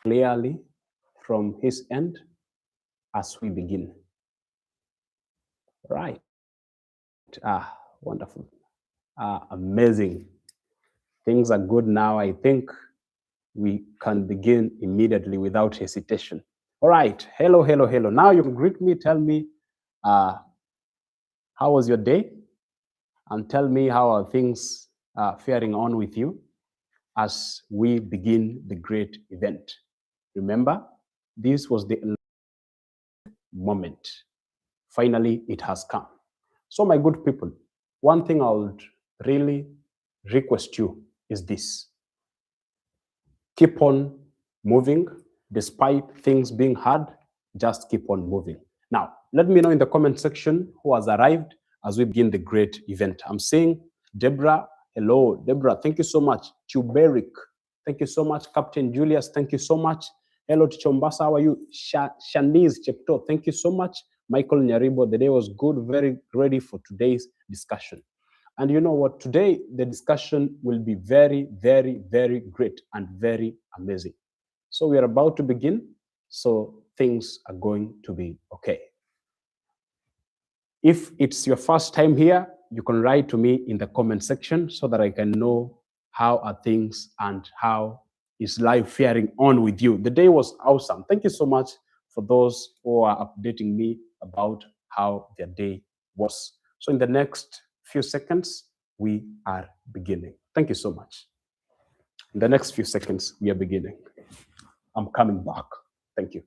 clearly from his end as we begin. Right. Wonderful. Amazing. Things are good now. I think we can begin immediately without hesitation. All right. Hello, hello, hello. Now you can greet me, tell me how was your day, and tell me how are things faring on with you as we begin the great event. Remember, this was the moment. Finally, it has come. So, my good people, one thing I would really request you is this: keep on moving despite things being hard. Just keep on moving. Now, let me know in the comment section who has arrived as we begin the great event. I'm seeing Deborah. Hello, Deborah. Thank you so much. Tuberic. Thank you so much. Captain Julius. Thank you so much. Hello to Ombasa. How are you? Shanice Chepto. Thank you so much. Michael Nyaribo. The day was good. Very ready for today's discussion. And you know what? Today, the discussion will be very, very, very great and very amazing. So we are about to begin. So things are going to be okay. If it's your first time here, you can write to me in the comment section so that I can know how are things and how is life faring on with you. The day was awesome. Thank you so much for those who are updating me about how their day was. So in the next few seconds, we are beginning. Thank you so much. In the next few seconds, we are beginning. I'm coming back. Thank you.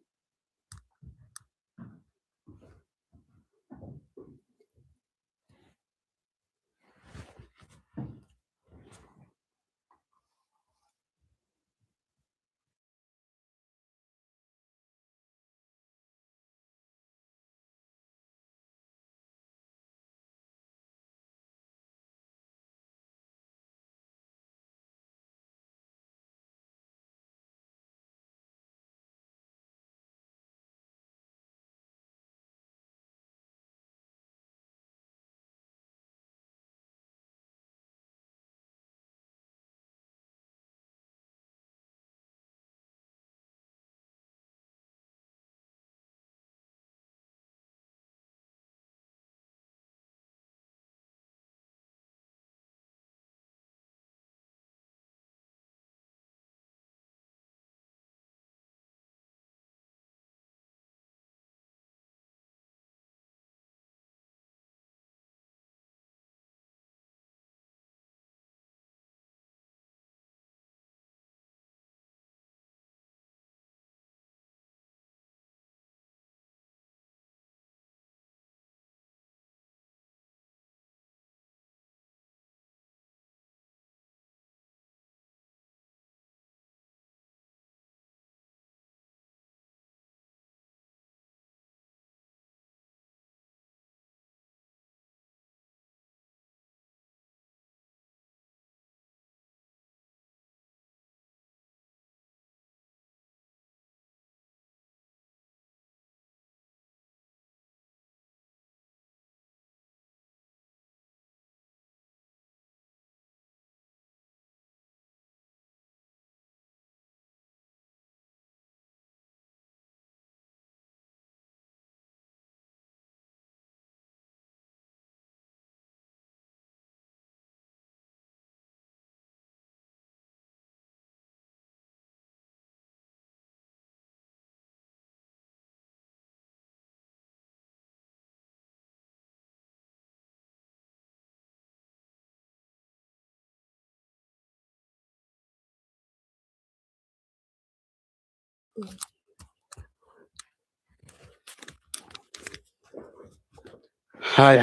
Hi.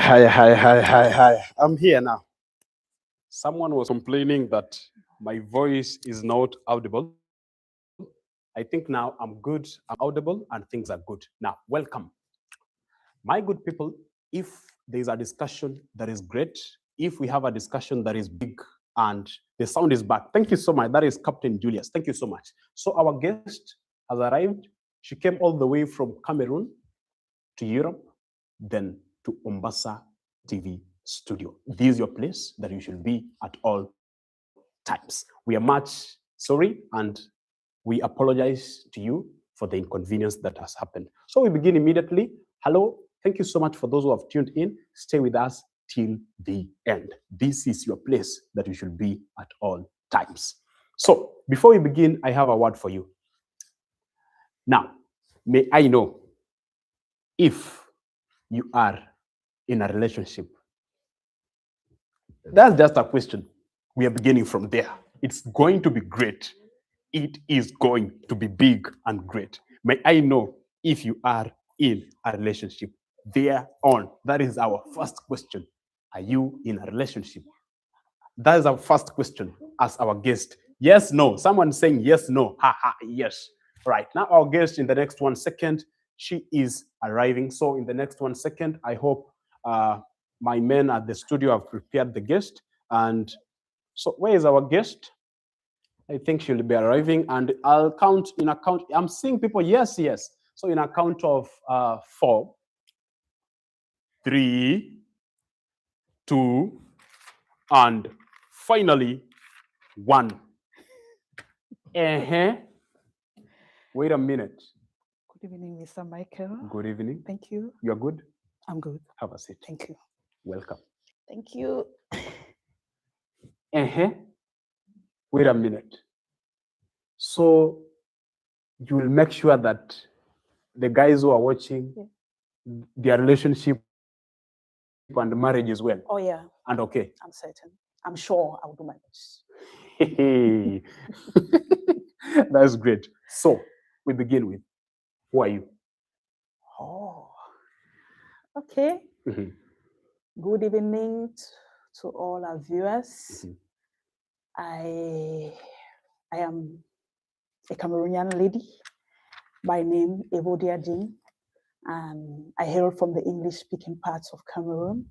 I'm here now. Someone was complaining that my voice is not audible. I think now I'm good, I'm audible, and things are good. Now, welcome. My good people, if there's a discussion that is great, if we have a discussion that is big and the sound is back, thank you so much. That is Captain Julius. Thank you so much. So, our guest has arrived. She came all the way from Cameroon to Europe, then to Ombasa TV studio. This is your place that you should be at all times. We are much sorry and We apologize to you for the inconvenience that has happened. So we begin immediately. Hello, thank you so much for those who have tuned in. Stay with us till the end. This is your place that you should be at all times. So before we begin, I have a word for you. Now, may I know if you are in a relationship? That's just a question. We are beginning from there. It's going to be great. It is going to be big and great. May I know if you are in a relationship? There on. That is our first question. Are you in a relationship? That is our first question as our guest. Yes, no. Someone saying yes, no. Ha ha, yes. Right. Now our guest in the next 1 second, she is arriving. So in the next 1 second, I hope my men at the studio have prepared the guest. And so where is our guest? I think she'll be arriving, and I'll count in a count. I'm seeing people, yes, yes. So in a count of 4, 3, 2, and finally 1. Wait a minute. Good evening, Mr. Michael. Good evening. Thank you. You're good? I'm good. Have a seat. Thank you. Welcome. Thank you. Wait a minute. So you will make sure that the guys who are watching, their relationship and marriage as well. Oh, yeah. And okay. I'm certain. I'm sure I'll do my best. That's great. So we begin with, who are you? Oh, okay. Good evening to all our viewers. I am a Cameroonian lady by name Evodia Din, and I hail from the English-speaking parts of Cameroon.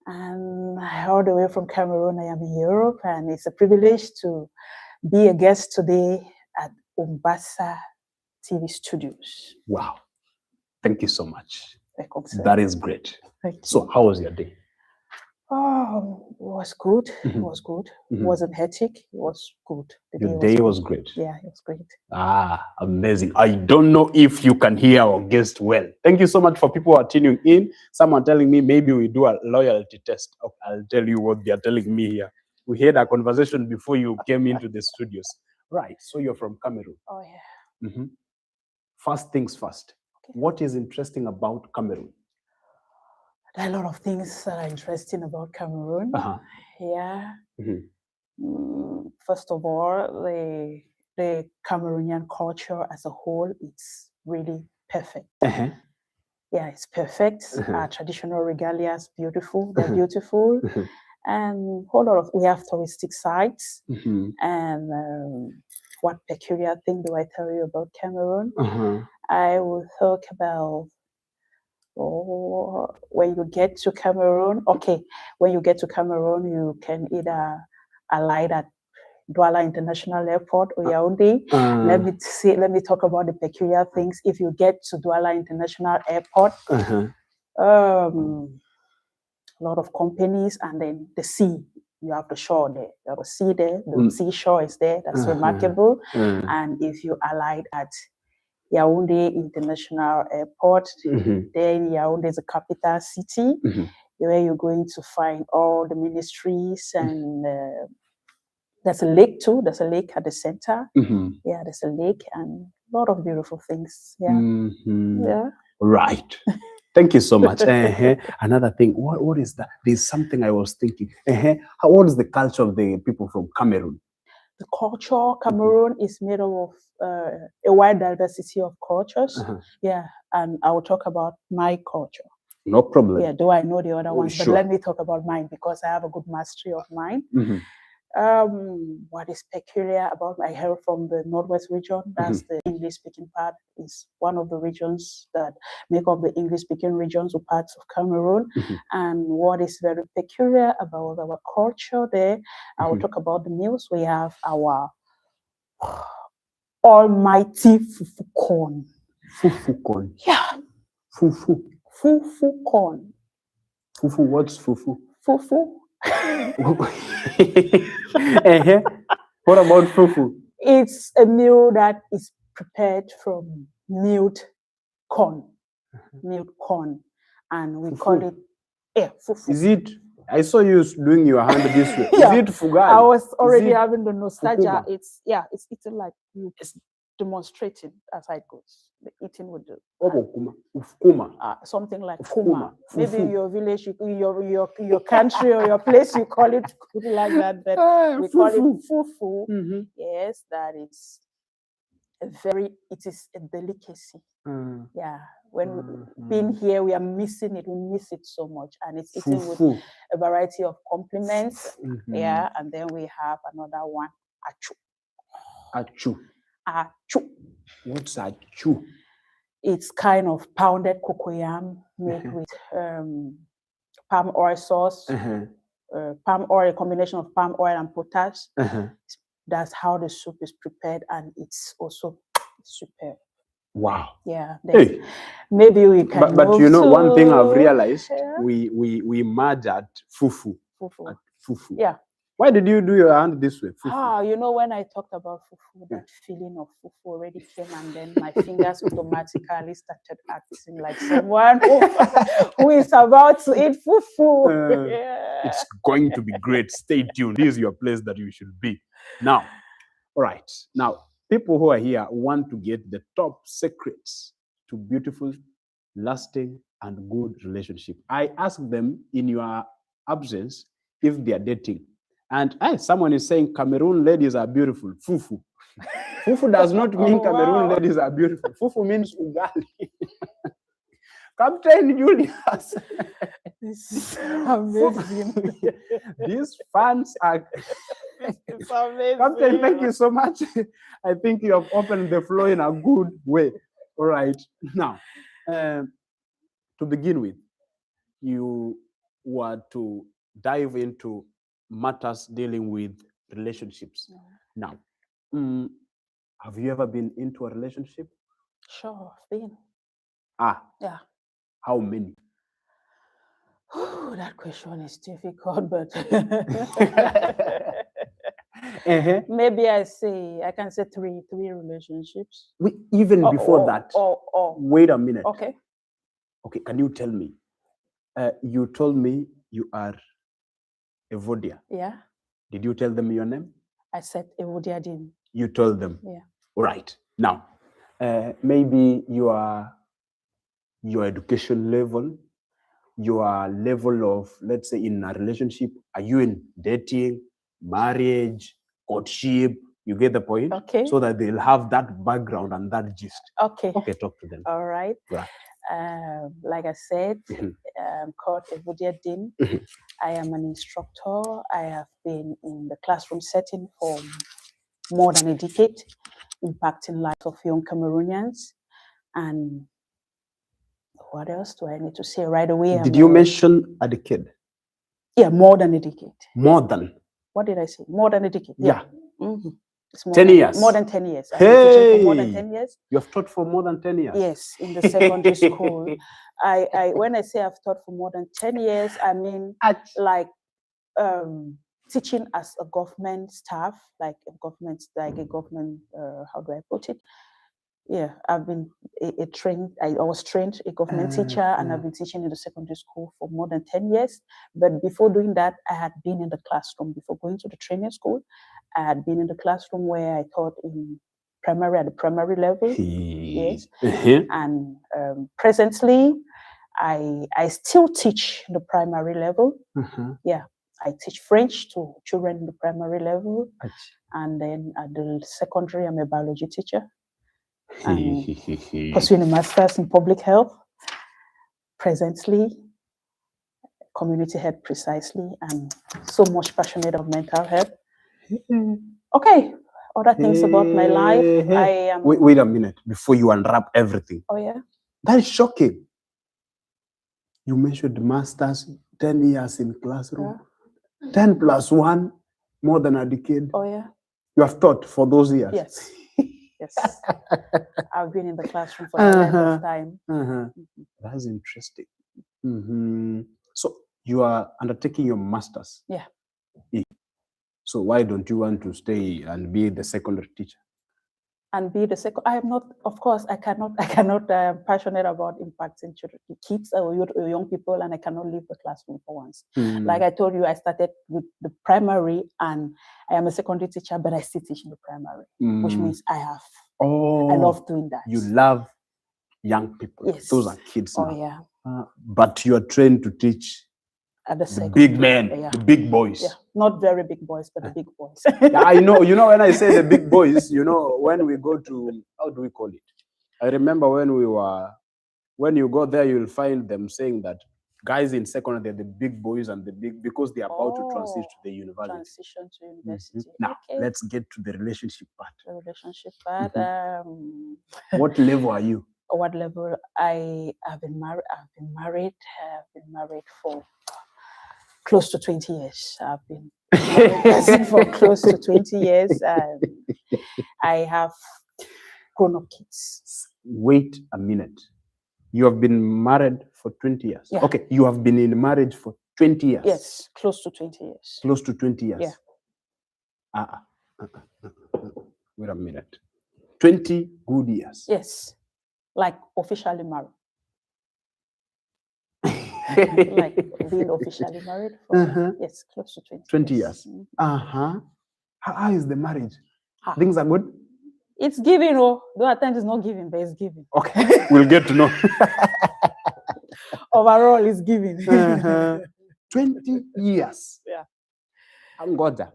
And all the way from Cameroon, I am in Europe, and it's a privilege to be a guest today at Ombasa TV studios. Wow. Thank you so much. Welcome, sir. That is great. So how was your day? Oh, it was good. It was good. It wasn't hectic. It was good. Your day was great. Yeah, it was great. Ah, amazing. I don't know if you can hear our guest well. Thank you so much for people who are tuning in. Someone telling me maybe we do a loyalty test. Okay, I'll tell you what they're telling me here. We had a conversation before you came into the studios. Right, so you're from Cameroon. Oh, yeah. First things first. Okay. What is interesting about Cameroon? There are a lot of things that are interesting about Cameroon. Yeah. First of all, the Cameroonian culture as a whole, it's really perfect. Yeah, it's perfect. Our traditional regalia is beautiful. They're beautiful. And a whole lot of, we have touristic sites. And what peculiar thing do I tell you about Cameroon? I will talk about when you get to Cameroon. Okay, when you get to Cameroon, you can either alight at Douala International Airport or Yaoundé. Let me talk about the peculiar things. If you get to Douala International Airport, a lot of companies, and then the sea. You have the shore there. You have the sea there. The seashore is there. That's remarkable. And if you alight at Yaoundé International Airport, then Yaoundé is a capital city where you're going to find all the ministries, and there's a lake too. There's a lake at the center. Yeah, there's a lake and a lot of beautiful things. Yeah. Yeah. Right. Thank you so much. Another thing, what is that? There's something I was thinking. What is the culture of the people from Cameroon? The culture, Cameroon is made up of a wide diversity of cultures. Yeah, and I will talk about my culture. No problem. Yeah, though I know the other ones, Sure. but let me talk about mine because I have a good mastery of mine. What is peculiar about, I hail from the Northwest region. That's the English-speaking part. Is one of the regions that make up the English-speaking regions or parts of Cameroon. And what is very peculiar about our culture there, I will talk about the meals. We have our almighty fufu corn. Fufu corn? Yeah. Fufu. Fufu corn. Fufu, what's fufu? Fufu. What about fufu? It's a meal that is prepared from milled corn, and we call it fufu. Is it? I saw you doing your hand this way. Yeah. Is it fugali? I was already having the nostalgia. fukuma? It's eaten like it's demonstrating as I goes. The eating with the something like kuma. Maybe in your village, your country or your place, you call it like that, but we call it fufu. Yes, that is it is a delicacy. Yeah, when being here, we are missing it. We miss it so much, and it's eaten with a variety of complements. Yeah, and then we have another one, achu. What's achu? It's kind of pounded cocoyam made with palm oil sauce, palm oil, a combination of palm oil and potash. That's how the soup is prepared, and it's also superb. Wow. Yeah. Hey. Maybe we can. But you know, one thing I've realized, we merge at fufu. At fufu. Yeah. Why did you do your hand this way? Fufu? You know, when I talked about fufu, that feeling of fufu already came, and then my fingers automatically started acting like someone who is about to eat fufu. It's going to be great. Stay tuned. This is your place that you should be. Now, all right. Now, people who are here want to get the top secrets to beautiful, lasting, and good relationship. I asked them in your absence if they are dating. And someone is saying Cameroon ladies are beautiful. Fufu. Fufu does not mean Cameroon ladies are beautiful. Fufu means ugali. Captain Julius. This is amazing. These fans are... It's amazing. Captain, thank you so much. I think you have opened the floor in a good way. All right. Now, to begin with, you were to dive into matters dealing with relationships. Now, have you ever been into a relationship? Sure, I've been. Yeah. How many? Oh, that question is difficult, but maybe I can say three relationships. Even before that. Wait a minute. Okay. Okay, can you tell me? You told me you are Evodia. Yeah. Did you tell them your name? I said Evodia Din. You told them? Yeah. All right. Now, maybe your education level, your level of, let's say, in a relationship, are you in dating, marriage, courtship? You get the point? Okay. So that they'll have that background and that gist. Okay. Okay, talk to them. All right. Right. Like I said, I'm called Evodia Din. I am an instructor. I have been in the classroom setting for more than a decade, impacting lives of young Cameroonians. And what else do I need to say right away? Did you mention a decade? Yeah, more than a decade. More than? What did I say? More than a decade. Yeah. It's more 10 years. More than 10 years. I've been teaching for more than 10 years. You have taught for more than 10 years? Yes, in the secondary school. When I say I've taught for more than 10 years, I mean like teaching as a government staff, like a government, how do I put it? Yeah, I've been I was trained a government teacher, and I've been teaching in the secondary school for more than 10 years. But before doing that, I had been in the classroom. Before going to the training school, I had been in the classroom where I taught in primary, at the primary level. Yes. And presently, I still teach the primary level. Yeah, I teach French to children in the primary level. And then at the secondary, I'm a biology teacher. And pursuing a master's in public health. Presently, community health precisely, and so much passionate of mental health. Okay, other things about my life. I am. Wait a minute before you unwrap everything. Oh yeah. That is shocking. You mentioned masters, 10 years in classroom. 10 plus 1, more than a decade. Oh yeah. You have taught for those years. Yes. Yes. I've been in the classroom for a length of time. That's interesting. So you are undertaking your masters. Yeah. So why don't you want to stay and be the secondary teacher? And be the second. I am not, of course, I cannot passionate about impacting children, kids or young people, and I cannot leave the classroom for once. Like I told you, I started with the primary, and I am a secondary teacher, but I still teach in the primary, which means I love doing that. You love young people. Yes. Those are kids now. Oh, yeah. But you are trained to teach the big men, the big boys. Yeah, not very big boys, but the big boys. Yeah, I know. You know, when I say the big boys, you know, when we go to, how do we call it? I remember when you go there, you'll find them saying that guys in secondary, they're the big boys and the big, because they're about to transition to the university. Transition to university. Now, let's get to the relationship part. The relationship part. What level are you? What level? I have been married. I've been married for close to 20 years. I've been married for close to 20 years. I have grown-up kids. Wait a minute. You have been married for 20 years? Yeah. Okay, you have been in marriage for 20 years? Yes, close to 20 years. Close to 20 years? Yeah. Wait a minute. 20 good years? Yes, like officially married. Like being officially married for, yes, close to 20 years. How is the marriage? Things are good? It's giving, though at times it's not giving, but it's giving. Okay, we'll get to know. Overall, it's giving. 20 years. Yeah. Angoda,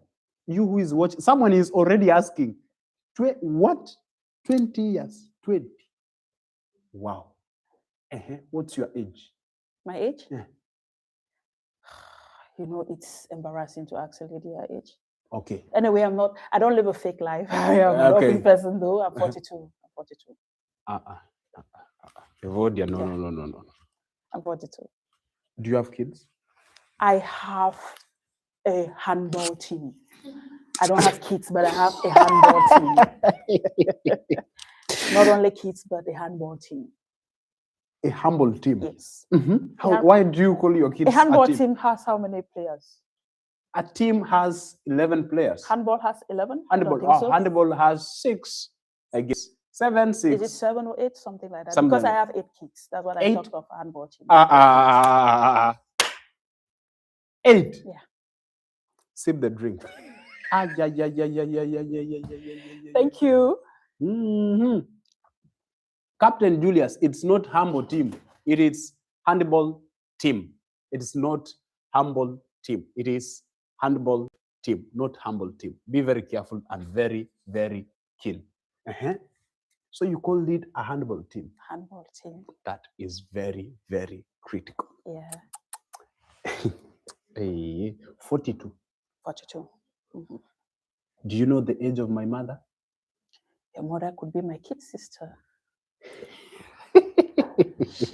you who is watching, someone is already asking, what? 20 years? 20. Wow. What's your age? My age? Yeah. You know, it's embarrassing to ask a lady her age. Okay. Anyway, I don't live a fake life. I am an open person, though. I'm 42. Evodia, no. I'm 42. Do you have kids? I have a handball team. I don't have kids, but I have a handball team. Not only kids, but a handball team. A handball team? Yes. Why do you call your kids a handball team has how many players? A team has 11 players. Handball has 11? Handball has 6, I guess. 7, 6. Is it 7 or 8, something like that? Because I have 8 kids. That's what I talked of handball team. 8. Yeah. Sip the drink. Thank you. Captain Julius, it's not handball team. It is handball team. It is not handball team. It is handball team, not humble team. Be very careful and very, very keen. So you called it a handball team. Handball team. That is very, very critical. Yeah. 42. 42. Do you know the age of my mother? Your mother could be my kid sister.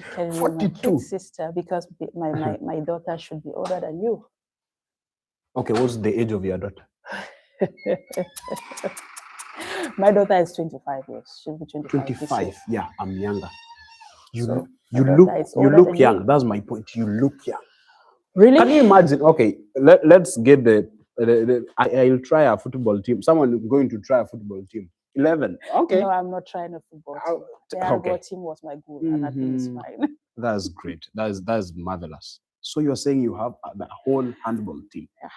42. My kid sister, because my daughter should be older than you. Okay, what's the age of your daughter? My daughter is 25 years. She'll be 25. 25. Yeah, I'm younger. You look young. You. That's my point. You look young. Really? Can you imagine? Okay, let's get I'll try a football team. Someone going to try a football team. 11. Okay. No, I'm not trying a football team. The handball team was my goal, and I think it's fine. That's great. That's marvelous. So you're saying you have the whole handball team. Yeah.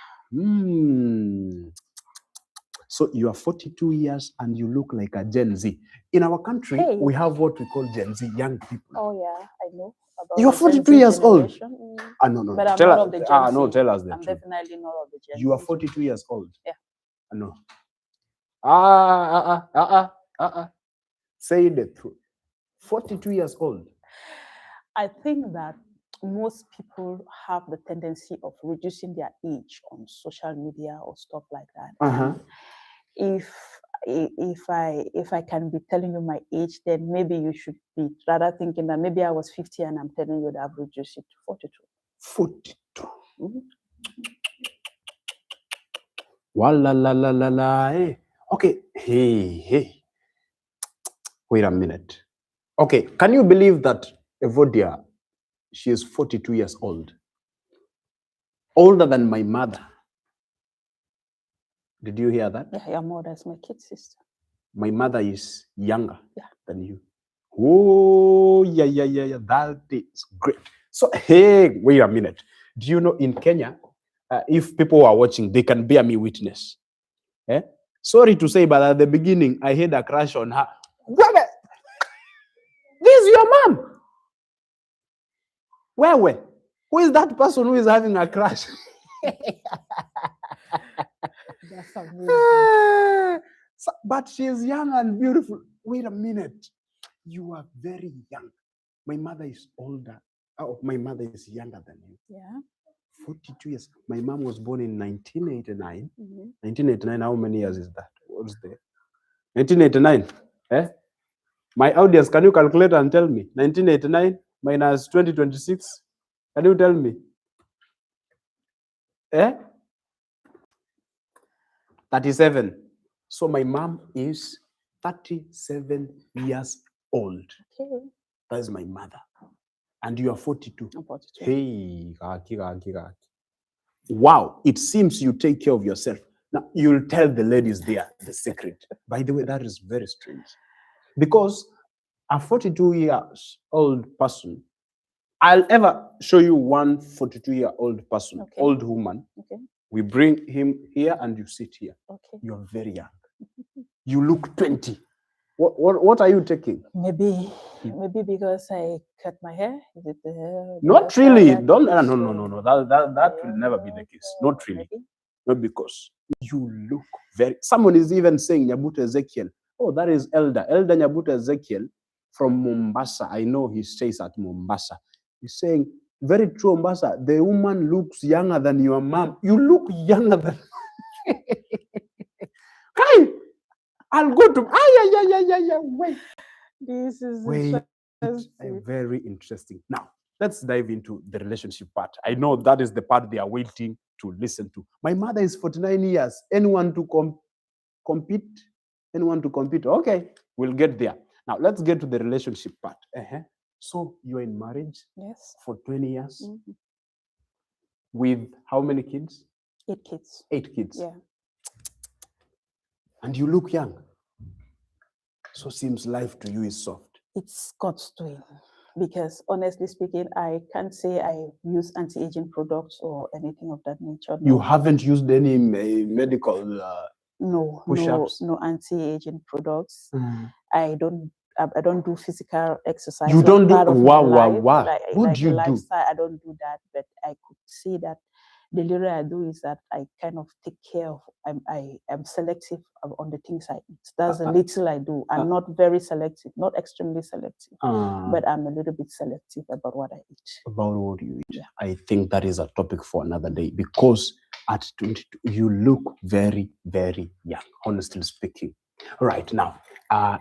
So you are 42 years and you look like a Gen Z. In our country, we have what we call Gen Z, young people. Oh yeah, I know. You're 42 years old. No. But I'm not of the Gen Z. No, tell us that. I'm definitely not of the Gen Z. You are 42 years old. Yeah. No. Say the truth. 42 years old. I think that most people have the tendency of reducing their age on social media or stuff like that. If I can be telling you my age, then maybe you should be rather thinking that maybe I was 50 and I'm telling you that I've reduced it to 42. 42. Hey. Okay. Hey. Wait a minute. Okay. Can you believe that Evodia, she is 42 years old? Older than my mother. Did you hear that? Yeah, your mother is my kid sister. My mother is younger Yeah. than you. Oh, yeah. That is great. So, hey, wait a minute. Do you know in Kenya, if people are watching, they can bear me witness. Eh? Sorry to say, but at the beginning, I had a crush on her. This is your mom. Where? Who is that person who is having a crush? That's amazing. But she is young and beautiful. Wait a minute. You are very young. My mother is older. Oh, my mother is younger than you. Yeah. 42 years. My mom was born in 1989. Mm-hmm. 1989, how many years is that? What's the 1989? Eh? My audience, can you calculate and tell me? 1989 minus 2026. Can you tell me? 37. So my mom is 37 years old. Okay. That is my mother. And you are 42. I'm 42. Hey, wow, it seems you take care of yourself. Now, you'll tell the ladies there the secret. By the way, that is very strange. Because a 42 years old person, I'll ever show you one 42-year-old person, Okay. old woman. Okay. We bring him here and you sit here. Okay. You're very young. You look 20. What are you taking? Maybe because I cut my hair. Is it the hair? Not really. Don't. No. That will never be the case. Not really. Maybe. Not because you look very. Someone is even saying Nyabuto Ezekiel. Oh, that is Elder Nyabuto Ezekiel from Mombasa. I know he stays at Mombasa. He's saying, very true, Ombasa. The woman looks younger than your mom. You look younger than. Kai, I'll go to. Wait. This is Very interesting. Now, let's dive into the relationship part. I know that is the part they are waiting to listen to. My mother is 49 years. Anyone to compete? Anyone to compete? Okay, we'll get there. Now, let's get to the relationship part. So, you're in marriage? Yes. For 20 years? Mm-hmm. With how many kids? 8 kids. 8 kids. Yeah. And you look young. So seems life to you is soft. It's God's doing. Because honestly speaking, I can't say I use anti-aging products or anything of that nature. No. You haven't used any medical push-ups? No anti-aging products. I don't do physical exercise. You don't do wow. What do you lifestyle, I don't do that, but I could see that the little I do is that I kind of take care of. I am selective on the things I eat. That's the little I do. I'm not very selective, not extremely selective, but I'm a little bit selective about what I eat. About what you eat. Yeah. I think that is a topic for another day, because at 22 you look very, very young, honestly speaking. Right now,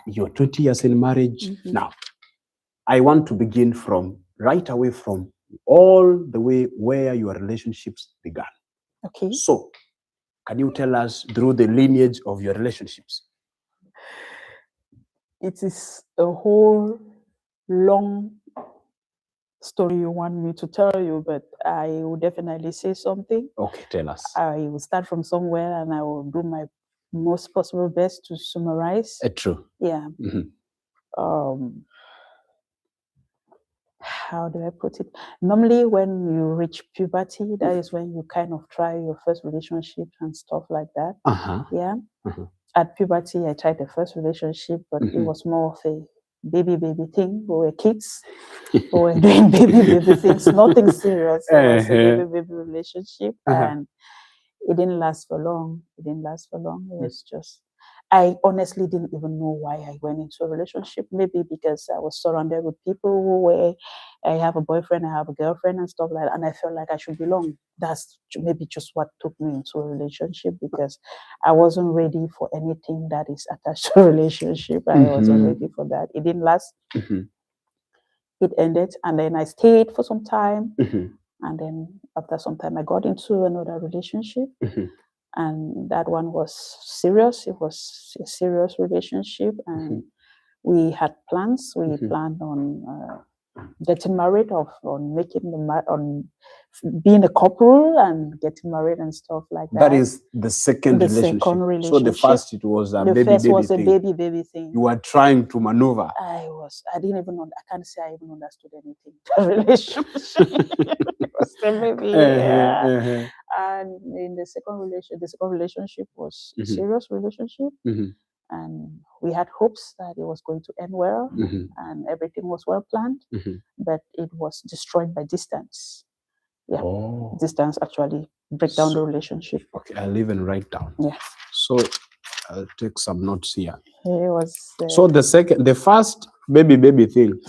you're 20 years in marriage. Mm-hmm. Now, I want to begin from right away from all the way where your relationships began. Okay. So, can you tell us through the lineage of your relationships? It is a whole long story you want me to tell you, but I will definitely say something. Okay, tell us. I will start from somewhere and I will do my most possible best to summarize. True. Yeah. Mm-hmm. How do I put it? Normally, when you reach puberty, that is when you kind of try your first relationship and stuff like that. Yeah. At puberty, I tried the first relationship, but it was more of a baby thing. We were kids. We were doing baby things, nothing serious. It was a baby relationship, and it didn't last for long. It was just, I honestly didn't even know why I went into a relationship. Maybe because I was surrounded with people who were, I have a boyfriend, I have a girlfriend and stuff like that, and I felt like I should belong. That's maybe just what took me into a relationship, because I wasn't ready for anything that is attached to a relationship. I wasn't ready for that. It didn't last. It ended, and then I stayed for some time. And then after some time, I got into another relationship. And that one was serious. It was a serious relationship. And we had plans. We planned on getting married, on making on being a couple and getting married and stuff like that. That is the second The relationship. second So the relationship. first, it was a The baby first baby was a thing. baby thing. You were trying to maneuver. I didn't even know. I can't say I even understood anything. The relationship. It was a baby. Yeah. And in the second relationship was a serious relationship. And we had hopes that it was going to end well, and everything was well planned, but it was destroyed by distance. Yeah, distance actually break down the relationship. Okay, I'll even write down. Yeah. So I'll take some notes here. It was. So the first baby thing,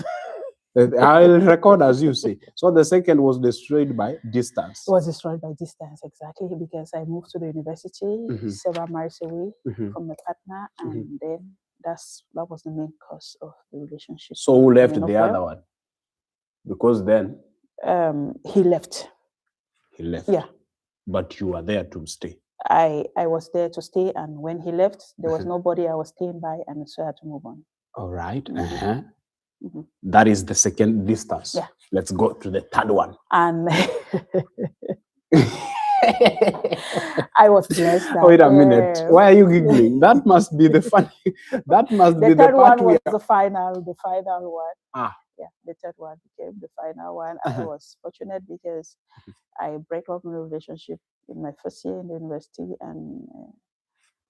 I'll record as you say. So the second was destroyed by distance. It was destroyed by distance, exactly, because I moved to the university several miles away from my partner, and then that was the main cause of the relationship. So who left the other one? Because then he left. He left. Yeah. But you were there to stay. I was there to stay, and when he left, there was nobody I was staying by, and so I had to move on. All right. That is the second distance. Yeah. Let's go to the third one. And I was blessed. Wait a minute. Why are you giggling? That must be the funny. That must be the third part one was the final one. Ah. Yeah, the third one became the final one. I was fortunate because I break up my relationship in my first year in the university, and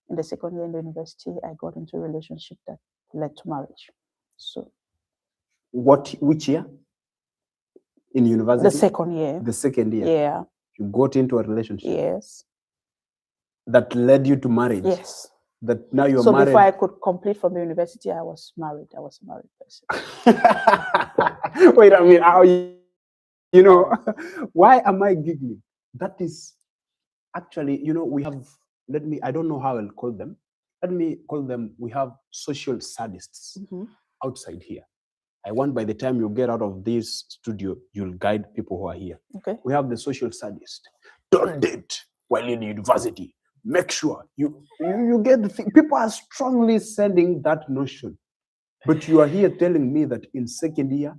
in the second year in the university, I got into a relationship that led to marriage. So, which year? In university? The second year. The second year. Yeah. You got into a relationship. Yes. That led you to marriage. Yes. That now you're so married. Before I could complete from the university, I was married. I was a married person. Wait, I mean, how you know, why am I giggling? That is actually, we have, I don't know how I'll call them. Let me call them, we have social sadists outside here. I want by the time you get out of this studio, you'll guide people who are here. Okay. We have the social sadist. Don't date while in university. Make sure you get the thing. People are strongly sending that notion. But you are here telling me that in second year,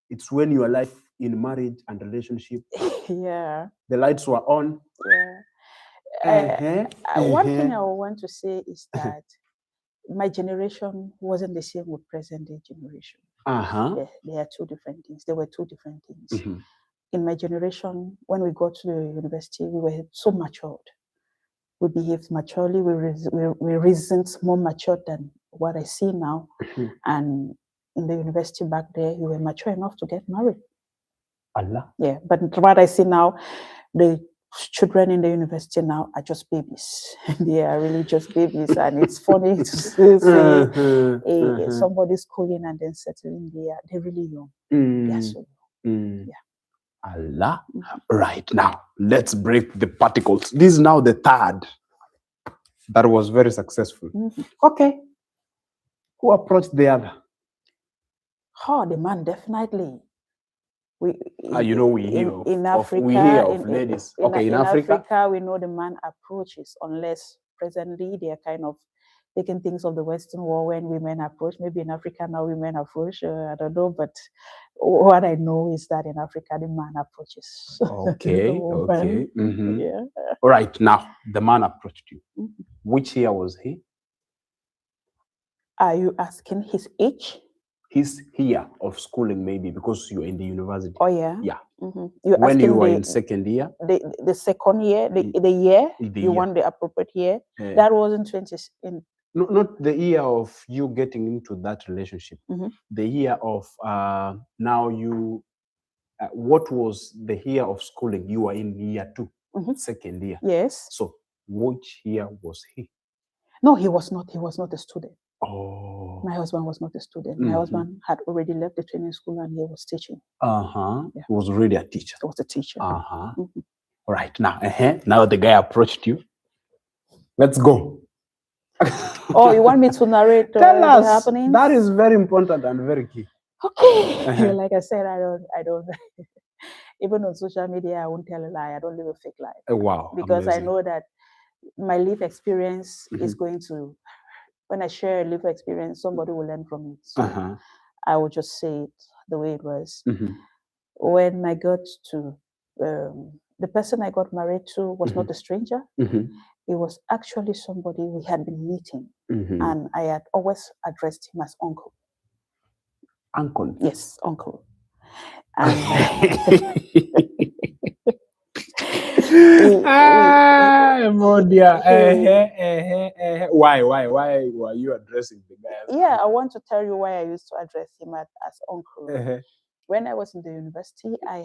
it's when your life in marriage and relationship, yeah, the lights were on. Yeah. One thing I want to say is that my generation wasn't the same with present day generation. They are two different things. There were two different things. In my generation, when we got to the university, we were so matured. We behaved maturely. We reasoned more mature than what I see now. And in the university back there, you were mature enough to get married. Allah. Yeah, but what I see now, the children in the university now are just babies. They are really just babies, and it's funny to see somebody schooling and then settling. They're really young. They're so young. Yeah. Allah. Right, now let's break the particles. This is now the third that was very successful. Okay. Who approached the other? The man, definitely. We hear in Africa, we hear of ladies. In Africa, we know the man approaches, unless presently they are kind of taking things of the Western world when women approach. Maybe in Africa now women approach. I don't know, but what I know is that in Africa the man approaches. Okay. Okay. Yeah. All right. Now the man approached you. Which year was he? Are you asking his age? His year of schooling, maybe, because you're in the university. Oh yeah. Yeah. When you were in second year. The second year, the year you want the appropriate year. That wasn't 20 in. No, not the year of you getting into that relationship. The year of now you. What was the year of schooling? You were in year 2, second year. Yes. So which year was he? No, he was not. He was not a student. Oh. My husband was not a student. My husband had already left the training school and he was teaching. Yeah. He was already a teacher. He was a teacher. All right. Now, now the guy approached you. Let's go. Oh, you want me to narrate Tell us. happening? That is very important and very key. Okay. Like I said, I don't even on social media, I won't tell a lie. I don't live a fake life. Wow. Because amazing. I know that my life experience is going to, when I share a life experience, somebody will learn from it. So I will just say it the way it was. Mm-hmm. When I got to the person I got married to was not a stranger. Mm-hmm. It was actually somebody we had been meeting, Mm-hmm. and I had always addressed him as uncle. Uncle. Yes, uncle. And Evodia. Why were you addressing the guy as yeah, I want to tell you why I used to address him as uncle. uncle? When I was in the university, I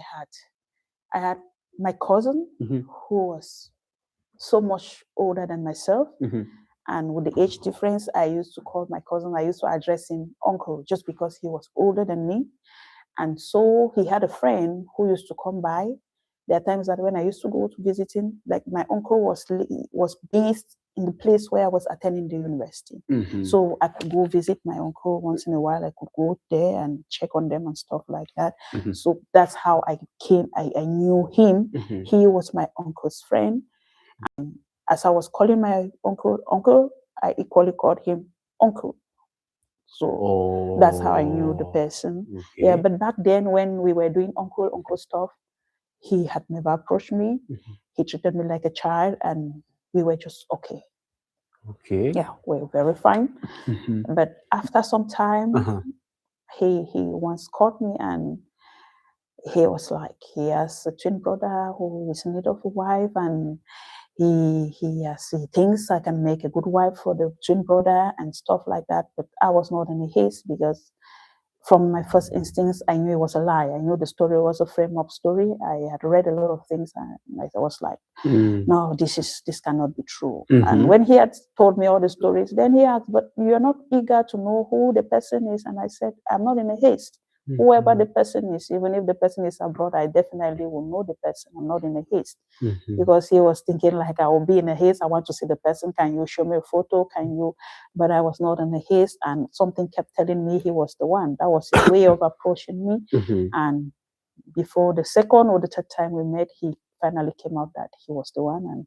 had my cousin Mm-hmm. who was so much older than myself. Mm-hmm. And with the age difference, I used to call my cousin, I used to address him uncle just because he was older than me. And so he had a friend who used to come by. There are times that when I used to go to visit him, like my uncle was based in the place where I was attending the university. Mm-hmm. So I could go visit my uncle once in a while. I could go there and check on them and stuff like that. Mm-hmm. So that's how I knew him. Mm-hmm. He was my uncle's friend. And as I was calling my uncle, I equally called him uncle. So that's how I knew the person. Okay. Yeah, but back then when we were doing uncle stuff, he had never approached me. Mm-hmm. He treated me like a child, and we were just okay. Okay. Yeah, we were very fine. Mm-hmm. But after some time, Uh-huh. he once called me, and he was like, he has a twin brother who is in need of a wife, and he thinks I can make a good wife for the twin brother and stuff like that. But I was not in a haste because from my first instincts, I knew it was a lie. I knew the story was a frame-up story. I had read a lot of things, and I was like, no, this cannot be true. Mm-hmm. And when he had told me all the stories, then he asked, but you're not eager to know who the person is? And I said, I'm not in a haste. Mm-hmm. Whoever the person is, even if the person is abroad, I definitely will know the person. I'm not in a haste. Mm-hmm. Because he was thinking like, I will be in a haste. I want to see the person. Can you show me a photo? Can you? But I was not in a haste, and something kept telling me he was the one. That was his way of approaching me. Mm-hmm. And before the second or the third time we met, he finally came out that he was the one, and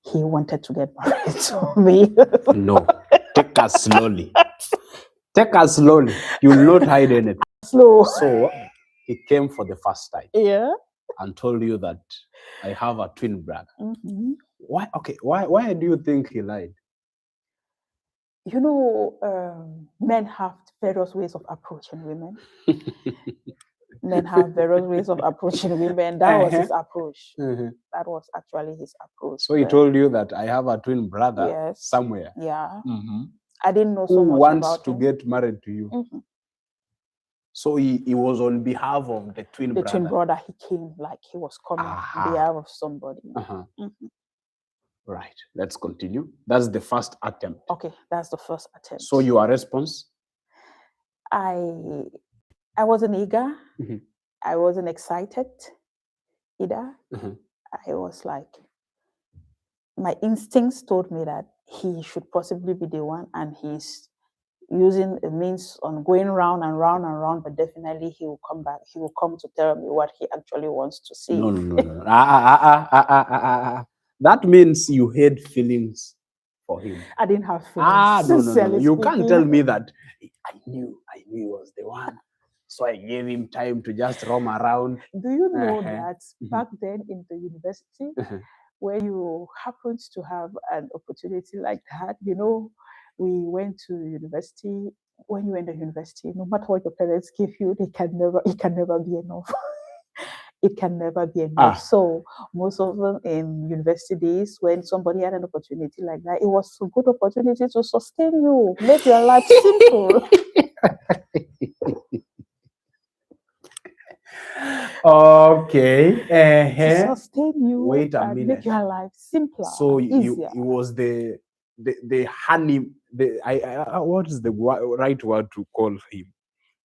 he wanted to get married to me. No, take us slowly. Take us slowly. You will not hide anything. Slow. So he came for the first time. Yeah. And told you that I have a twin brother. Mm-hmm. Why? Okay. Why do you think he lied? You know, men have various ways of approaching women. Men have various ways of approaching women. That was his approach. That was actually his approach. So he told you that I have a twin brother Yes. somewhere. Yeah. Mm-hmm. I didn't know Who so much wants about to him. get married to you. Mm-hmm. So he was on behalf of the twin The brother. twin brother, he came like he was coming on behalf of somebody. Mm-hmm. Right. Let's continue. That's the first attempt. Okay, that's the first attempt. So your response? I wasn't eager. Mm-hmm. I wasn't excited either. Mm-hmm. I was like, my instincts told me that he should possibly be the one, and he's using a means on going round and round and round, but definitely he will come back. He will come to tell me what he actually wants to see. No. That means you had feelings for him. I didn't have feelings. No. You can't tell me that. I knew he was the one. So I gave him time to just roam around. Do you know that back then in the university, where you happened to have an opportunity like that, you know, we went to university. When you enter university, no matter what your parents give you, it can never be enough. It can never be enough. So most of them in university days, when somebody had an opportunity like that, it was a good opportunity to sustain you, make your life simple. Okay. To sustain you. Wait a minute. Make your life simpler. So easier. it was the honey. What is the right word to call him?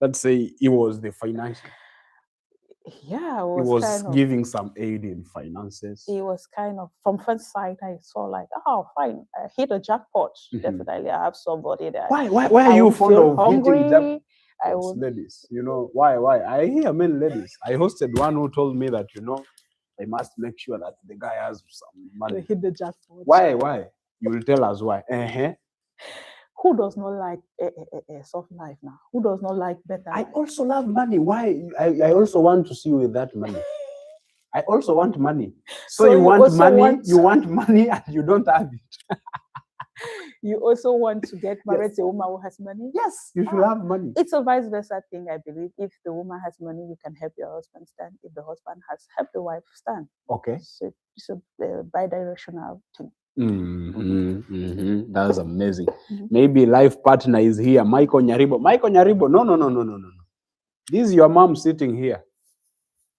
Let's say he was the financial. Yeah, he was giving some aid in finances. He was kind of, from first sight, I saw like, oh, fine, I hit a jackpot. Definitely, I have somebody that. Why are you fond of hungry? hitting jackpots, ladies? You know why? I hear many ladies. I hosted one who told me that I must make sure that the guy has some money. To hit the jackpot. Why? You will tell us why. Who does not like a soft life now? Who does not like better I life? also love money. Why? I also want to see you with that money. I also want money. So you want also money, you want money and you don't have it. You also want to get married to a woman who has money? Yes, you should have money. It's a vice versa thing, I believe. If the woman has money, you can help your husband stand. If the husband has, help the wife stand. Okay. So it's a bi-directional thing. That's amazing. Maybe life partner is here. Michael Nyaribo. Michael Nyaribo. No. This is your mom sitting here.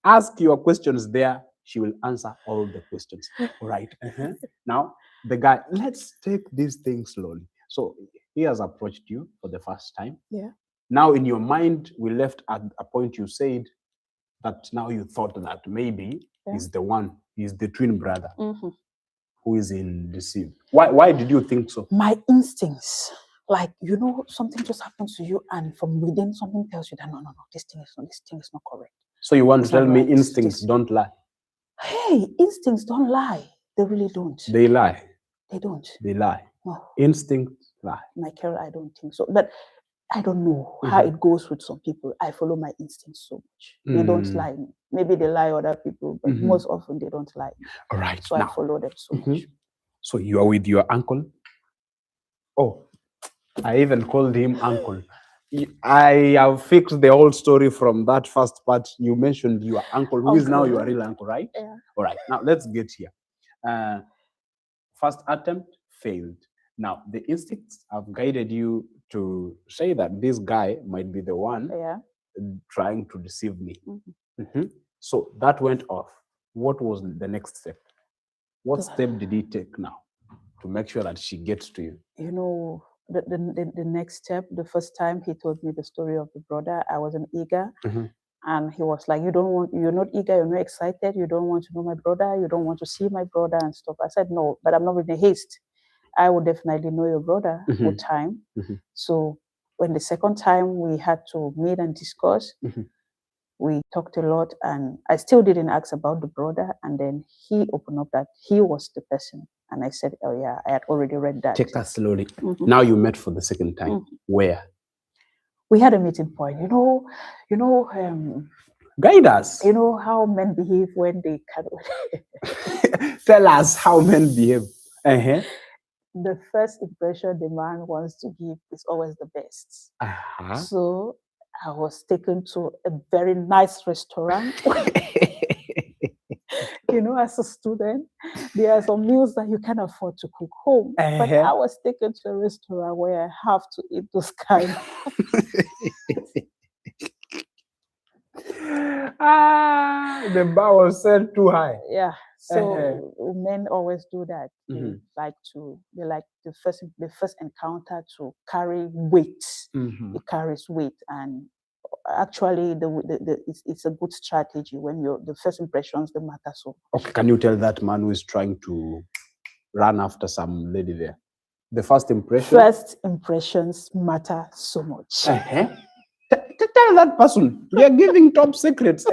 Ask your questions there. She will answer all the questions. All right. Now, the guy, let's take these things slowly. So he has approached you for the first time. Yeah. Now, in your mind, we left at a point you said that now you thought that maybe he's the one, he's the twin brother who is in deceit. Why did you think so? My instincts, like, you know, something just happens to you, and from within something tells you that no, this thing is not correct. So you want to tell me instincts don't lie? Hey, instincts don't lie. They really don't. They lie. They don't. They lie. No. Instincts lie. Michael, I don't think so. But I don't know how it goes with some people. I follow my instincts so much. They don't lie me. Maybe they lie other people, but most often they don't lie me. All right. So I follow them so much. So you are with your uncle? Oh, I even called him uncle. I have fixed the whole story from that first part. You mentioned your uncle, who is now your real uncle, right? Yeah. All right. Now let's get here. First attempt failed. Now the instincts have guided you to say that this guy might be the one trying to deceive me. So that went off. What was the next step? What step did he take now to make sure that she gets to you? You know, the next step, the first time he told me the story of the brother, I wasn't eager. And he was like, you're not eager, you're not excited, you don't want to know my brother, you don't want to see my brother and stuff. I said, no, but I'm not in a haste. I will definitely know your brother with time. So when the second time we had to meet and discuss, we talked a lot, and I still didn't ask about the brother. And then he opened up that he was the person. And I said, oh yeah, I had already read that. Take us slowly. Now you met for the second time. Where? We had a meeting point. Guide us. You know how men behave when they can't. Tell us how men behave. The first impression the man wants to give is always the best. So I was taken to a very nice restaurant. You know, as a student, there are some meals that you can afford to cook home. But I was taken to a restaurant where I have to eat those kind of the bar was set too high. Yeah. So men always do that. They like the first encounter to carry weight. It carries weight, and actually it's a good strategy when the first impressions they matter so much. Okay, can you tell that man who is trying to run after some lady there? The first impression. First impressions matter so much. Tell that person we are giving top secrets.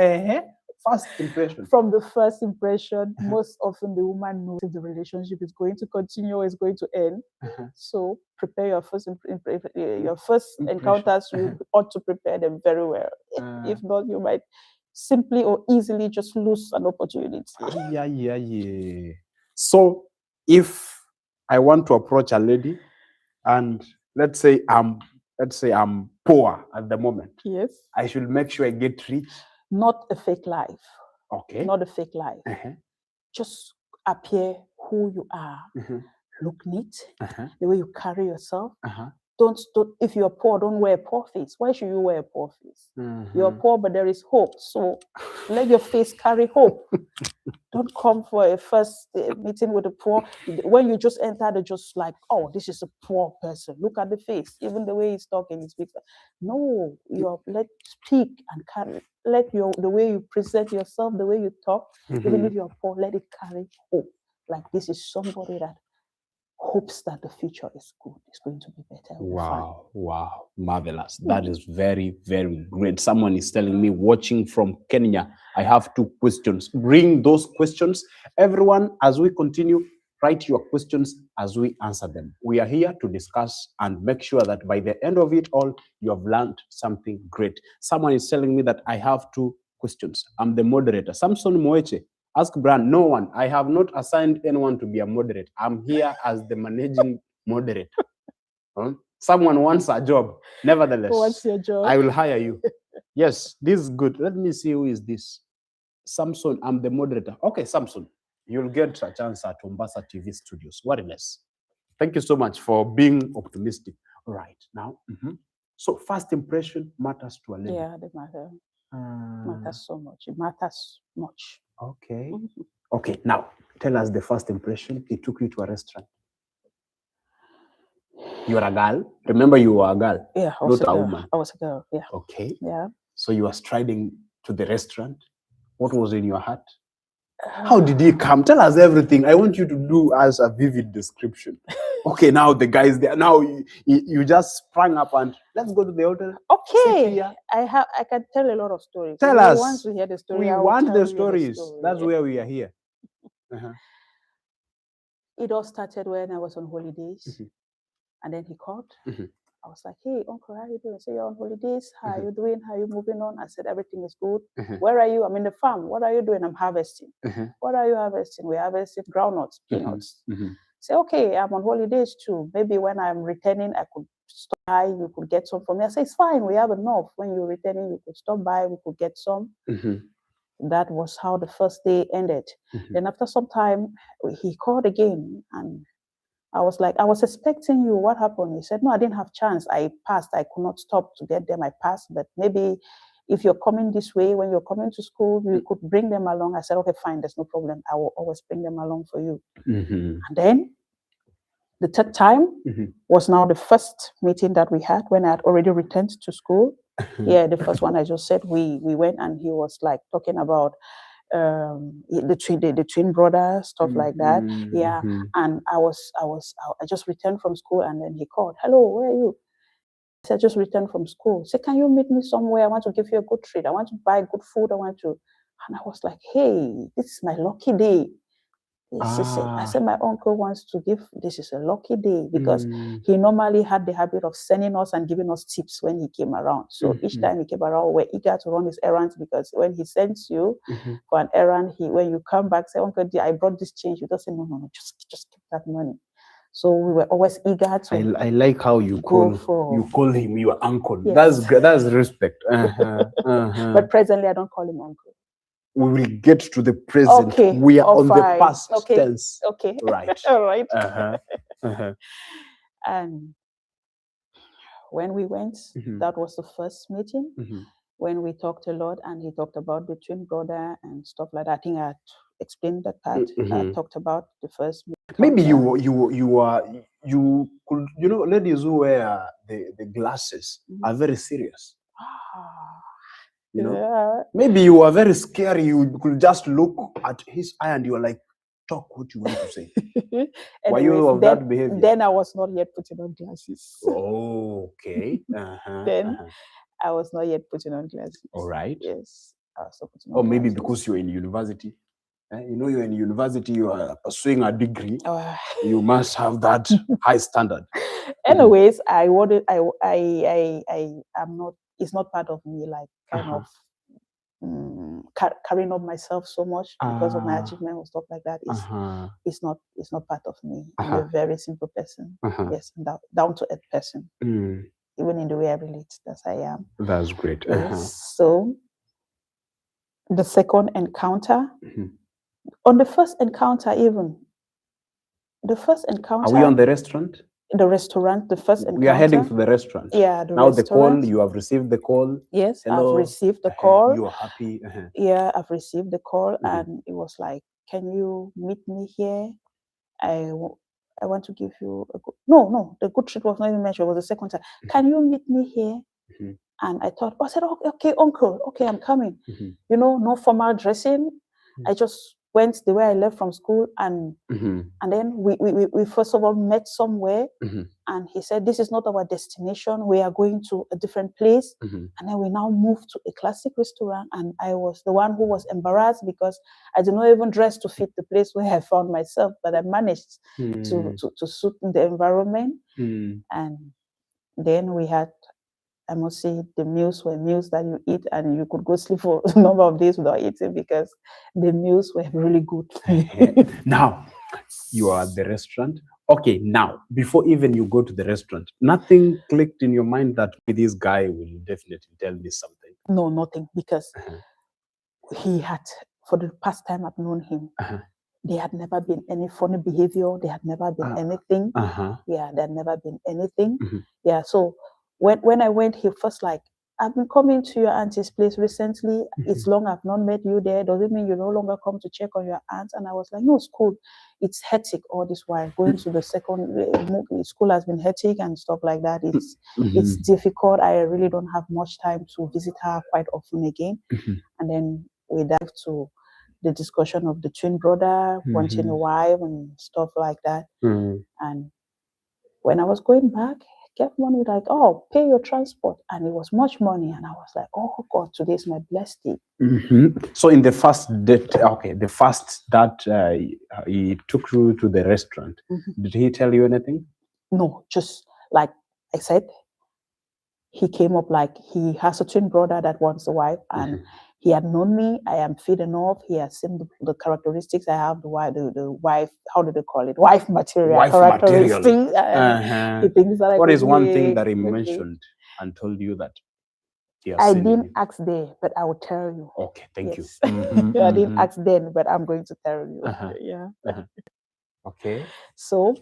First impression. From the first impression, most often the woman knows if the relationship is going to continue or is going to end. So prepare your first encounters. You ought to prepare them very well. If not, you might simply or easily just lose an opportunity. So if I want to approach a lady, and let's say I'm poor at the moment. Yes. I should make sure I get rich. Not a fake life. Okay. Not a fake life. Just appear who you are. Look neat. The way you carry yourself. Don't if you're poor, don't wear a poor face. Why should you wear a poor face? You're poor, but there is hope. So let your face carry hope. Don't come for a first meeting with the poor. When you just enter, they're just like, oh, this is a poor person. Look at the face. Even the way he's talking, he speaks. No, let speak and carry. Let the way you present yourself, the way you talk, even if you're poor, let it carry hope. Like this is somebody that hopes that the future is good. It's going to be better. Wow, marvelous. That is very, very great. Someone is telling me, watching from Kenya, I have 2 questions. Bring those questions. Everyone, as we continue, Write your questions as we answer them. We are here to discuss and make sure that by the end of it all, you have learned something great. Someone is telling me that I have 2 questions. I'm the moderator. Samson Moeche, ask Brian. No one. I have not assigned anyone to be a moderator. I'm here as the managing moderator. Someone wants a job. Nevertheless, what's your job? I will hire you. Yes, this is good. Let me see who is this. Samson, I'm the moderator. Okay, Samson, you'll get a chance at Ombasa TV studios. Worry less. Thank you so much for being optimistic. All right, now, so first impression matters to a lady. Yeah, they matter. Matters so much. It matters much. Okay. Okay, now, tell us the first impression. It took you to a restaurant. You are a girl. Remember, you were a girl. Yeah, I not a woman. I was a girl. Yeah. Okay. Yeah. So you are striding to the restaurant. What was in your heart? How did he come? Tell us everything. I want you to do us a vivid description. Okay, now the guy is there. Now you just sprang up and let's go to the hotel. Okay, I can tell a lot of stories. Tell us. Once we hear the story, we want the stories. That's where we are here. It all started when I was on holidays, and then he called. I was like, "Hey, uncle, how are you doing?" So you're on holidays. How are you doing? How are you moving on? I said, "Everything is good." Where are you? I'm in the farm. What are you doing? I'm harvesting. What are you harvesting? We're harvesting groundnuts, peanuts. Say, okay, I'm on holidays too. Maybe when I'm returning, I could stop by. You could get some from me. I say, it's fine. We have enough. When you're returning, you could stop by. We could get some. That was how the first day ended. Then after some time, he called again, and I was like, I was expecting you. What happened? He said, no, I didn't have chance. I passed. I could not stop to get them. I passed. But maybe if you're coming this way, when you're coming to school, you could bring them along. I said, okay, fine. There's no problem. I will always bring them along for you. And then the third time was now the first meeting that we had when I had already returned to school. Yeah, the first one I just said, we went and he was like talking about the twin brother, stuff like that. Yeah. And I just returned from school, and then he called, hello, where are you? I said, I just returned from school. He said, can you meet me somewhere? I want to give you a good treat. I want to buy good food. And I was like, hey, this is my lucky day. I said, my uncle wants to give, this is a lucky day, because he normally had the habit of sending us and giving us tips when he came around. So each time he came around, we're eager to run his errands, because when he sends you for an errand, when you come back, say, uncle, I brought this change. You just say, no, just keep that money. So we were always eager to. I like how you call him your uncle. Yes. That's respect. But presently, I don't call him uncle. We will get to the present. Okay. We are on the past tense. Okay. Right. All right. And when we went, that was the first meeting when we talked a lot, and he talked about the twin brother and stuff like that. I think I explained that part. I talked about the first meeting. Maybe you could, ladies who wear the glasses are very serious. Maybe you were very scary. You could just look at his eye and you were like, talk what you want to say. Were you of that behavior? Then I was not yet putting on glasses. Oh, okay. Then I was not yet putting on glasses. All right. Yes. I was putting on or maybe glasses. Because you're in university. You're in university, you are pursuing a degree. You must have that high standard. Anyways, I'm not, it's not part of me, like kind of carrying up myself so much because of my achievement or stuff like that. It's not part of me. I'm a very simple person. Yes, down to earth person. Even in the way I relate, that's how I am. That's great. Yes. So the second encounter, on the first encounter, even the first encounter. Are we on the restaurant? The restaurant, the first encounter. We are heading to the restaurant. Yeah, now restaurant. The call, you have received the call. Yes, hello. I've received the call. You are happy. Yeah, I've received the call, and it was like, can you meet me here? I want to give you a good... No, the good treat was not even mentioned. It was the second time. Can you meet me here? And I said, okay, uncle, okay, I'm coming. No formal dressing. I just the way I left from school, and then we first of all met somewhere, and he said, this is not our destination, we are going to a different place. And then we now moved to a classic restaurant, and I was the one who was embarrassed because I did not even dress to fit the place where I found myself, but I managed to suit the environment. And then we had, I must say, the meals were meals that you eat and you could go sleep for a number of days without eating because the meals were really good. Now, you are at the restaurant. Okay, now, before even you go to the restaurant, nothing clicked in your mind that this guy will definitely tell me something? No, nothing, because he had, for the past time I've known him, there had never been any funny behavior. There had never been anything. Yeah, there had never been anything. Yeah, so when I went, he first like, I've been coming to your auntie's place recently. It's long I've not met you there. Does it mean you no longer come to check on your aunt? And I was like, no, school, it's hectic all this while. Going to the second school has been hectic and stuff like that. It's difficult. I really don't have much time to visit her quite often again. And then we dive to the discussion of the twin brother wanting a wife and stuff like that. And when I was going back, kept money like, oh, pay your transport. And it was much money. And I was like, oh God, today's my blessed day. So in the first date, okay, the first that he took you to the restaurant, did he tell you anything? No, just like I said, he came up like he has a twin brother that wants a wife, and he had known me. I am fit enough. He has seen the characteristics I have. The wife, how do they call it? Wife material. Wife characteristics. material. He thinks that what is one thing that he mentioned and told you that he has I seen didn't you? ask there, but I will tell you. Okay, thank you. I didn't ask then, but I'm going to tell you. Yeah. Okay. So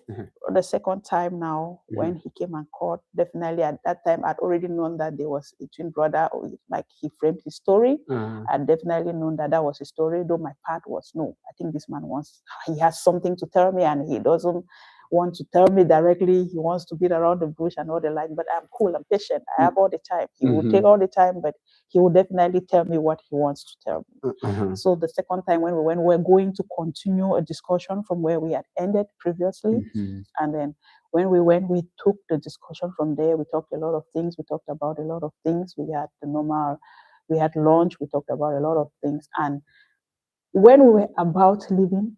the second time now, when he came and called, definitely at that time I'd already known that there was a twin brother, or like he framed his story. I'd definitely known that that was his story, though my part was, no, I think this man he has something to tell me, and he doesn't want to tell me directly. He wants to beat around the bush and all the like, but I'm cool, I'm patient, I have all the time. He will take all the time, but he will definitely tell me what he wants to tell me. So the second time when we were going to continue a discussion from where we had ended previously, and then when we went, we took the discussion from there. We talked a lot of things. We talked about a lot of things. We had we had lunch. We talked about a lot of things. And when we were about leaving,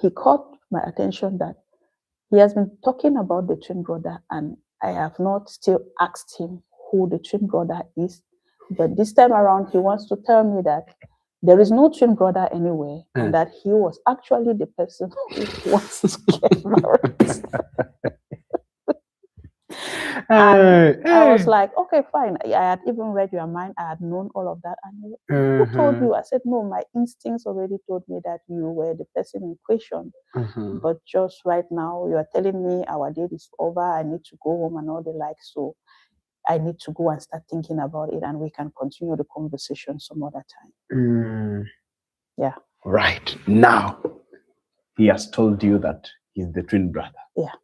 he caught my attention that he has been talking about the twin brother, and I have not still asked him who the twin brother is. But this time around, he wants to tell me that there is no twin brother anywhere, and that he was actually the person who wants to get married. And I was like, okay, fine. I had even read your mind. I had known all of that. And who told you? I said, no, my instincts already told me that you were the person in question. But just right now, you are telling me our date is over. I need to go home and all the like. So I need to go and start thinking about it, and we can continue the conversation some other time. Yeah. Right. Now, he has told you that he's the twin brother. Yeah.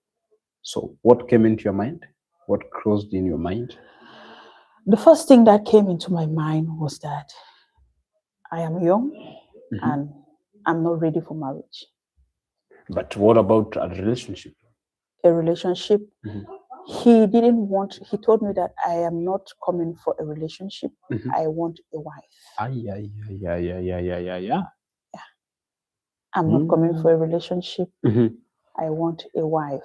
So what came into your mind? What crossed in your mind? The first thing that came into my mind was that I am young and I'm not ready for marriage. But what about a relationship? A relationship? He didn't want, he told me that I am not coming for a relationship. I want a wife. Yeah. I'm not coming for a relationship. I want a wife.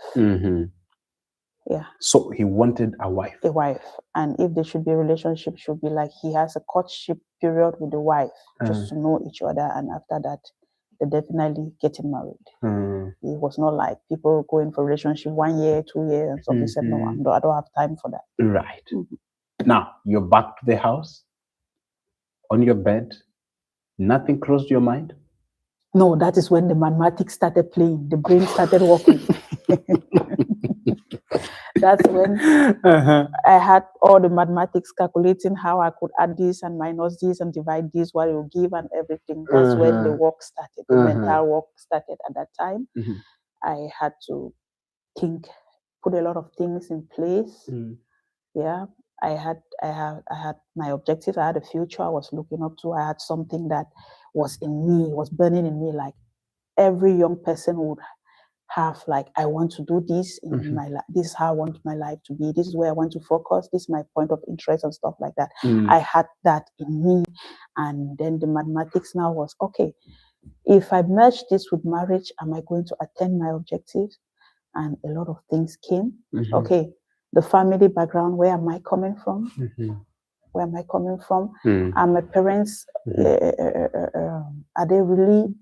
Yeah. So he wanted a wife. A wife. And if there should be a relationship, should be like he has a courtship period with the wife, just to know each other. And after that, they're definitely getting married. It was not like people going for relationship 1 year, 2 years, and so he said, no, I don't have time for that. Right. Now, you're back to the house, on your bed. Nothing crossed your mind? No, that is when the mathematics started playing. The brain started working. That's when I had all the mathematics calculating how I could add this and minus this and divide this, what it will give and everything. That's when the work started. The mental work started at that time. I had to think, put a lot of things in place. Yeah. I had my objectives. I had a future I was looking up to. I had something that was in me, was burning in me, like every young person would have, like, I want to do this in my life. This is how I want my life to be. This is where I want to focus. This is my point of interest and stuff like that. I had that in me. And then the mathematics now was, okay, if I merge this with marriage, am I going to attain my objectives? And a lot of things came. Okay, the family background, where am I coming from? Where am I coming from? And my parents, are they really,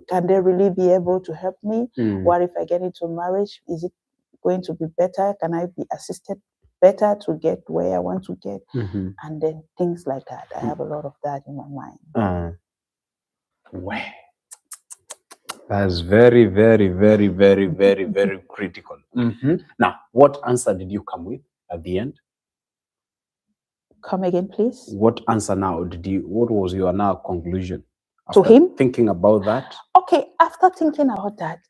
can they really be able to help me? What if I get into marriage? Is it going to be better? Can I be assisted better to get where I want to get? And then things like that. I have a lot of that in my mind. Wow. That's very, very, very, very, very, very critical. Now, what answer did you come with at the end? Come again, please. What answer now did you? What was your now conclusion? To him? Thinking about that. Okay, after thinking about that,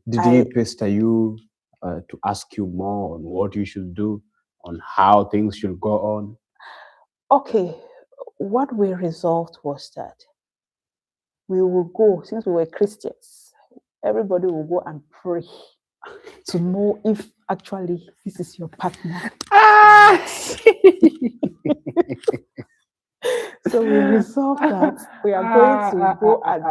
did he pester you to ask you more on what you should do, on how things should go on? Okay, what we resolved was that we will go, since we were Christians, everybody will go and pray to know if actually this is your partner. So we resolved that we are going to go and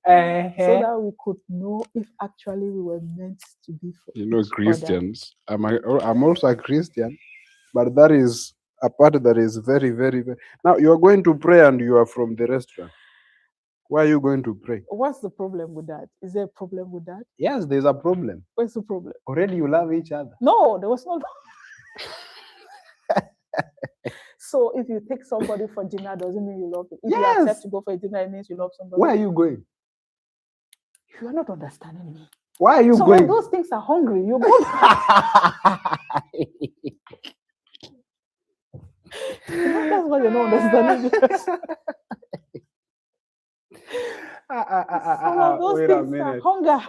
pray so that we could know if actually we were meant to be for Christians. I'm also a Christian, but that is a part that is very, very, very. Now you are going to pray and you are from the restaurant. Why are you going to pray? What's the problem with that? Is there a problem with that? Yes, there's a problem. What's the problem? Already you love each other. No, there was no. So if you take somebody for dinner, doesn't mean you love it. If you accept to go for a dinner, it means you love somebody. Where are you going? You are not understanding me. Why are you going? When those things are hungry, you go. That's why you're not understanding me. Some of those wait things are hunger.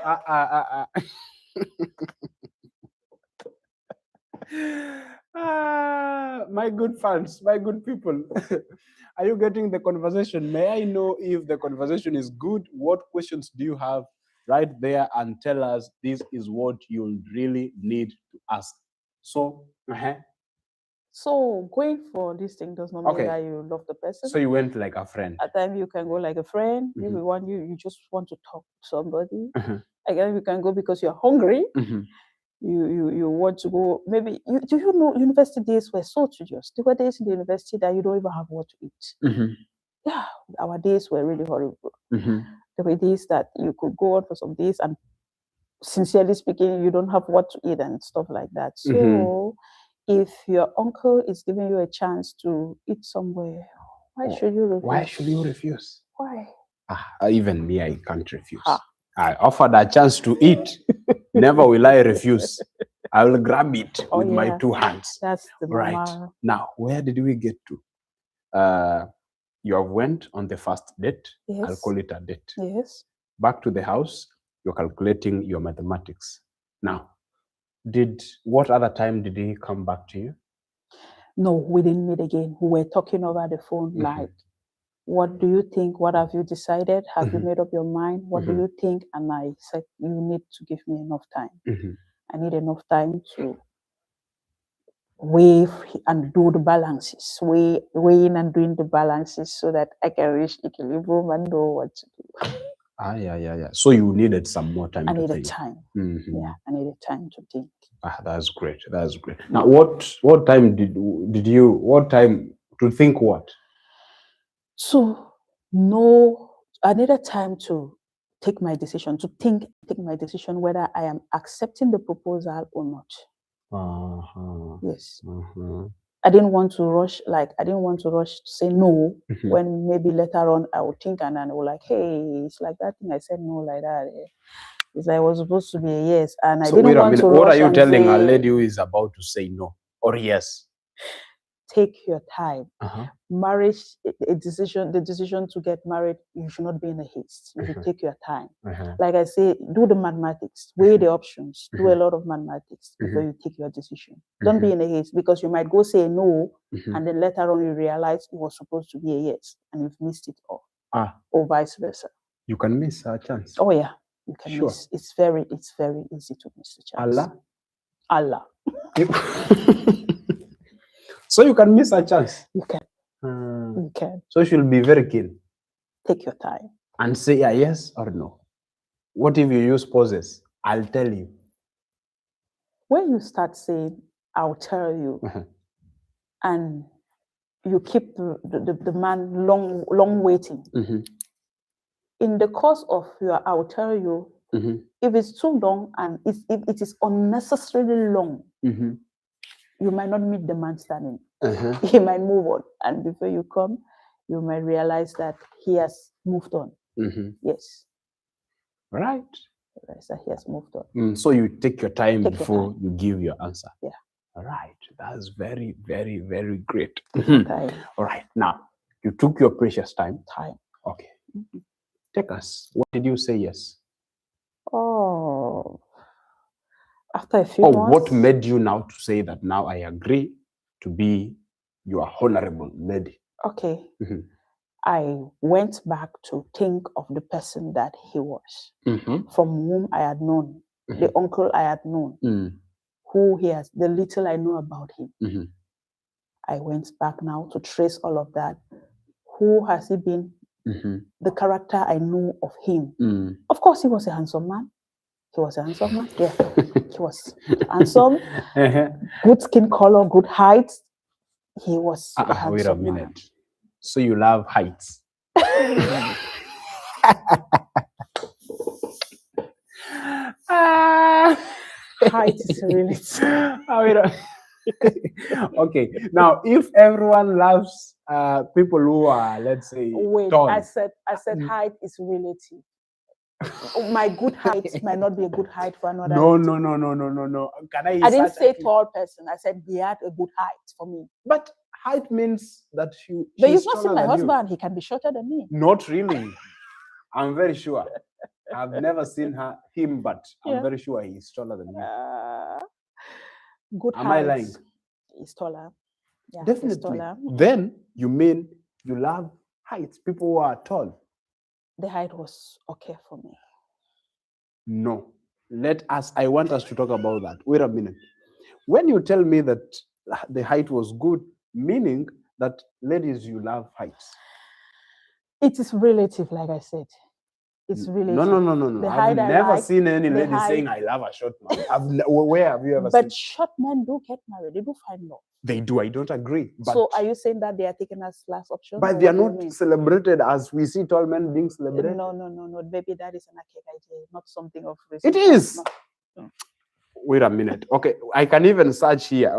My good fans, my good people. Are you getting the conversation? May I know if the conversation is good? What questions do you have? Right there and tell us this is what you'll really need to ask. So, So going for this thing does not mean that you love the person. So you went like a friend. At times you can go like a friend. If you just want to talk to somebody. Again, you can go because you're hungry. You want to go. Maybe do you know university days were so tedious. There were days in the university that you don't even have what to eat. Yeah, our days were really horrible. There were days that you could go out for some days and, sincerely speaking, you don't have what to eat and stuff like that. So if your uncle is giving you a chance to eat somewhere, why should you refuse? Why should you refuse? Why? Even me, I can't refuse. I offered a chance to eat. Never will I refuse. I will grab it with my 2 hands. That's the right. Now, where did we get to? You have went on the first date. Yes. I'll call it a date. Yes. Back to the house, you're calculating your mathematics. Now, what other time did he come back to you? No, we didn't meet again. We were talking over the phone, like, what do you think? What have you decided? Have you made up your mind? What do you think? And I said, you need to give me enough time. I need enough time to weigh and do the balances, weighing and doing the balances so that I can reach equilibrium and know what to do. Yeah. So you needed some more time. I needed time. Yeah, I needed time to think. That's great. That's great. Now, what time did you? What time to think what? So no, I needed time to take my decision, take my decision whether I am accepting the proposal or not. Yes. I didn't want to rush, to say no when maybe later on I would think and then I will like, hey, it's like that thing I said no like that. It's like it was supposed to be a yes. And I didn't want to rush. What are you telling a lady who is about to say no or yes? take your time. Uh-huh. Marriage, the decision to get married, you should not be in a haste. You should take your time. Uh-huh. Like I say, do the mathematics, weigh the options, do a lot of mathematics before you take your decision. Don't be in a haste, because you might go say no, and then later on you realize it was supposed to be a yes, and you've missed it all, or vice versa. You can miss a chance. Oh yeah, you can Sure. miss. It's very easy to miss the chance. Allah. So you can miss a chance. You can. You can. So you should be very keen. Take your time. And say yes or no. What if you use pauses? I'll tell you. When you start saying, I'll tell you, and you keep the man long waiting, in the course of your I'll tell you, if it's too long and if it is unnecessarily long, you might not meet the man standing. He might move on. And before you come, you might realize that he has moved on. Yes. Right. Realize that he has moved on. So you take your time before you give your answer. Yeah. All right. That's very, very, very great. Time. All right. Now, you took your precious time. Okay. Take us. What did you say yes? Oh, after a few months. What made you now to say that now I agree to be your honorable lady? Okay. I went back to think of the person that he was, from whom I had known, the uncle I had known, who he has, the little I know about him. I went back now to trace all of that. Who has he been? The character I know of him. Of course, he was a handsome man. He was a handsome man. Yeah, he was handsome, good skin color, good height. He was a handsome wait a minute. man. So you love heights? Height is really. Okay. Now, if everyone loves people who are, let's say, tall. I said height is relative. My good height might not be a good height for another. No. I didn't say tall person. I said he had a good height for me. But height means that you. But you've not seen my husband. He can be shorter than me. Not really. I'm very sure. I've never seen him, but I'm very sure he's taller than me. Good height. Am I lying? He's taller. Yeah, definitely. he's taller. Then you mean you love heights, people who are tall. The height was okay for me. No. I want us to talk about that. Wait a minute. When you tell me that the height was good, meaning that, ladies, you love heights. It is relative, like I said. It's relative. No. I've never seen any lady saying, I love a short man. Where have you ever seen? But short men do get married. They do find love. They do. I don't agree. But so are you saying that they are taken as last option? But they are not celebrated as we see tall men being celebrated? No. Maybe that is an archaic idea, not something of recent. It is. No. Wait a minute. Okay, I can even search here.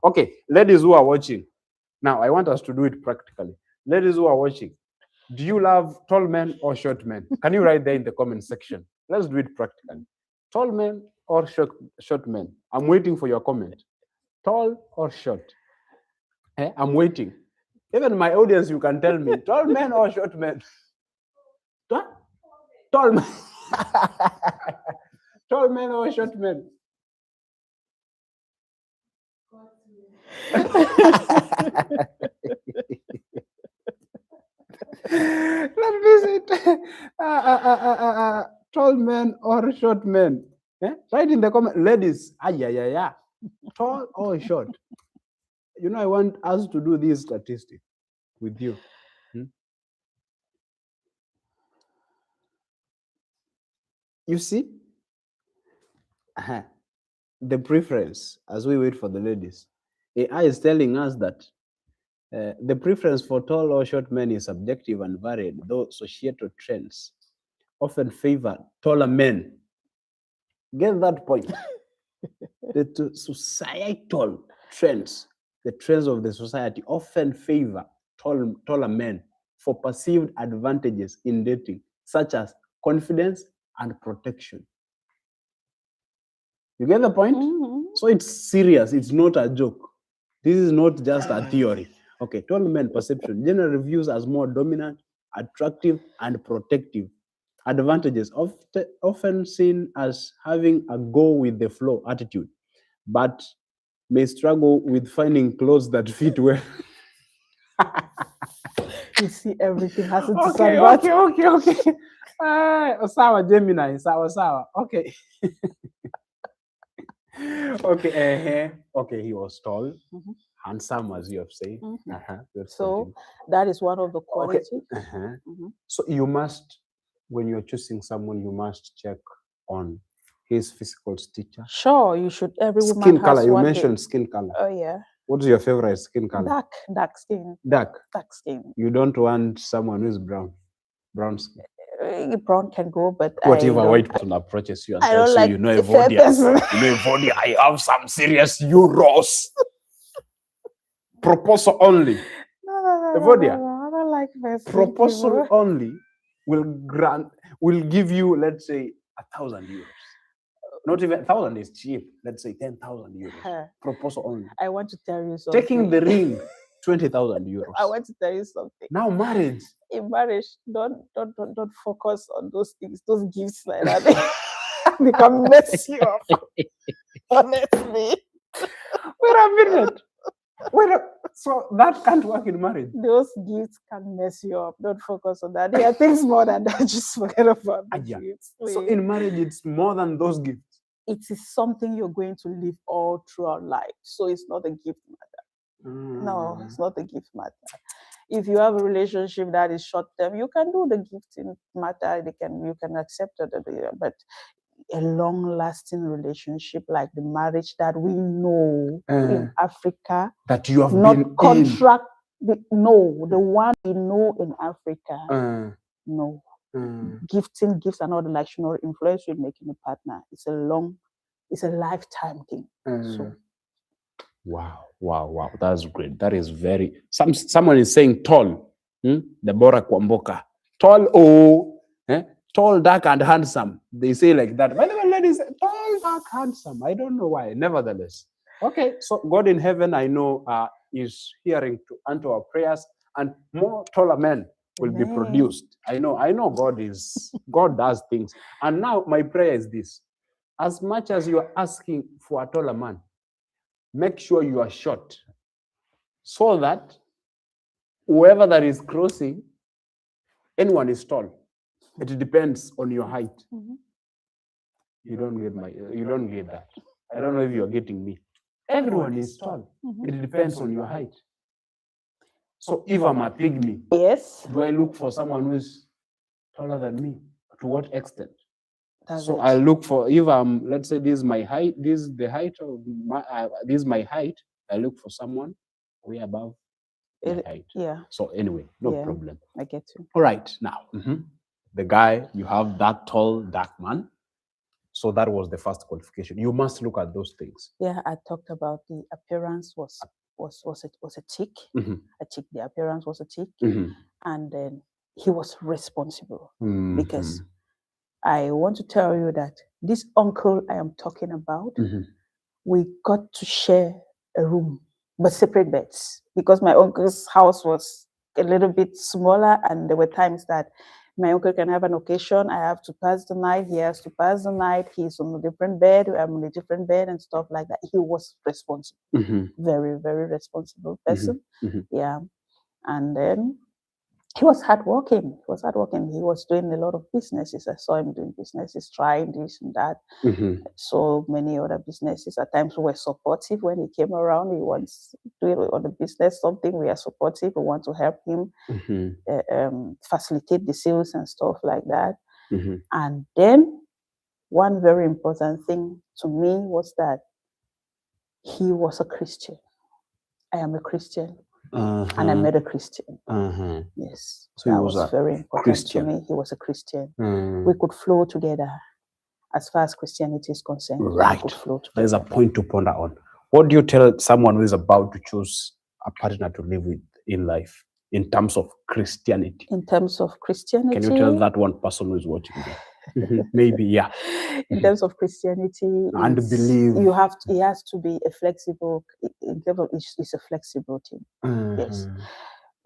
Okay, ladies who are watching. Now, I want us to do it practically. Ladies who are watching, do you love tall men or short men? Can you write there in the comment section? Let's do it practically. Tall men or short men? I'm waiting for your comment. Tall or short? I'm waiting. Even my audience, you can tell me, tall men or short men? Tall men. Tall men or short men? Let me see. Tall men or short men? Write in the comment, ladies. Tall or short? You know, I want us to do this statistic with you. You see, the preference as we wait for the ladies. AI is telling us that the preference for tall or short men is subjective and varied, though societal trends often favor taller men. Get that point? The societal trends, the trends of the society often favor taller men for perceived advantages in dating, such as confidence and protection. You get the point? So it's serious. It's not a joke. This is not just a theory. Okay, tall men perception generally views as more dominant, attractive, and protective. Advantages often seen as having a go with the flow attitude, but may struggle with finding clothes that fit well. You see, everything has its Okay. Sawa Gemini, sawa. Okay. Okay, he was tall, Mhm. handsome, as you have said. Mhm. Let's So continue. that is one of the Okay. qualities. Mhm. So you must, when you're choosing someone, you must check on his physical stature. Sure, you should. Every woman Skin has color. You what they- mentioned skin color. Oh yeah, What's your favorite skin color? dark skin, Dark. dark skin. You don't want someone who's brown. Brown skin. Brown can go, but What if a I white person approaches you and I tells don't you, like you know, a fair Evodia, person. Evodia, I have some serious euros. Proposal only. No, Evodia, I don't like fair skin Proposal people. only will give you, let's say, 1,000 euros. Not even 1,000 is cheap. Let's say 10,000 euros. Huh. Proposal only. I want to tell you something. Taking the ring, 20,000 euros. I want to tell you something. Now marriage. In marriage, don't focus on those things, those gifts like that. They can mess you up. Honestly, Wait a minute. So that can't work in marriage. those gifts can mess you up. Don't focus on that. There are things more than that. Just forget about the Yeah. gifts. So please. in marriage, it's more than those gifts. It is something you're going to live all throughout life. So it's not a gift matter. No, it's not a gift matter. If you have a relationship that is short term, you can do the gifting matter. You can accept it, but a long lasting relationship like the marriage that we know in Africa, That you have not been contract. No, the one we know in Africa, in. no. Gifting gifts are not the national influence with making a partner. It's a lifetime thing. So Wow. That's great. That is very. Someone is saying tall. Deborah Kwamboka. Tall, tall, dark, and handsome. They say like that. By the way, ladies, tall, dark, handsome. I don't know why. Nevertheless. Okay, so God in heaven, I know, is hearing to answer our prayers, and more taller men will be Amen. produced. I know God does things. And now my prayer is this. As much as you are asking for a taller man, make sure you are short, so that whoever that is crossing, anyone is tall. It depends on your height. Mhm. You don't get that. I don't know if you're getting me. Everyone is tall. Mhm. It depends on your height. So if I'm a pygmy, Yes, do I look for someone who's taller than me? To what extent? that's So it. I look for, if I'm, let's say this is my height, this is the height of this is my height, I look for someone way above my height. Yeah, So anyway, no Yeah. problem. I get you. All right, now, the guy, you have that tall, dark man. So that was the first qualification. You must look at those things. Yeah, I talked about the appearance was a tick. Mhm. A tick. The appearance was a tick, Mhm. and then he was responsible. Because Mhm. I want to tell you that this uncle I am talking about, Mhm. we got to share a room, but separate beds, because my uncle's house was a little bit smaller, and there were times that my uncle can have an occasion. I have to pass the night. He has to pass the night. He's on a different bed. I'm on a different bed and stuff like that. He was responsible, Mhm. very, very responsible person. Mhm. Yeah. And then he was hardworking. He was doing a lot of businesses. I saw him doing businesses, trying this and that. Mhm. So many other businesses. At times we were supportive when he came around. He wants to do on the business something. We are supportive. We want to help him Mhm. facilitate the sales and stuff like that. Mhm. And then one very important thing to me was that he was a Christian. I am a Christian, and I met a Christian. Yes, So he that was was a very important Christian. to me. He was a Christian. We could flow together. As far as Christianity is concerned, we Right. could flow together. There's a point to ponder on. What do you tell someone who is about to choose a partner to live with in life in terms of Christianity? In terms of Christianity, Can you tell that one person who is watching there? Maybe, yeah. In terms of Christianity, And it's- believe. you have to, it has to be a flexible. In terms of it's a flexible thing. Yes. Mhm.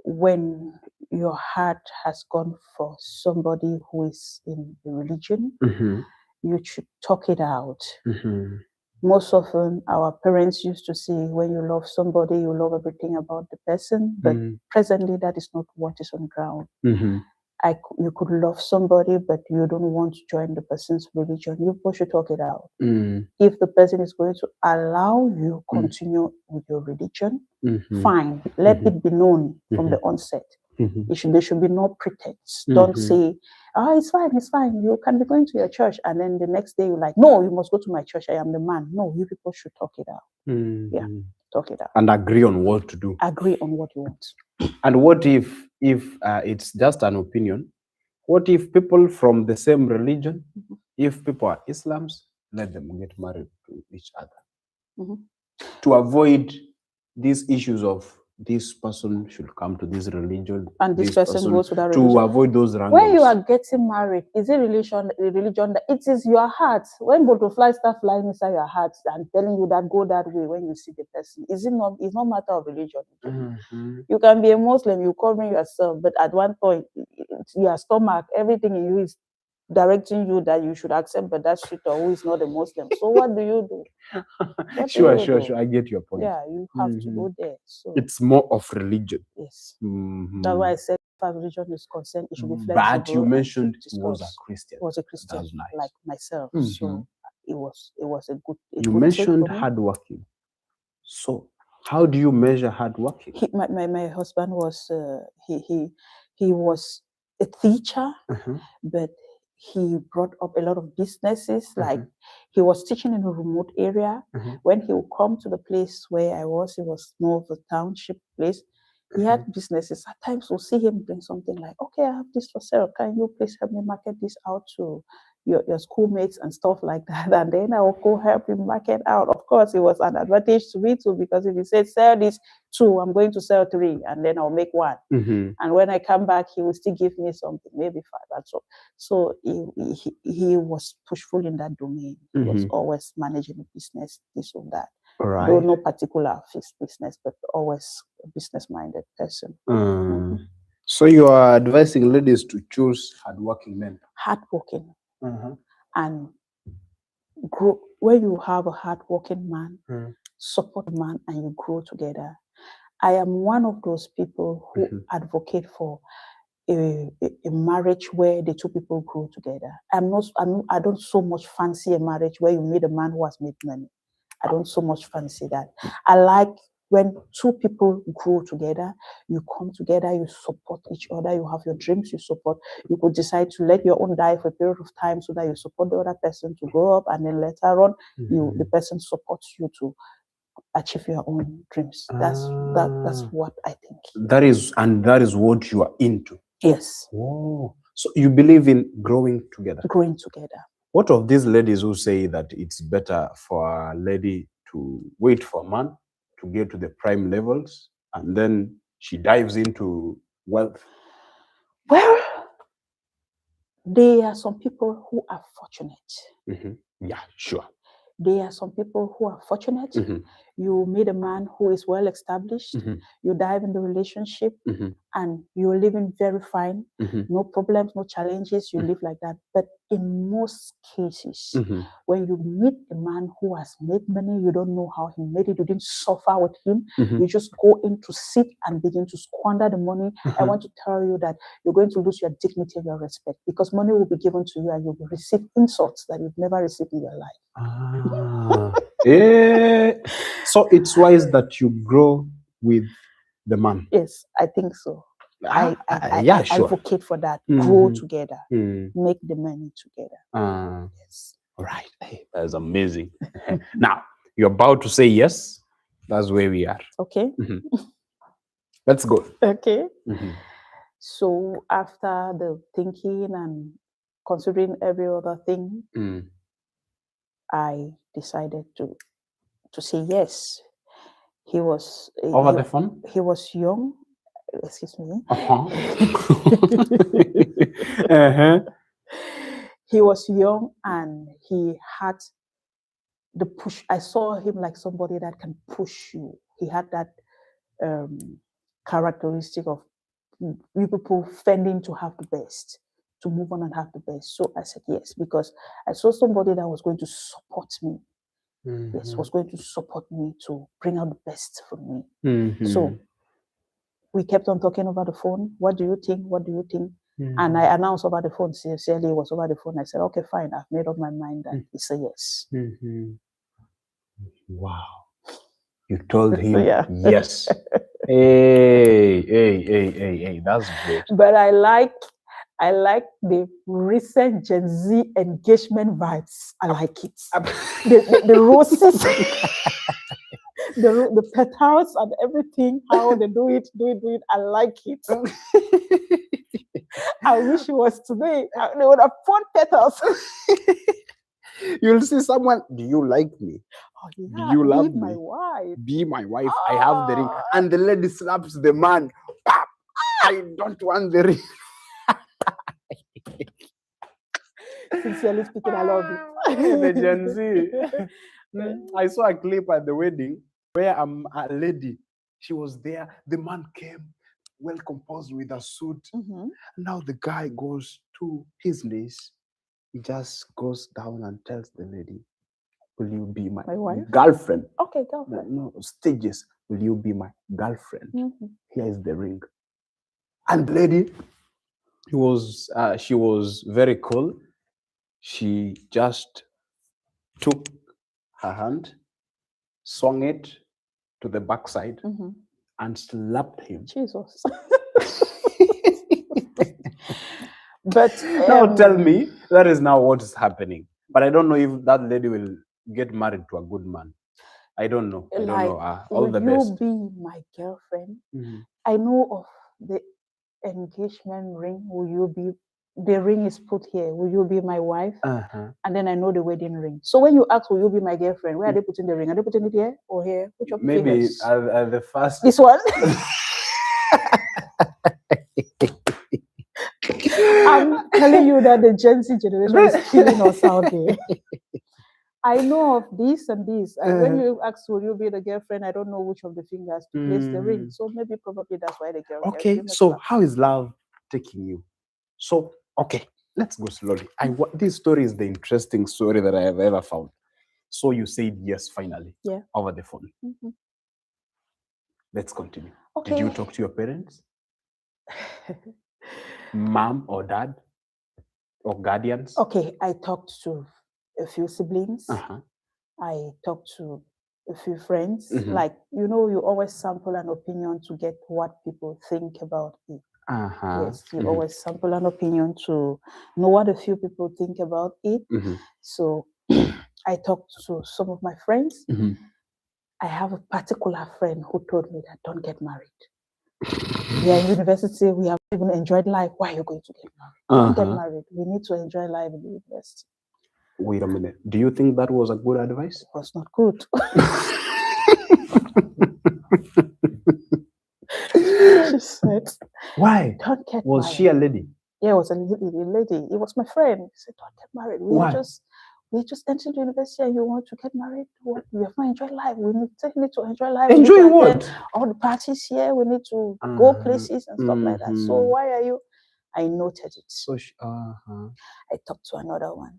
When your heart has gone for somebody who is in a religion, Mhm. you should talk it out. Mhm. Most often, our parents used to say, when you love somebody, you love everything about the person. But Mhm. presently, that is not what is on ground. Mhm. You could love somebody, but you don't want to join the person's religion. You both should talk it out. Mm. If the person is going to allow you continue with your religion, Mhm. fine. Let it be known from the onset. Mhm. There should be no pretense. Don't Mhm. say, "Oh, it's fine. You can be going to your church," and then the next day you're like, "No, you must go to my church. I am the man." No, you people should talk it out. Yeah, Mhm. talk it out. And agree on what to do. Agree on what you want. And what if it's just an opinion? What if people from the same religion, if people are Islams, let them get married to each other Mhm. to avoid these issues of this person should come to this religion And this person goes to that religion. to avoid those wrangles. When you are getting married, is it a religion that it is your heart? When butterflies start flying inside your heart and telling you that go that way when you see the person, is it not? It's not matter of religion. Mhm. You can be a Muslim, you covering yourself, but at one point, your stomach, everything in you is directing you that you should accept but that shooter who is not a Muslim. So what do you do? What do you do? Sure. I get your point. Yeah, you have to go there. So It's more of religion. yes, Mhm. that's why I said, as far as religion is concerned, it should be flexible. But you and mentioned to he was a discuss. Christian. Was a Christian That's nice. like myself. Mhm. So it was a good. You good mentioned take for me. hardworking. So how do you measure hardworking? My husband was he was a teacher, but he brought up a lot of businesses. Like he was teaching in a remote area. When he would come to the place where I was, it was more of a township place. He had businesses. At times we'll see him bring something like, "Okay, I have this for sale. Can you please help me market this out to your schoolmates and stuff like that?" And then I will go help him market out. Of course, it was an advantage to me too, because if he said sell this 2, I'm going to sell 3, and then I'll make 1. And when I come back, he will still give me something, maybe 5. And so he was pushful in that domain. He was always managing a business, this or that. All right. Though no particular fixed business, but always a business-minded person. So you are advising ladies to choose hardworking men. Hardworking. And grow. When you have a hardworking man, support the man, and you grow together. I am one of those people who advocate for a marriage where the 2 people grow together. I don't so much fancy a marriage where you meet a man who has made money. I don't so much fancy that. I like when 2 people grow together, you come together, you support each other, you have your dreams, you support. You could decide to let your own die for a period of time so that you support the other person to grow up, and then later on, the person supports you to achieve your own dreams. That's what I think. That is what you are into. Yes. Oh, so you believe in growing together. Growing together. What of these ladies who say that it's better for a lady to wait for a man to get to the prime levels and then she dives into wealth? Well, there are some people who are fortunate. Yeah, sure. There are some people who are fortunate. You meet a man who is well established. You dive in the relationship, and you're living very fine. No problems, no challenges. You live like that. But in most cases, when you meet a man who has made money, you don't know how he made it. You didn't suffer with him. You just go in to sit and begin to squander the money. I want to tell you that you're going to lose your dignity and your respect, because money will be given to you and you'll receive insults that you've never received in your life. So it's wise that you grow with the man. Yes, I think so. I sure. advocate for that. Grow together. Make the money together. Yes. All right. Hey, that's amazing. Now, you're about to say yes. That's where we are. Okay. Let's go. Okay. So after the thinking and considering every other thing, I decided to say yes. He was over the phone. He was young. Excuse me. he was young and he had the push. I saw him like somebody that can push you. He had that characteristic of you people fending to have the best, to move on and have the best. So I said yes, because I saw somebody that was going to support me. Yes, was going to support me to bring out the best from me. So we kept on talking over the phone. What do you think? What do you think? And I announced over the phone. Sincerely, it was over the phone. I said, okay, fine. I've made up my mind that it's a yes. Wow. You told him Yeah. yes. Hey, that's great. But I like the recent Gen Z engagement vibes. I like it. The roses, the petals and everything, how they do it. I like it. I wish it was today. They would have put petals. You'll see someone, do you like me? Oh, yeah, do you love be my me? wife. Be my wife. I have the ring. And the lady slaps the man. I don't want the ring. Sincerely speaking, I love it. The Gen Z. I saw a clip at the wedding where a lady, she was there. The man came well composed with a suit. Now the guy goes to his knees. He just goes down and tells the lady, will you be my wife? Girlfriend? Okay, girlfriend. No, stages. Will you be my girlfriend? Here is the ring. And the lady, she was very cool. She just took her hand, swung it to the backside, and slapped him. Jesus. But now tell me, that is now what is happening. But I don't know if that lady will get married to a good man. I don't know. I don't know. All the best. Will you be my girlfriend? I know of the engagement ring. Will you be? The ring is put here. Will you be my wife? And then I know the wedding ring. So when you ask, will you be my girlfriend? Where are they putting the ring? Are they putting it here or here? Which of maybe at the first. This one. I'm telling you that the Gen Z generation is killing us out there. I know of this and this. And when you ask, will you be the girlfriend? I don't know which of the fingers to place the ring. So maybe probably that's why the girl. Okay, so how is love taking you? So, okay, let's go slowly. This story is the interesting story that I have ever found. So you said yes, finally, over the phone. Let's continue. Okay. Did you talk to your parents? Mom or dad? Or guardians? Okay, I talked to a few siblings. I talked to a few friends. Like, you always sample an opinion to get what people think about it. Yes, you always sample an opinion to know what a few people think about it. So I talked to some of my friends. I have a particular friend who told me that don't get married. We are in university, we have even enjoyed life. Why are you going to get married? Don't get married. We need to enjoy life in the university. Wait a minute. Do you think that was a good advice? It was not good. She said, why? Don't get was married. She a lady? Yeah, it was a lady. It was my friend. He said, don't get married. We just entered university and you want to get married? What? We have not enjoyed life. We need to enjoy life. Enjoy what? All the parties here. We need to go places and stuff like that. So why are you? I noted it. So I talked to another one.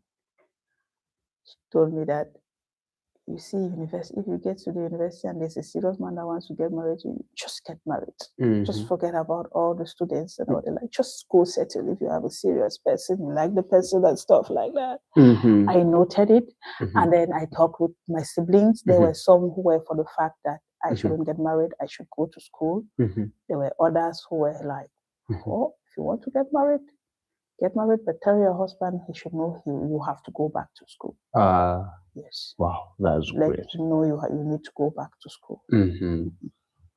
She told me that, you see, university, if you get to the university and there's a serious man that wants to get married to you, just get married. Just forget about all the students and all the like. Just go settle if you have a serious person, you like the person and stuff like that. I noted it. And then I talked with my siblings. There were some who were for the fact that I shouldn't get married, I should go to school. There were others who were like, oh, if you want to get married, but tell your husband he should know you have to go back to school. Yes. Wow, that's great. Let him know you need to go back to school.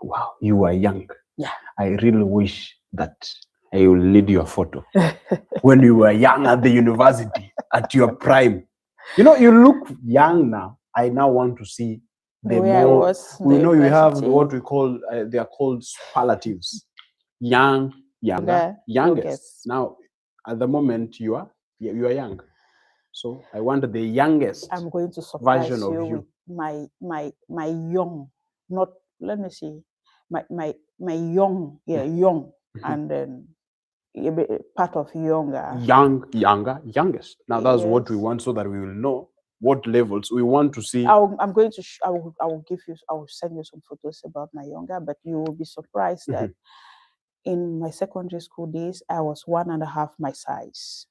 Wow, you were young. Yeah. I really wish that I will need your photo when you were young at the university, at your prime. You look young now. I now want to see the way more. I was You have what we call, they are called superlatives. Young, younger, youngest. Now, at the moment, you are young. So I want the youngest I'm going to surprise version of you you. with my young, not, let me see, my young, young, and then a bit part of younger. Youngest. Now that's what we Yes. want, so that we will know what levels we want to see. I'm going to, I will give you, I will send you some photos about my younger, but you will be surprised that in my secondary school days, I was 1.5 my size.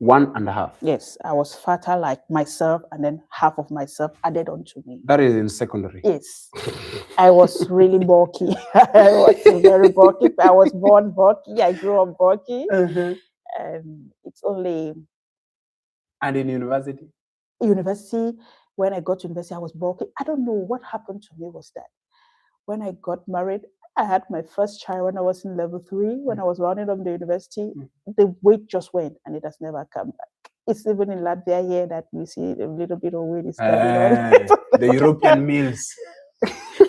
1.5. Yes, I was fatter like myself, and then half of myself added onto me. That is in secondary. Yes, I was really bulky. I was very bulky. I was born bulky. I grew up bulky. It's only. And in university? University, when I got to university, I was bulky. I don't know what happened to me was that when I got married, I had my first child when I was in level 3. When I was rounding up the university, the weight just went, and it has never come back. It's even in Latvia here that you see a little bit of weight is coming on. The European meals.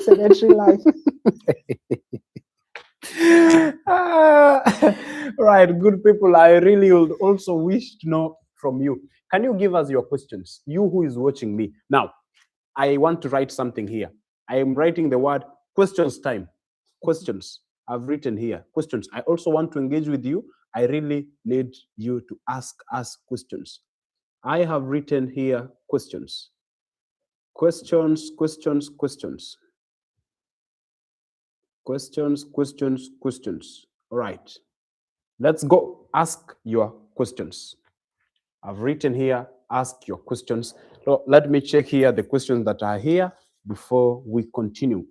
Sedentary life. Right, good people. I really would also wish to know from you. Can you give us your questions? You who is watching me. Now, I want to write something here. I am writing the word questions time. Questions. I've written here. Questions. I also want to engage with you. I really need you to ask us questions. I have written here questions. Questions, questions, questions. Questions, questions, questions. All right. Let's go. Ask your questions. I've written here, ask your questions. So let me check here the questions that are here before we continue.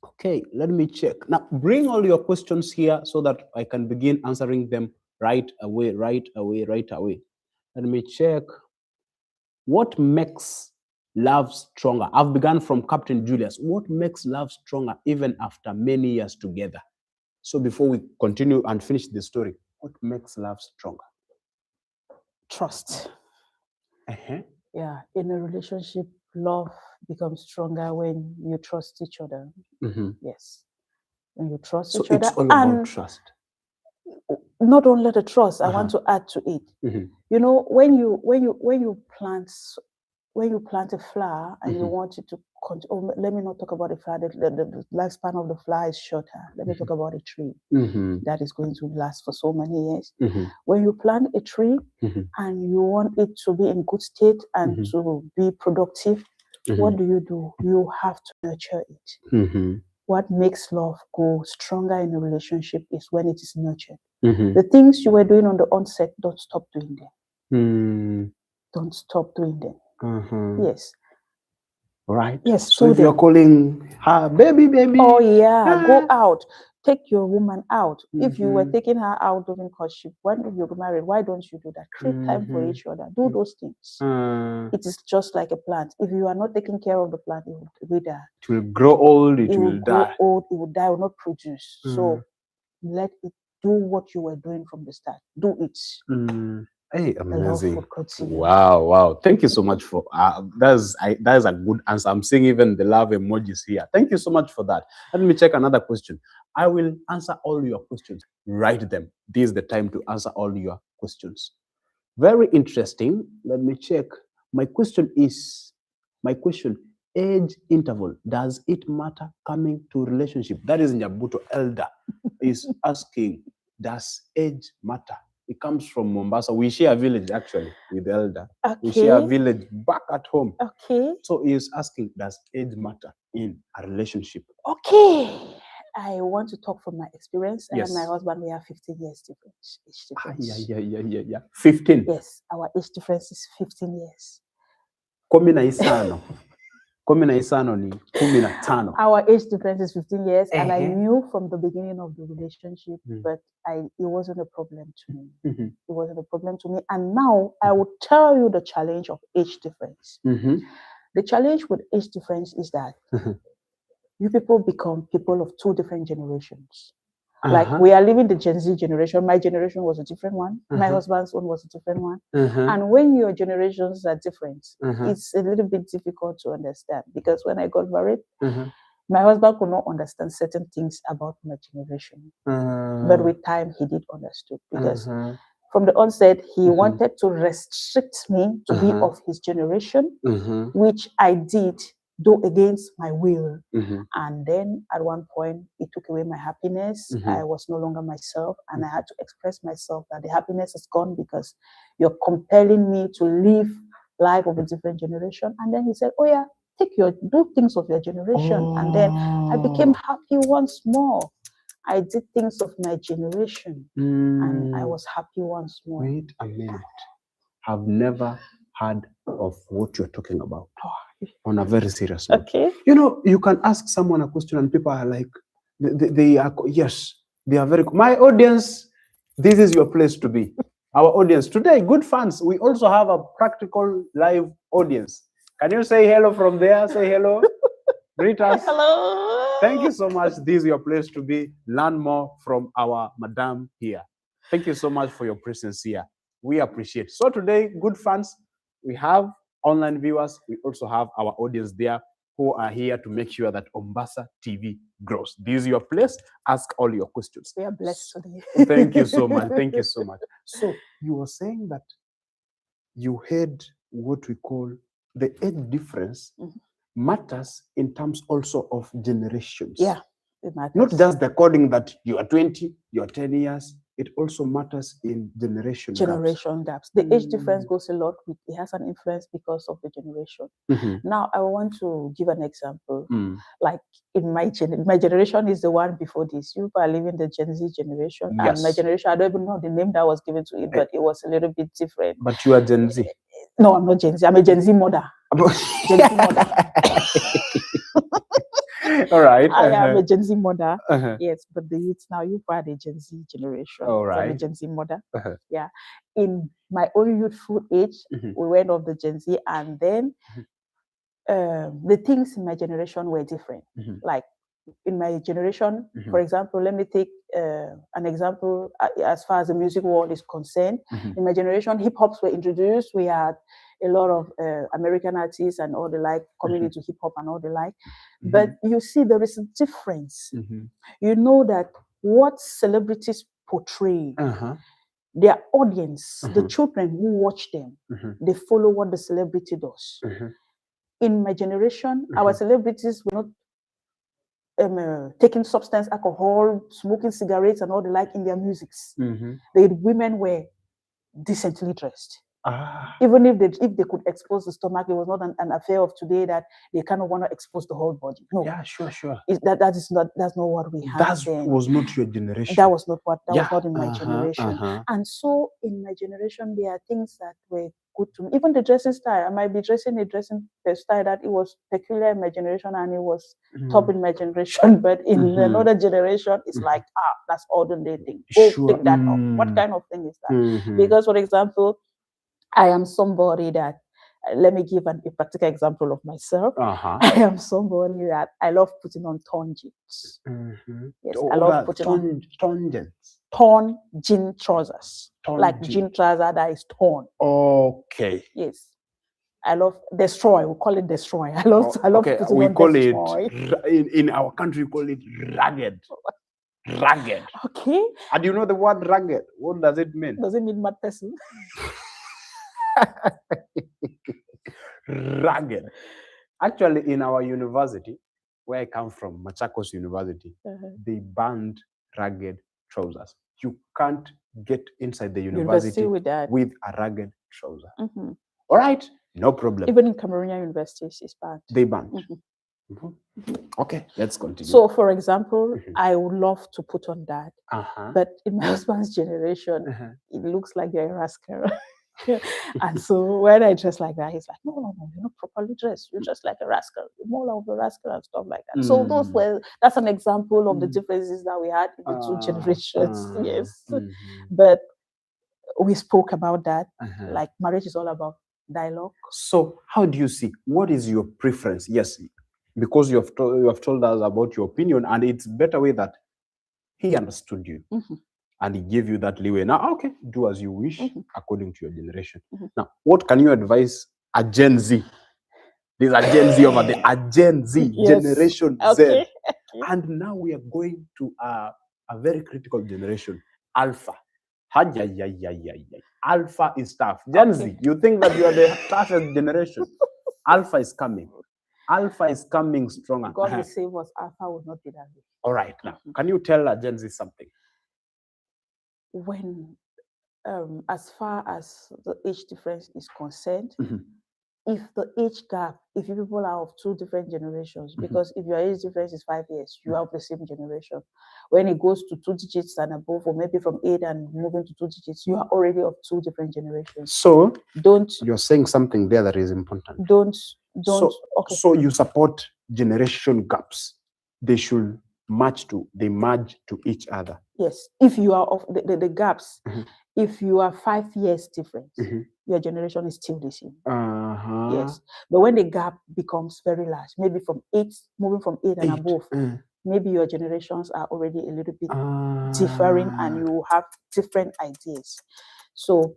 Okay, let me check. Now, bring all your questions here so that I can begin answering them right away, right away, right away. Let me check. What makes love stronger? I've begun from Captain Julius. What makes love stronger even after many years together? So before we continue and finish the story, what makes love stronger? Trust. Uh-huh. Yeah, in a relationship, love becomes stronger when you trust each other. Yes, when you trust each other. So it's all about trust. Not only the trust, I want to add to it. You know, when you plant a flower and you want it to continue, let me not talk about the flower. The lifespan of the flower is shorter. Let me talk about a tree that is going to last for so many years. When you plant a tree and you want it to be in good state and to be productive, what do? You have to nurture it. What makes love go stronger in a relationship is when it is nurtured. The things you were doing on the onset, don't stop doing them. Don't stop doing them. Yes. Right. Yes. So if you're calling her baby, oh yeah, go out. Take your woman out. If you were taking her out during courtship, when you get married, why don't you do that? Create time for each other. Do those things. It is just like a plant. If you are not taking care of the plant, it will wither. It will grow old. It will grow die. old. It will die. It will not produce. So let it do what you were doing from the start. Do it. Hey, amazing. Continue. Wow, wow. Thank you so much for that is a good answer. I'm seeing even the love emojis here. Thank you so much for that. Let me check another question. I will answer all your questions. Write them. This is the time to answer all your questions. Very interesting. Let me check. My question, age interval. Does it matter coming to relationship? That is Nyabuto Elder is asking, does age matter? It comes from Mombasa. We share a village actually with Elder. Okay. We share a village back at home. Okay. So he is asking, does age matter in a relationship? Okay. I want to talk from my experience. Yes. And my husband, we have 15 years difference. Yeah. 15. Yes, our age difference is 15 years. 15. 15 ni 15. Our age difference is 15 years, and I knew from the beginning of the relationship, but it wasn't a problem to me. It wasn't a problem to me. And now I will tell you the challenge of age difference. The challenge with age difference is that you people become people of two different generations. Like we are living the Gen Z generation. My generation was a different one. My husband's one was a different one. And when your generations are different, it's a little bit difficult to understand. Because when I got married, my husband could not understand certain things about my generation. But with time, he did understood. Because from the onset, he wanted to restrict me to be of his generation, which I did, though against my will. And then at one point, it took away my happiness. I was no longer myself, and I had to express myself that the happiness is gone because you're compelling me to live life of a different generation. And then he said, oh yeah, do things of your generation. And then I became happy once more. I did things of my generation, and I was happy once more. Wait a minute. I've never heard of what you're talking about on a very serious note. Okay. You know, you can ask someone a question and people are like, they are, yes, they are very, my audience, this is your place to be. Our audience today, good fans. We also have a practical live audience. Can you say hello from there? Say hello. Greet us. Hello. Thank you so much. This is your place to be. Learn more from our madam here. Thank you so much for your presence here. We appreciate. So today, good fans, we have online viewers. We also have our audience there who are here to make sure that Ombasa TV grows. This is your place. Ask all your questions. We are blessed today. Thank you so much. Thank you so much. So you were saying that you had what we call the age difference matters in terms also of generations. Yeah, it matters. Not just the according that you are 20, you are 10 years. It also matters in generation gaps. The age difference goes a lot with, it has an influence because of the generation. Now, I want to give an example. Like in my generation is the one before this. You are living the Gen Z generation. Yes. And my generation, I don't even know the name that was given to it, but it was a little bit different. But you are Gen Z. No, I'm not Gen Z. I'm a Gen Z mother. Gen Z mother. All right. I am a Gen Z mother. Yes, but the youth now, you are the Gen Z generation. All right. I'm a Gen Z mother. Yeah. In my own youthful age, we went off the Gen Z, and then the things in my generation were different. Like in my generation, for example, let me take an example as far as the music world is concerned. In my generation, hip hops were introduced. We had a lot of American artists and all the like coming into hip hop and all the like. But you see, there is a difference. You know that what celebrities portray, their audience, the children who watch them, they follow what the celebrity does. In my generation, our celebrities were not taking substance, alcohol, smoking cigarettes and all the like in their musics. The women were decently dressed. Even if they could expose the stomach, it was not an affair of today that they kind of want to expose the whole body. No. Yeah, sure. That's not what we had. That then. was not your generation. That was not in my generation. And so in my generation, there are things that were good to me. Even the dressing style, I might be dressing a style that it was peculiar in my generation and it was top in my generation, but in another generation, it's like, that's ordinary thing. Go pick that up. What kind of thing is that? Because, for example, I am somebody that, let me give a practical example of myself. I am somebody that I love putting on torn jeans. Yes, I love putting on torn jean trousers. Jean trouser that is torn. Okay. Yes. I love destroy. We call it destroy. I love putting we on call destroy. It in our country we call it ragged. Ragged. Okay. And you know the word ragged? What does it mean? Does it mean mad person? Ragged. Actually, in our university, where I come from, Machakos University, they banned ragged trousers. You can't get inside the university with a ragged trouser. All right, no problem. Even in Cameroonian universities, it's banned. They banned. Okay, let's continue. So, for example, I would love to put on that, but in my husband's generation, it looks like you're a rascal. And so when I dress like that, he's like, no, you're not properly dressed. You're just like a rascal. You're more like a rascal and stuff like that. So that's an example of the differences that we had in the two generations. Yes. But we spoke about that. Like marriage is all about dialogue. So how do you see? What is your preference? Yes, because you have told us about your opinion, and it's better way that he understood you. And he gave you that leeway. Now, okay, do as you wish according to your generation. Now, what can you advise a Gen Z? There's a Gen Z over there, a Gen Z, Generation Z. And now we are going to a very critical generation, Alpha. Alpha is tough. Gen Z, you think that you are the toughest generation. Alpha is coming. Alpha is coming stronger. God will save us. Alpha will not be that way. All right. Now, can you tell Gen Z something? When, as far as the age difference is concerned, if the age gap, if you people are of two different generations, because if your age difference is 5 years, you are of the same generation. When it goes to 2 digits and above, or maybe from 8 and moving to 2 digits, you are already of 2 different generations. So Don't you're saying something there that is important. don't So, okay. so you support generation gaps. They should merge to each other. Yes. If you are of the gaps, if you are 5 years different, your generation is still the same. Yes. But when the gap becomes very large, maybe from 8, moving from 8 and above, maybe your generations are already a little bit differing and you have different ideas. So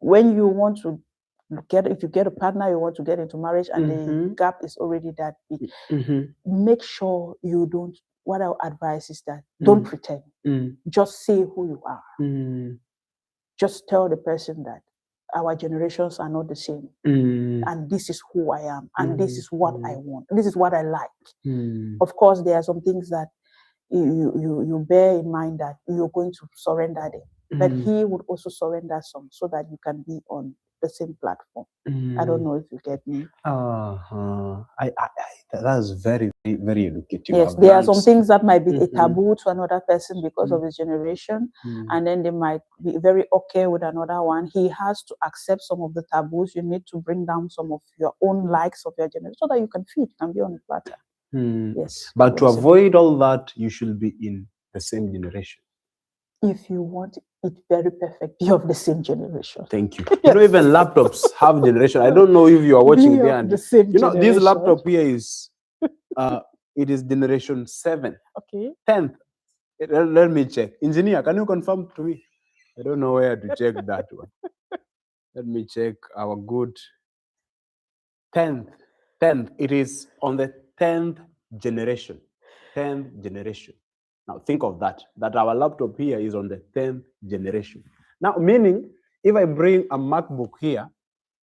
when you want to if you get a partner, you want to get into marriage and the gap is already that big, make sure you don't, what I advise is that don't pretend. Just say who you are. Just tell the person that our generations are not the same. And this is who I am. And this is what I want. This is what I like. Of course, there are some things that you bear in mind that you're going to surrender them. But he would also surrender some so that you can be on the same platform. I don't know if you get me. That's very, very educative. Yes, there are some things that might be a taboo to another person because of his generation, and then they might be very okay with another one. He has to accept some of the taboos. You need to bring down some of your own likes of your generation so that you can fit and be on the platter. Yes. But to avoid all that, you should be in the same generation. If you want it very perfect, be of the same generation. Thank you. You know, even laptops have generation. I don't know if you are watching there. And the same you know, this laptop here is, it is generation 7. Okay. 10th. Let me check. Engineer, can you confirm to me? I don't know where to check that one. Let me check our good 10th. 10th. It is on the 10th generation. 10th generation. Now think of that our laptop here is on the 10th generation. Now, meaning, if I bring a MacBook here,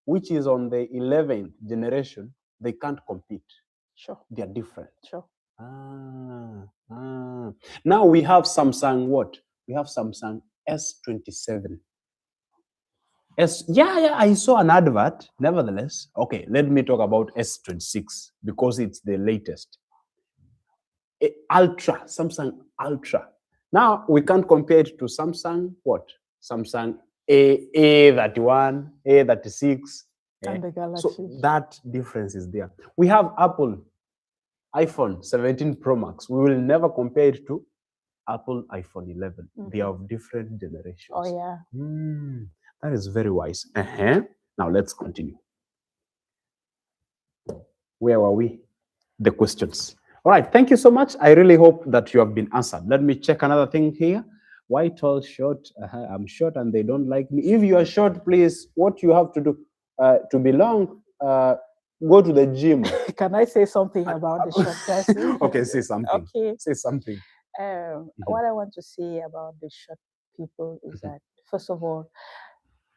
which is on the 11th generation, they can't compete. Sure. They are different. Sure. Now we have Samsung what? We have Samsung S27. Yeah, I saw an advert. Nevertheless, okay, let me talk about S26 because it's the latest. Ultra, Samsung Ultra. Now we can't compare it to Samsung what? Samsung A31, A36. And the Galaxy. So that difference is there. We have Apple iPhone 17 Pro Max. We will never compare it to Apple iPhone 11. They are of different generations. Oh yeah. That is very wise. Now let's continue. Where were we? The questions. All right, thank you so much. I really hope that you have been answered. Let me check another thing here. Why tall, short? I'm short and they don't like me. If you are short, please, what you have to do to belong, go to the gym. Can I say something about the short person? Okay, say something. Okay. Say something. What I want to say about the short people is that, first of all,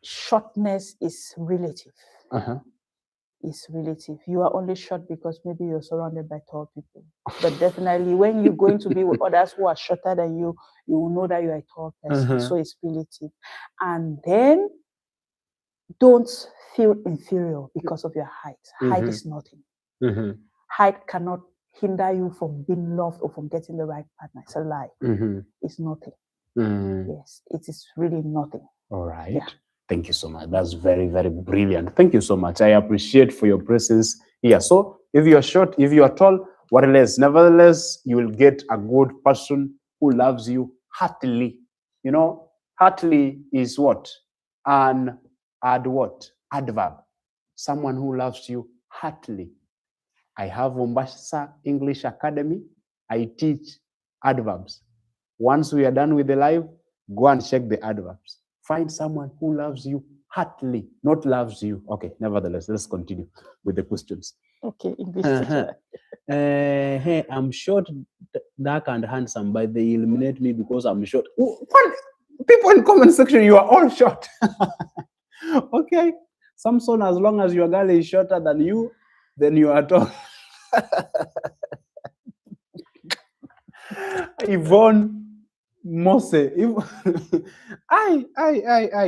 shortness is relative. Is relative. You are only short because maybe you're surrounded by tall people. But definitely when you're going to be with others who are shorter than you, you will know that you're a tall person. So it's relative. And then don't feel inferior because of your height. Height is nothing. Height cannot hinder you from being loved or from getting the right partner. It's a lie. It's nothing. Yes, it is really nothing. All right. Yeah. Thank you so much. That's very, very brilliant. Thank you so much. I appreciate for your presence here. So if you are short, if you are tall, what else? Nevertheless, you will get a good person who loves you heartily. You know, heartily is what? Adverb. Someone who loves you heartily. I have Ombasa English Academy. I teach adverbs. Once we are done with the live, go and check the adverbs. Find someone who loves you heartily, not loves you. Okay, nevertheless, let's continue with the questions. Okay, English teacher. Hey, I'm short, dark, and handsome, but they eliminate me because I'm short. People in comment section, you are all short. Okay. Samson, as long as your girl is shorter than you, then you are tall. Yvonne Mose.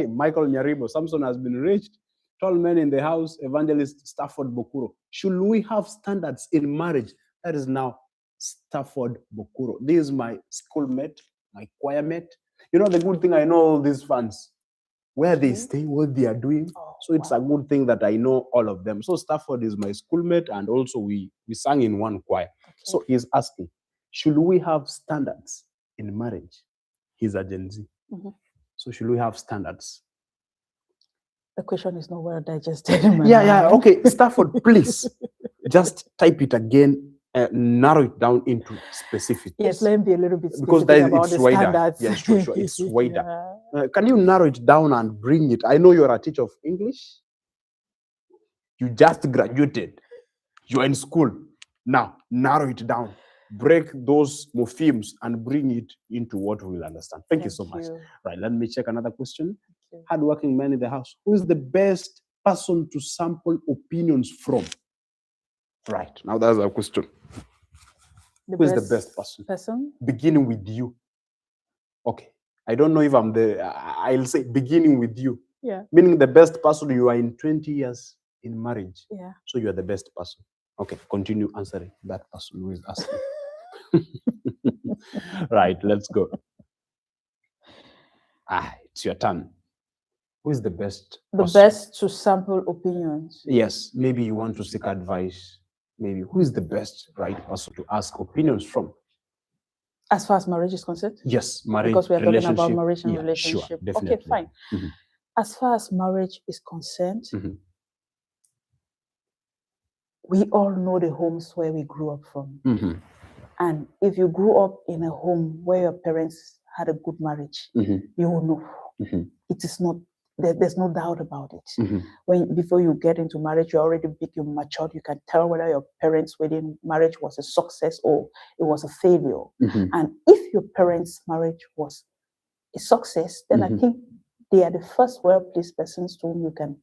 Michael Nyaribo. Samson has been reached. Tall men in the house. Evangelist Stafford Bokuro. Should we have standards in marriage? That is now Stafford Bokuro. This is my schoolmate, my choir mate. You know the good thing, I know all these fans, where they stay, what they are doing. So it's a good thing that I know all of them. So Stafford is my schoolmate, and also we sang in one choir. So he's asking, should we have standards in marriage? He's a Gen Z. So should we have standards? The question is not well digested. Yeah. Okay, Stafford, please just type it again. Narrow it down into specifics. Yes, let me be a little bit specific because that about it's the wider. standards. Yeah, sure. It's wider. Yeah. Can you narrow it down and bring it? I know you're a teacher of English. You just graduated. You're in school. Now, narrow it down. Break those morphemes and bring it into what we'll understand. Thank you so much. Right, let me check another question. Hardworking men in the house. Who is the best person to sample opinions from? Right, now that's our question. Who is the best person? Beginning with you. Okay. I don't know if I'm I'll say beginning with you. Yeah. Meaning the best person, you are in 20 years in marriage. Yeah. So you are the best person. Okay, continue answering that person who is asking. Right, let's go. It's your turn. Who is the best person? The best to sample opinions. Yes, maybe you want to seek advice. Maybe who is the best right person to ask opinions from? As far as marriage is concerned? Yes, marriage, because we are talking about relationship. marriage and Yeah, relationship. sure, definitely. Okay, fine. As far as marriage is concerned, we all know the homes where we grew up from. And if you grew up in a home where your parents had a good marriage, you will know. It is not, there's no doubt about it. Before you get into marriage, you're already big, you're matured, you can tell whether your parents' wedding marriage was a success or it was a failure. And if your parents' marriage was a success, then I think they are the first well-placed persons to whom you can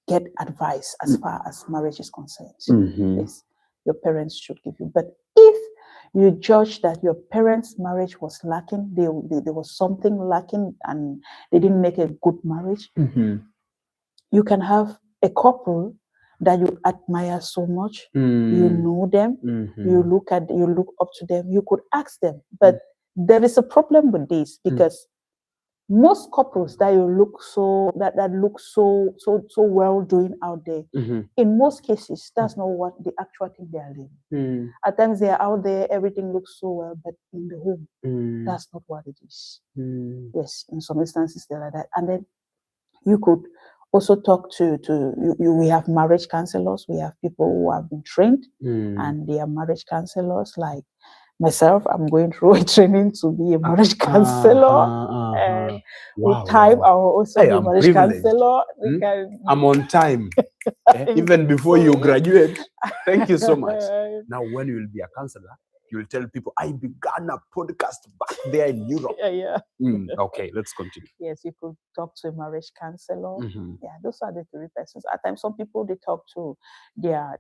get advice as far as marriage is concerned. Yes, your parents should give you. But if you judge that your parents' marriage was lacking, there was something lacking and they didn't make a good marriage, you can have a couple that you admire so much, you know them, you look up to them, you could ask them. But there is a problem with this because most couples that look so well doing out there, in most cases, that's not what the actual thing they are living. At times they are out there, everything looks so well, but in the home, that's not what it is. Yes, in some instances they're like that. And then you could also talk to we have marriage counselors, we have people who have been trained and they are marriage counselors like myself. I'm going through a training to be a marriage counselor. And with time, I will also be a marriage counselor. I'm on time. Even before you graduate. Thank you so much. Now, when you will be a counselor, you will tell people, I began a podcast back there in Europe. Okay, let's continue. Yes, you could talk to a marriage counselor. Yeah, those are the three persons. At times, some people, they talk to their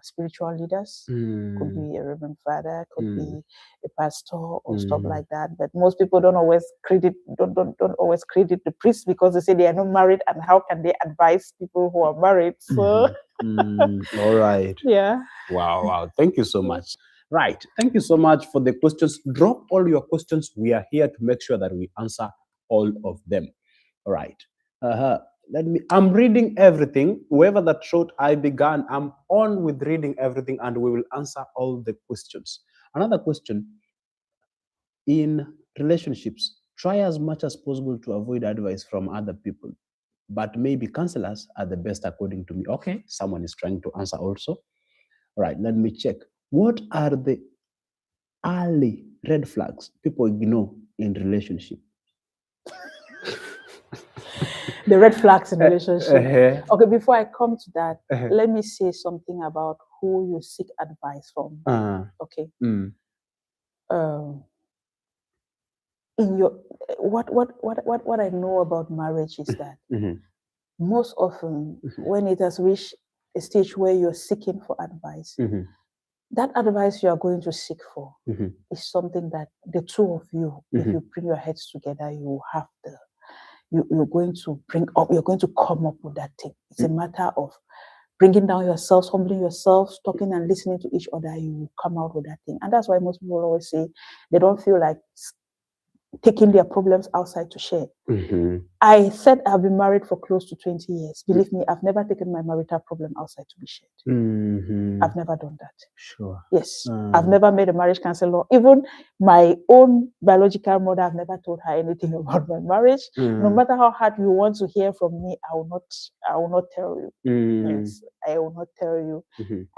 spiritual leaders. Could be a reverend father, could be a pastor or stuff like that. But most people don't always credit the priest because they say they are not married, and how can they advise people who are married? So all right. Yeah. Wow. Thank you so much. Right. Thank you so much for the questions. Drop all your questions. We are here to make sure that we answer all of them. All right. I'm reading everything. Whoever that wrote I began, I'm on with reading everything and we will answer all the questions. Another question. In relationships, try as much as possible to avoid advice from other people, but maybe counselors are the best according to me. Okay, someone is trying to answer also. All right, let me check. What are the early red flags people ignore in relationship? The red flags in relationship. Okay, before I come to that, let me say something about who you seek advice from. Okay. in your what I know about marriage is that most often when it has reached a stage where you're seeking for advice, that advice you are going to seek for is something that the two of you, if you bring your heads together, you have you're going to bring up, you're going to come up with that thing. It's a matter of bringing down yourselves, humbling yourselves, talking and listening to each other. You will come out with that thing. And that's why most people always say they don't feel like taking their problems outside to share. I said I've been married for close to 20 years. Believe me, I've never taken my marital problem outside to be shared. I've never done that. Sure. Yes. I've never made a marriage counselor. Even my own biological mother, I've never told her anything about my marriage. No matter how hard you want to hear from me, I will not tell you. Yes, I will not tell you.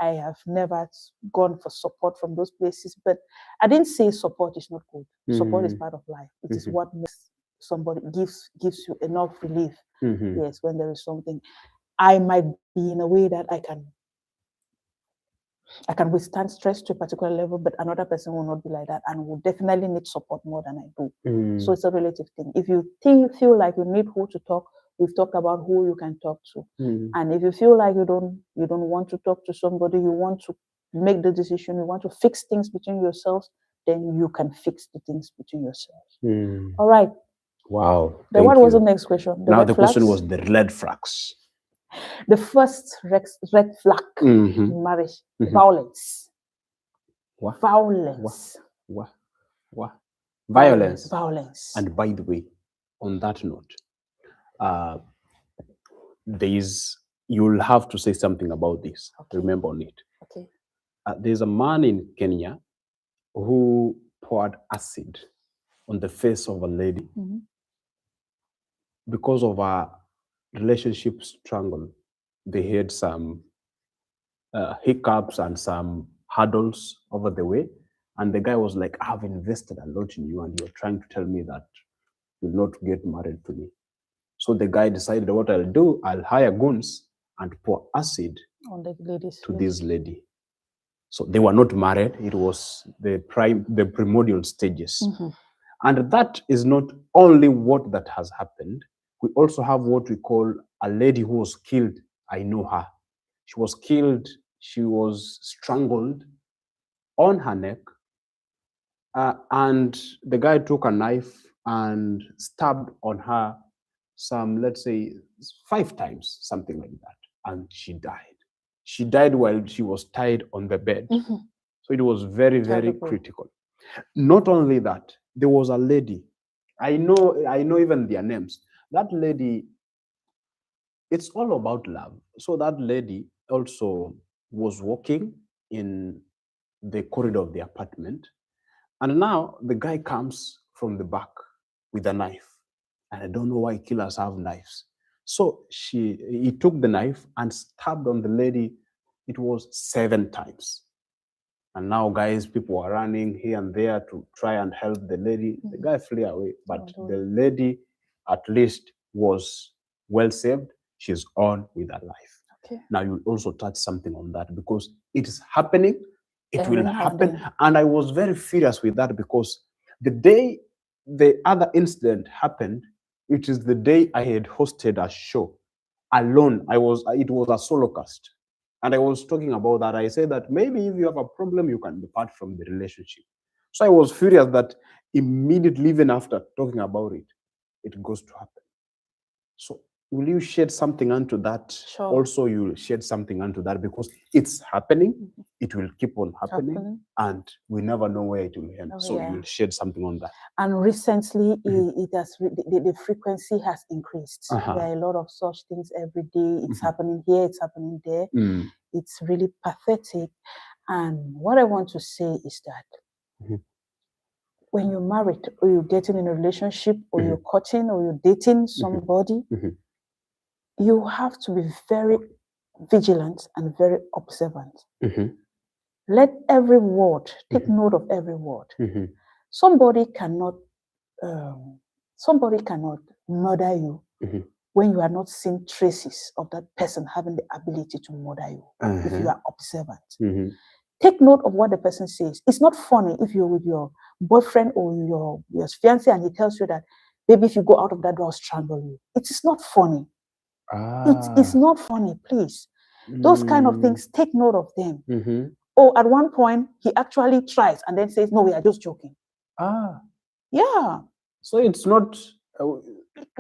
I have never gone for support from those places. But I didn't say support is not good. Support is part of life. It is what makes somebody gives you enough relief. Yes, when there is something. I might be in a way that I can withstand stress to a particular level, but another person will not be like that and will definitely need support more than I do. So it's a relative thing. If you feel like you need who to talk, we've talked about who you can talk to. And if you feel like you don't want to talk to somebody, you want to make the decision, you want to fix things between yourselves, then you can fix the things between yourselves. All right. Wow. Then what was the next question? Now the question was the red flags. The first red flag in marriage: violence. What? Violence. What? Violence. Violence. And by the way, on that note, you'll have to say something about this. Okay. Remember on it. Okay. There's a man in Kenya who poured acid on the face of a lady because of a relationship struggle. They had some hiccups and some hurdles over the way. And the guy was like, I've invested a lot in you and you're trying to tell me that you'll not get married to me. So the guy decided, what I'll do, I'll hire goons and pour acid on the ladies to this lady. So they were not married. It was the primordial stages. And that is not only what that has happened. We also have what we call a lady who was killed. I know her. She was killed. She was strangled on her neck. And the guy took a knife and stabbed on her some, let's say, 5 times, something like that. And she died. She died while she was tied on the bed. So it was very, very critical. Not only that, there was a lady. I know even their names. That lady, it's all about love. So that lady also was walking in the corridor of the apartment. And now the guy comes from the back with a knife. And I don't know why killers have knives. So he took the knife and stabbed on the lady. It was 7 times. And now, guys, people are running here and there to try and help the lady. The guy flew away, but the lady at least was well saved. She's on with her life. Okay. Now, you'll also touch something on that because it is happening. It will happen. And I was very furious with that because the day the other incident happened, it is the day I had hosted a show alone. It was a solo cast. And I was talking about that. I said that maybe if you have a problem, you can depart from the relationship. So I was furious that immediately, even after talking about it, it goes to happen. So will you shed something onto that? Sure. Also, you'll shed something onto that because it's happening. It will keep on happening. And we never know where it will end. So you'll shed something on that. And recently, the frequency has increased. There are a lot of such things every day. It's happening here, it's happening there. It's really pathetic. And what I want to say is that when you're married or you're getting in a relationship or you're courting or you're dating somebody, you have to be very vigilant and very observant. Let every word, take note of every word. Somebody cannot murder you when you are not seeing traces of that person having the ability to murder you, if you are observant. Take note of what the person says. It's not funny if you're with your boyfriend or your fiancé and he tells you that, baby, if you go out of that door, I'll strangle you. It is not funny. It's not funny, please. Those kind of things, take note of them. Oh, at one point, he actually tries and then says, no, we are just joking. Yeah. So it's not...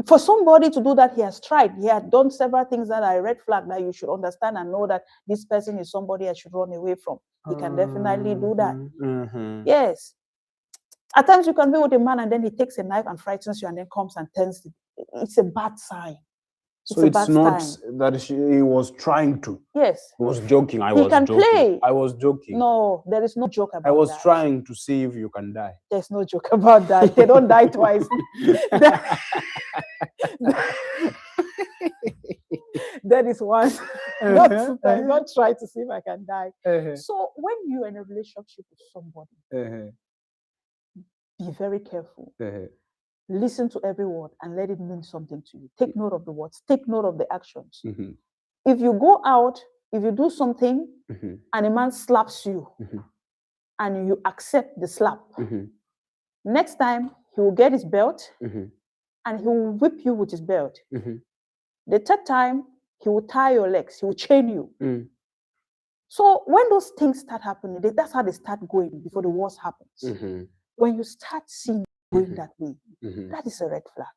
For somebody to do that, he has tried. He had done several things that are red flag that you should understand and know that this person is somebody I should run away from. He can definitely do that. Yes. At times you can be with a man and then he takes a knife and frightens you and then comes and turns it. It's a bad sign. So it's not that he was trying to. Yes. He was joking. He can play. I was joking. No, there is no joke about that. I was trying to see if you can die. There's no joke about that. They don't die twice. That is once. Not try to see if I can die. So when you're in a relationship with somebody, be very careful. Listen to every word and let it mean something to you. Take note of the words. Take note of the actions. If you go out, if you do something and a man slaps you and you accept the slap, next time he will get his belt and he will whip you with his belt. The third time, he will tie your legs. He will chain you. So when those things start happening, that's how they start going before the worst happens. When you start seeing going that way, that is a red flag.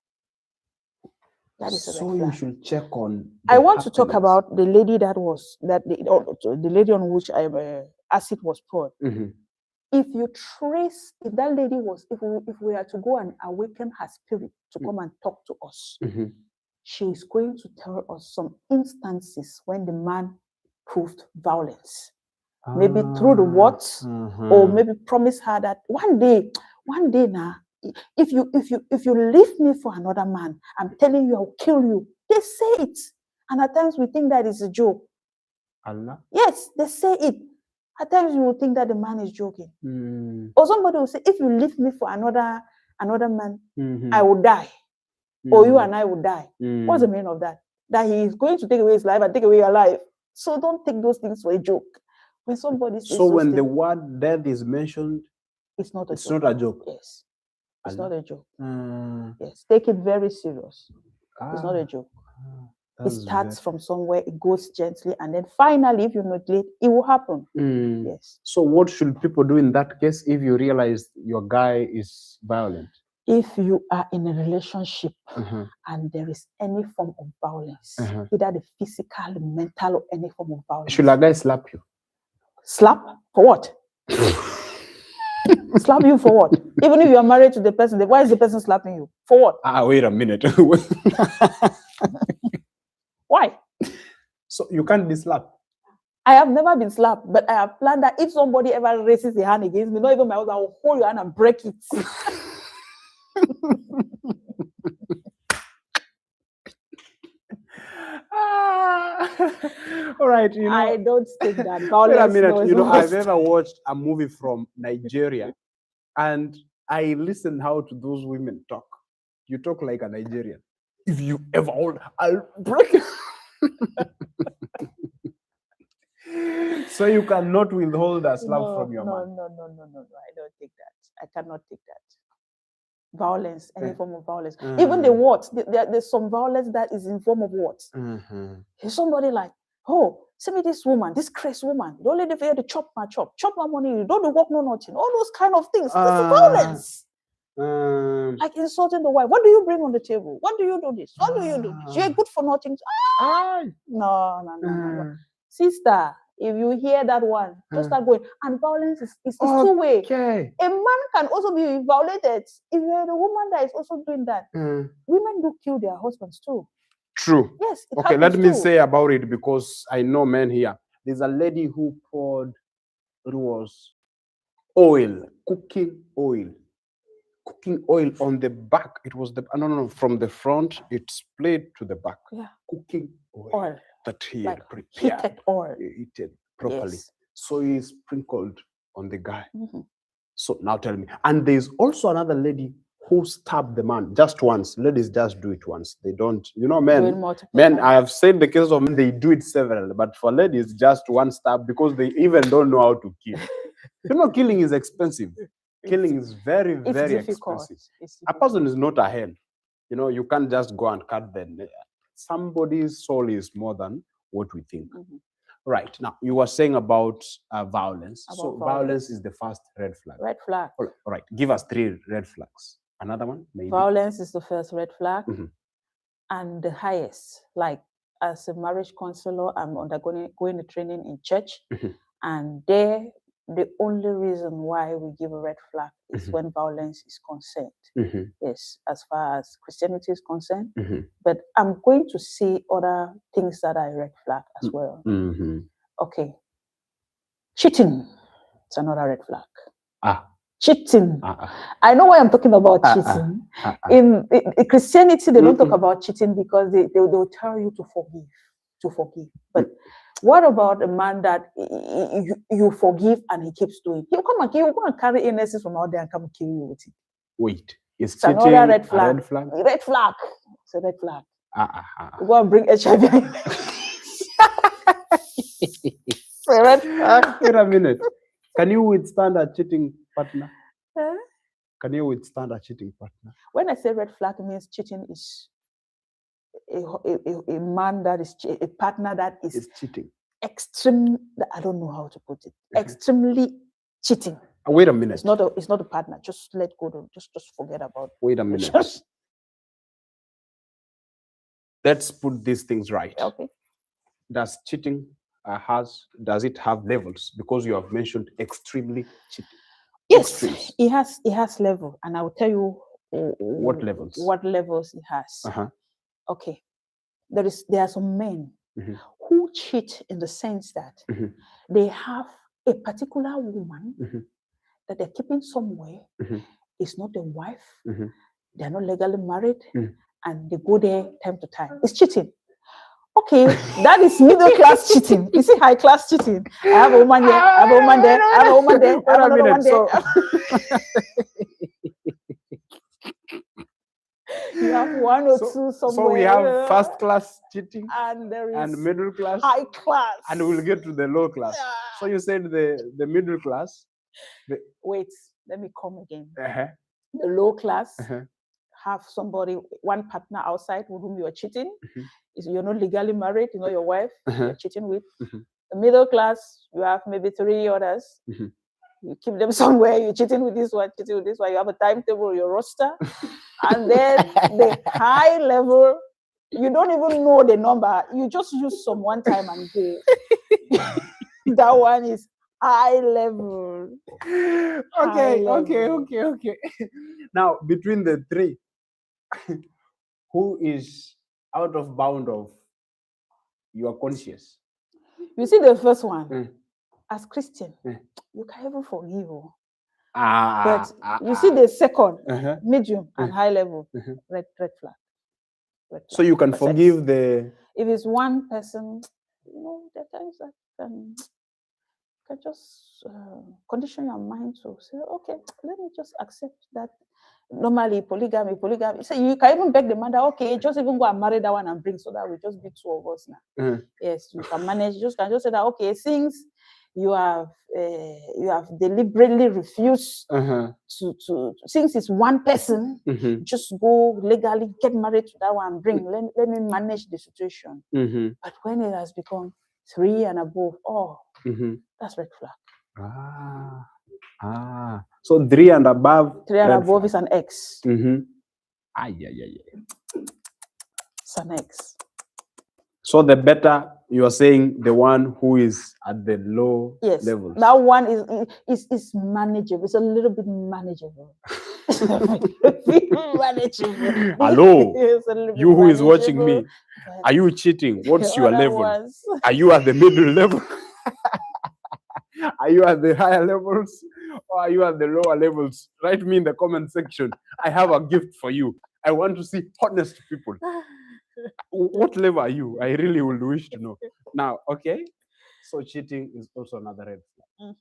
That is a red flag. So you should check on. I want to talk about the lady the lady on which acid was poured. If you trace, if that lady was, if we are to go and awaken her spirit to come and talk to us, she is going to tell us some instances when the man proved violence. Maybe through the words, or maybe promise her that one day now, if you leave me for another man, I'm telling you I'll kill you. They say it. And at times we think that is a joke. Allah? Yes, they say it. At times you will think that the man is joking. Or somebody will say, if you leave me for another man, I will die. Or you and I will die. What's the meaning of that? That he is going to take away his life and take away your life. So don't take those things for a joke. When somebody says so when the word death is mentioned, it's not a joke. Yes. It's not a joke. Yes. Take it very serious. It's not a joke. It starts from somewhere, it goes gently, and then finally, if you neglect, it will happen. Yes. So what should people do in that case if you realize your guy is violent? If you are in a relationship and there is any form of violence, either the physical, the mental, or any form of violence. Should a guy slap you? Slap? For what? Slap you for what? Even if you are married to the person, why is the person slapping you? For what? Wait a minute. Why? So you can't be slapped? I have never been slapped, but I have planned that if somebody ever raises a hand against me, not even my husband, I will hold your hand and break it. All right, you know, I don't think that wait a minute, you know, I've ever watched a movie from Nigeria and I listen how to those women talk. You talk like a Nigerian. If you ever hold, I'll break it. So you cannot withhold a slap from your man. No. I don't take that. I cannot take that. Violence, any form of violence. Even the words, there's some violence that is in form of words. There's somebody like, oh, send me this woman, this crazy woman. The only day for you to chop my money, you don't work, no nothing. All those kind of things. This is violence. Like insulting the wife. What do you bring on the table? What do you do this? What do you do this? You're good for nothing. No. Sister, if you hear that one, just start going. And violence is two-way. A man can also be violated. If you're the woman that is also doing that, women do kill their husbands too. True. Yes. Okay, let me say about it because I know men here. There's a lady who poured, it was oil, cooking oil on the back. It was no, from the front, it splayed to the back. Yeah. Cooking oil. That he had prepared. Heated oil. Heated properly. Yes. So he sprinkled on the guy. So now tell me. And there's also another lady who stab the man just once. Ladies just do it once. They don't, you know, Do it men. multiple Men, times. I have said the cases of men, they do it several, but for ladies, just one stab because they even don't know how to kill. You know, killing is expensive. Killing is very, It's very difficult. expensive. It's A person is not a hen. You know, you can't just go and cut them. Somebody's soul is more than what we think. Mhm. Right. Now, you were saying about violence. About So violence. violence is the first red flag. Red flag. All right. Give us 3 red flags. Another one, maybe. Violence is the first red flag. Mhm. And the highest, like as a marriage counselor, I'm going a training in church. Mhm. And there, the only reason why we give a red flag is Mhm. when violence is concerned. Mhm. Yes, as far as Christianity is concerned. Mhm. But I'm going to see other things that are red flag as well. Mhm. Okay. Cheating. It's another red flag. Ah. Cheating. Ah. I know why I'm talking about cheating. In Christianity, they don't talk about cheating because they'll tell you to forgive. But what about a man that you forgive and he keeps doing? He'll come and carry illnesses from out there and come and kill you with it. Wait, is It's cheating another red a flag. red flag? Red flag. It's a red flag. You You go and bring HIV. It's a red flag. Wait a minute. Can you withstand a cheating partner? Huh? Can you withstand a cheating partner? When I say red flag, it means cheating is a man that is a partner that is It's cheating. extreme. I don't know how to put it. Extremely cheating. Wait a minute. It's not a partner. Just let go. Just forget about it. Wait a minute. Let's put these things right. Okay. Does cheating does it have levels? Because you have mentioned extremely cheating. Yes, Extremes. it has level, and I will tell you What levels? What levels it has. Okay. There are some men who cheat in the sense that they have a particular woman that they're keeping somewhere. It's not a wife. They're not legally married, and they go there time to time. It's cheating. Okay, that is middle class cheating. You see high class cheating. I have a woman here, I have a woman there, I have a woman there, I have another one there. You have one or two somewhere. So we have first class cheating and there is middle class, high class, and we'll get to the low class. So you said the middle class. Wait, let me come again. The low class have somebody, one partner outside with whom you are cheating. You're not legally married, you know your wife you're cheating with. The middle class, you have maybe 3 others. You keep them somewhere, you're cheating with this one, cheating with this one. You have a timetable, your roster. And then the high level, you don't even know the number. You just use some one time and go. That one is high level. Okay. Now, between the 3, who is out of bound of your conscience? You see the first one, as Christian, you can even forgive. But you see the second, medium and high level, red flag. So you can forgive if it's one person, you know, there are times that can just condition your mind to say, okay, let me just accept that. Normally, polygamy. So you can even beg the mother, okay, just even go and marry that one and bring, so that we just be 2 of us now. Yes, you can manage. You can just say that, okay, since you have deliberately refused to since it's one person, just go legally get married to that one and bring. Let me manage the situation. But when it has become 3 and above, that's red flag. So 3 and above. 3 and above is an X. It's an X. So the better, you are saying the one who is at the low levels. That one is manageable. It's a little bit manageable. Manageable. Hello, you who is watching me, are you cheating? What's your level? Are you at the middle level? Are you at the higher levels, or are you at the lower levels? Write me in the comment section. I have a gift for you. I want to see honest people. What level are you? I really would wish to know. Now, okay, so cheating is also another red flag.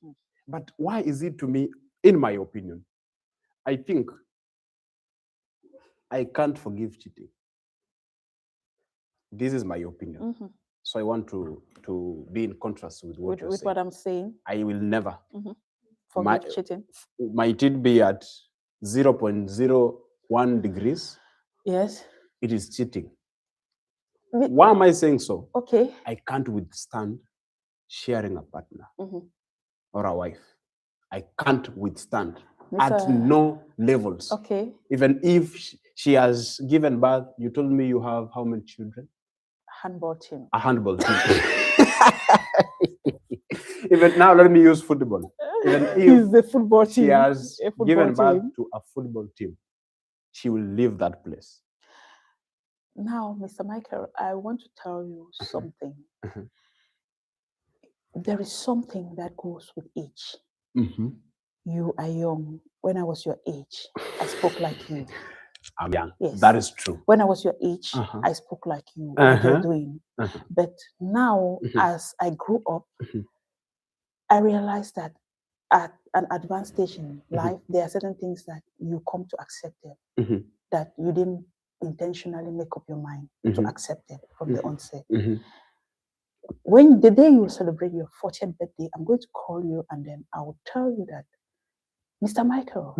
But why is it, to me, in my opinion, I think I can't forgive cheating. This is my opinion. So I want to be in contrast with what you're saying. What I'm saying. I will never Forgive cheating. Might it be at 0.01 degrees? Yes. It is cheating. Why am I saying so? Okay. I can't withstand sharing a partner or a wife. I can't withstand at no levels. Okay. Even if she has given birth, you told me you have how many children? Handball team. A handball team. Even now, let me use football. Even if the football team. She has given birth team. to a football team, she will leave that place. Now, Mr. Michael, I want to tell you something. There is something that goes with age. You are young. When I was your age, I spoke like you. I'm young. Yes. That is true. When I was your age, I spoke like you. What you're doing. But now, as I grew up, I realized that at an advanced stage in life, there are certain things that you come to accept them, that you didn't intentionally make up your mind to accept it from the onset. When the day you celebrate your 40th birthday, I'm going to call you and then I will tell you that, Mr. Michael,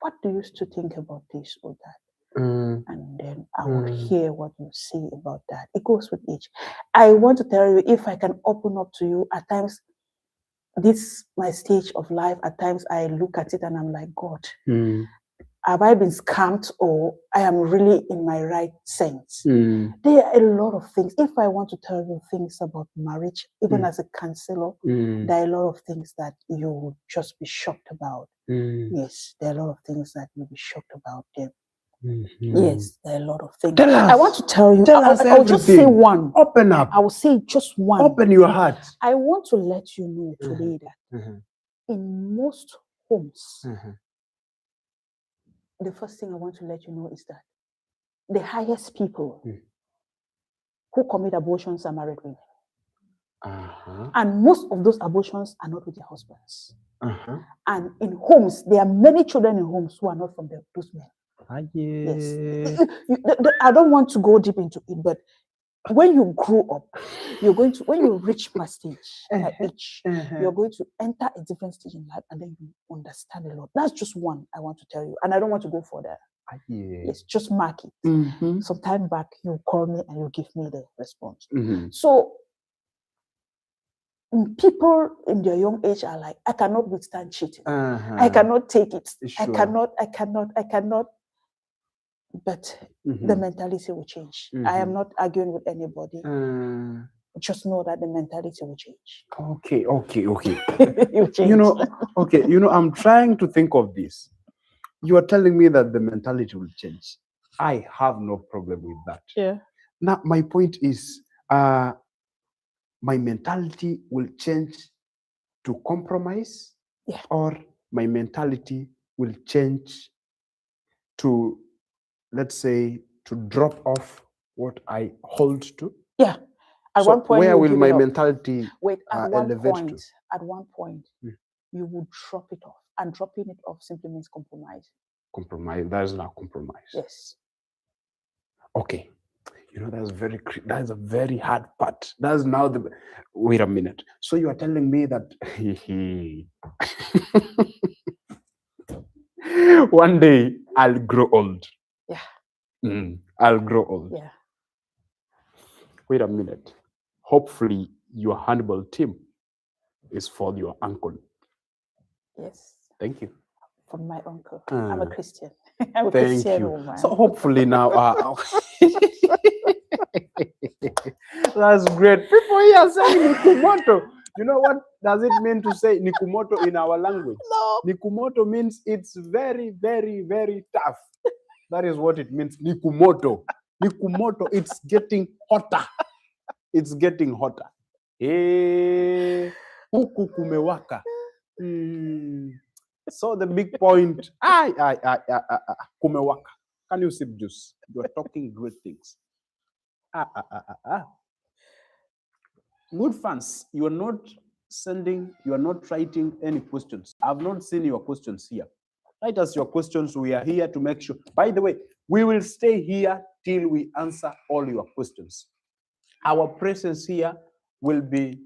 what do you used to think about this or that? And then I will hear what you say about that. It goes with age. I want to tell you, if I can open up to you, at times, this my stage of life, at times I look at it and I'm like, God, have I been scammed or I am really in my right sense? There are a lot of things. If I want to tell you things about marriage, even as a counselor, there are a lot of things that you will just be shocked about. Yes, there are a lot of things that you'll be shocked about them. Yes, there are a lot of things. Tell us. I want to tell you, I'll just say one. Open up. I will say just one. Open your heart. I want to let you know today that in most homes, the first thing I want to let you know is that the highest people who commit abortions are married women. And most of those abortions are not with their husbands. And in homes, there are many children in homes who are not from those men. Yes. I don't want to go deep into it, but when you grow up, when you reach my stage, age, you're going to enter a different stage in life and then you understand a lot. That's just one I want to tell you. And I don't want to go further. Yes, just mark it. Some time back, you call me and you give me the response. So people in their young age are like, I cannot withstand cheating. I cannot take it. Sure. I cannot. But the mentality will change. I am not arguing with anybody. Just know that the mentality will change. Okay. It will change. I'm trying to think of this. You are telling me that the mentality will change. I have no problem with that. Yeah. Now, my point is, my mentality will change to compromise, or my mentality will change to, let's say, to drop off what I hold to. Yeah. At one point, where will my mentality elevate to? At one point, you will drop it off. And dropping it off simply means compromise. Compromise. That is not compromise. Yes. Okay. That's a very hard part. That's now wait a minute. So you are telling me that one day I'll grow old. Yeah. I'll grow old. Yeah. Wait a minute. Hopefully your handball team is for your uncle. Yes. Thank you. From my uncle. I'm a Christian. I'm a Christian woman. So hopefully now that's great. People here are saying Nikumoto. You know what does it mean to say Nikumoto in our language? No. Nikumoto means it's very, very, very tough. That is what it means. Nikumoto. Nikumoto, it's getting hotter. It's getting hotter. Huku kumewaka. So the big point, kumewaka. Can you sip juice? You are talking great things. Good fans, you are not writing any questions. I've not seen your questions here. Write us your questions. We are here to make sure. By the way, We will stay here till we answer all your questions. Our presence here will be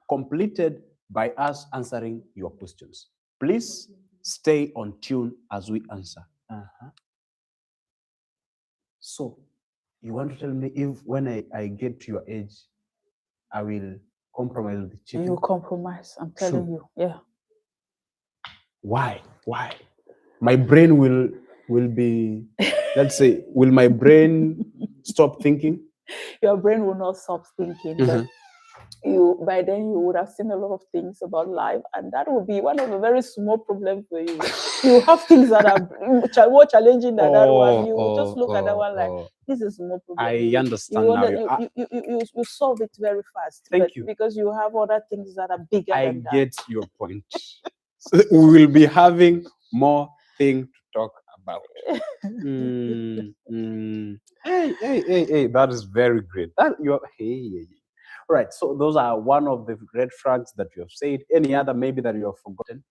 completed by us answering your questions. Please stay on tune as we answer. So, you want to tell me if when I get to your age, I will compromise with the chicken? You compromise, I'm telling you. Yeah. Why? Why? My brain will be, let's say, will my brain stop thinking? Your brain will not stop thinking, but by then you would have seen a lot of things about life, and that will be one of the very small problems for you. You have things that are more challenging than that one. You just look at that one like, this is more problem. I understand now. You solve it very fast. Thank you. Because you have other things that are bigger than that. I get your point. So we will be having more things to talk about. Hey, that is very great. All right, so those are one of the red flags that you have said. Any other maybe that you have forgotten?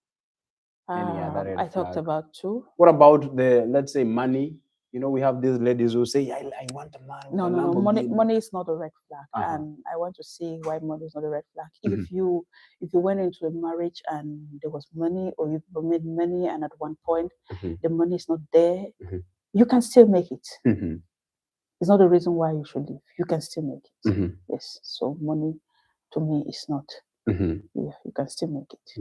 Any other red I talked flag? about two. What about the, let's say, money? You know, we have these ladies who say, I want a man. No. Money is not a red flag. And I want to see why money is not a red flag. If you went into a marriage and there was money, or you made money and at one point the money is not there, you can still make it. It's not the reason why you should leave. You can still make it. Yes. So money to me is not. Yeah, you can still make it.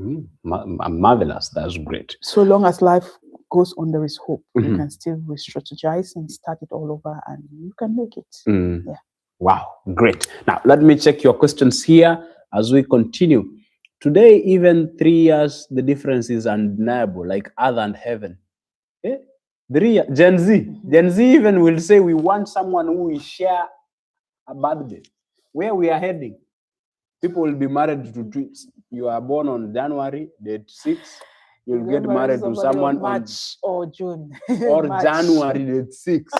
Marvelous. That's great. So long as life goes on, there is hope. You can still re-strategize and start it all over, and you can make it. Yeah. Wow, great. Now let me check your questions here as we continue. Today, even 3 years, the difference is undeniable, like earth and heaven. Eh? Gen Z even will say we want someone who will share a birthday, where we are heading. People will be married to twins. You are born on January, date 6. You'll get married to someone on March or June. or January, date 6.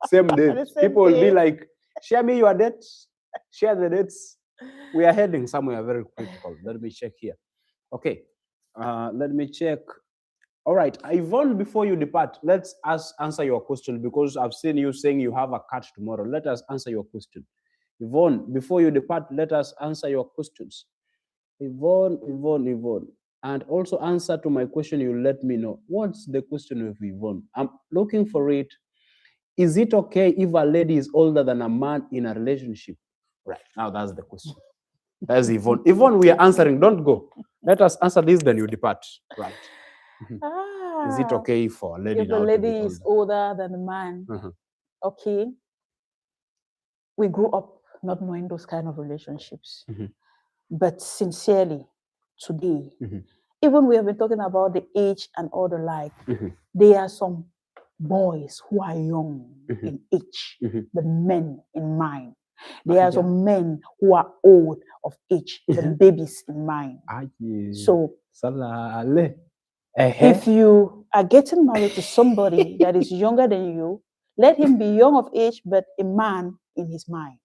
Same date. People will be like, share me your dates. Share the dates. We are heading somewhere very critical. Let me check here. Okay. Let me check. All right, Yvonne, before you depart, let's answer your question, because I've seen you saying you have a cut tomorrow. Let us answer your question. Yvonne, before you depart, let us answer your questions. Yvonne. And also answer to my question, you let me know. What's the question with Yvonne? I'm looking for it. Is it okay if a lady is older than a man in a relationship? Right, now that's the question. That's Yvonne. Yvonne, we are answering. Don't go. Let us answer this, then you depart. Right. Is it okay for a lady if the lady is older than a man? Okay. We grew up not knowing those kind of relationships. But sincerely, today, even we have been talking about the age and all the like, there are some boys who are young in age, but men in mind. There are some men who are old of age, but babies in mind. So, if you are getting married to somebody that is younger than you, let him be young of age, but a man in his mind.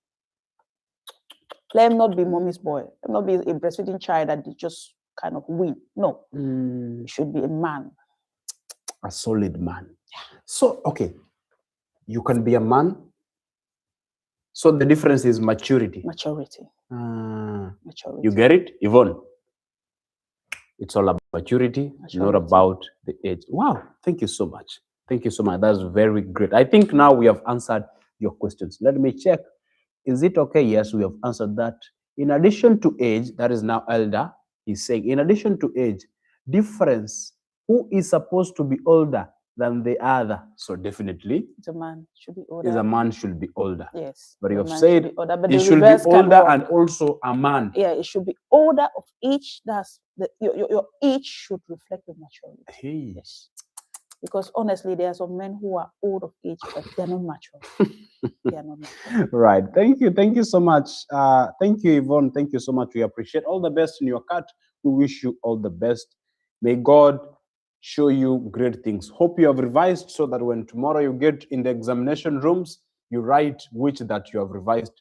Let him not be mommy's boy. Let him not be a breastfeeding child that just kind of win. No. He should be a man. A solid man. So, okay. You can be a man. So the difference is maturity. Maturity. You get it, Yvonne? It's all about maturity, not about the age. Wow. Thank you so much. Thank you so much. That's very great. I think now we have answered your questions. Let me check. Is it okay? Yes, we have answered that. In addition to age, that is now elder, he's saying, in addition to age, difference, who is supposed to be older than the other? So definitely, the man should be older. Is a man should be older. Yes. But you have said it should be older and also a man. Yeah, it should be older of age. That's your age should reflect the maturity. Hey. Yes. Because honestly, there are some men who are old of age, but they're not mature. They are not mature. Right. Thank you so much. Thank you, Yvonne. Thank you so much. We appreciate all the best in your cut. We wish you all the best. May God show you great things. Hope you have revised so that when tomorrow you get in the examination rooms, you write which that you have revised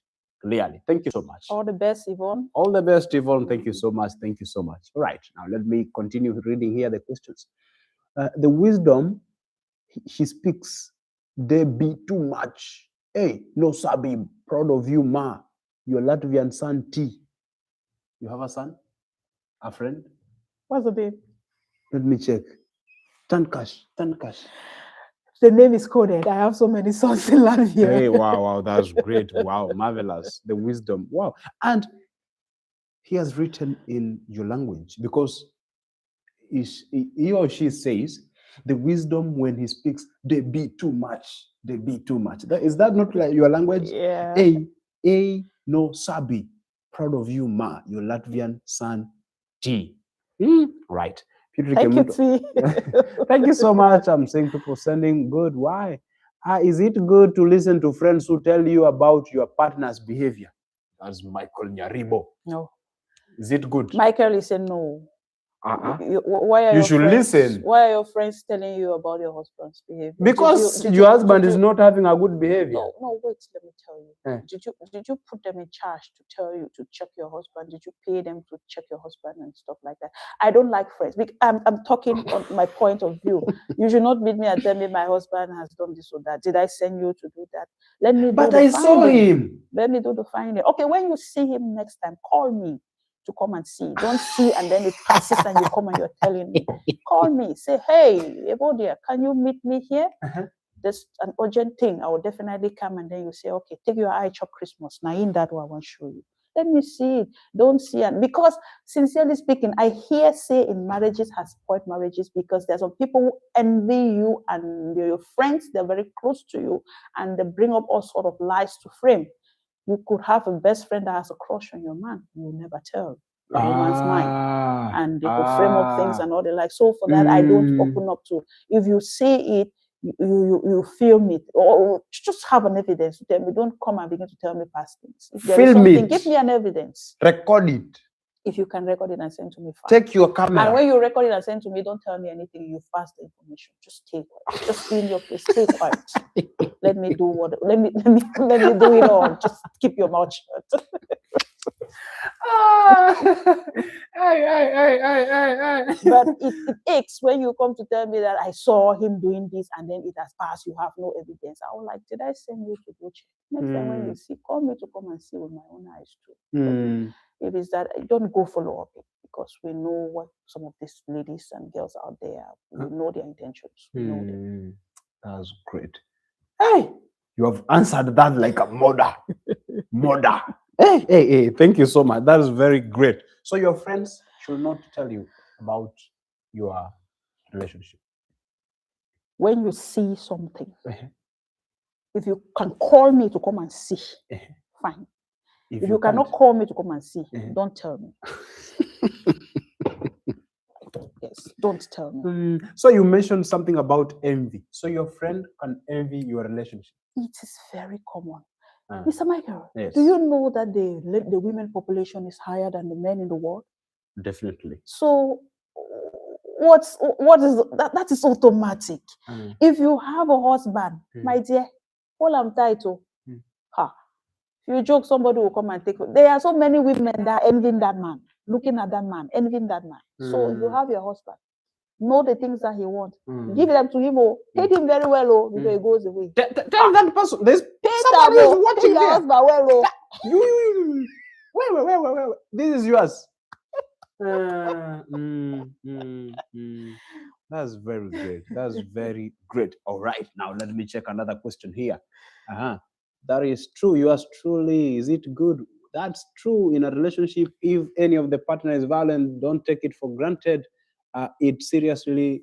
clearly. Thank you so much. All the best, Yvonne. All the best, Yvonne. Thank you so much. Thank you so much. All right. Now let me continue reading here the questions. The wisdom, he speaks They be too much. Hey, no sabi, proud of you, ma. Your Latvian son T. You have a son? A friend? What's the name? Let me check. Tankash. Tankash. The name is coded. I have so many sons in Latvia. Hey, wow, that's great. Wow, marvelous. The wisdom. Wow. And he has written in your language because he or she says the wisdom when he speaks, they be too much. They be too much. Is that not like your language? Yeah. No sabi. Proud of you, ma. Your Latvian son T. Right. Thank you, T. Thank you so much. I'm seeing people sending good. Why? Is it good to listen to friends who tell you about your partner's behavior? That's Michael Nyaribo. No. Is it good? Michael is saying no. Why are you should friends, listen. Why are your friends telling you about your husband's behavior? Because your husband is not having a good behavior. No, wait, let me tell you. Did you put them in charge to tell you to check your husband? Did you pay them to check your husband and stuff like that? I don't like friends. I'm talking on my point of view. You should not meet me and tell me my husband has done this or that. Did I send you to do that? Let me do But the I finding. saw him. Let me do the finding. Okay, when you see him next time, call me to come and see. Don't see and then it passes and you come and you're telling me. Call me. Say, hey, Evodia, can you meet me here? There's an urgent thing. I will definitely come. And then you say, okay, take your eye chop Christmas. Now in that one, I want to show you. Let me see it. Don't see it. Because sincerely speaking, I hear say in marriages has spoiled marriages because there's some people who envy you and your friends, they're very close to you, and they bring up all sort of lies to frame. You could have a best friend that has a crush on your man. You will never tell the woman's mind. And they could frame up things and all the like. So for that, I don't open up to. If you see it, you film it, or just have an evidence to tell me. Don't come and begin to tell me past things. If there is something, give me an evidence. Record it. If you can record it and send to me, fine. Take your camera. And when you record it and send to me, don't tell me anything. You pass the information. Just stay quiet. Just be in your place. Stay quiet. Let me do what. Let me do it all. Just keep your mouth shut. But it aches when you come to tell me that I saw him doing this and then it has passed. You have no evidence. I was like, did I send you to go check? Next time when you see, call me to come and see with my own eyes too. If it's that, don't go follow up it because we know what some of these ladies and girls out there, we know their intentions. We know them. That's great. Hey, you have answered that like a mother. Mother. Hey, thank you so much. That is very great. So your friends should not tell you about your relationship. When you see something, if you can call me to come and see, fine. If you cannot call me to come and see, don't tell me. Yes, don't tell me. So you mentioned something about envy. So your friend can envy your relationship. It is very common. Mr. Michael, yes. Do you know that the women population is higher than the men in the world? Definitely. So what is that? That is automatic. If you have a husband, my dear, all I'm title. If you joke, somebody will come and take it. There are so many women that are envying that man, looking at that man, envying that man. So if you have your husband, know the things that he wants. Give them to him. Hate him very well, because he goes away. Tell that person. There's somebody is watching your husband well. Wait. This is yours. That's very great. That's very great. All right. Now let me check another question here. That is true. Yours truly. Is it good? That's true in a relationship. If any of the partner is violent, don't take it for granted. It seriously.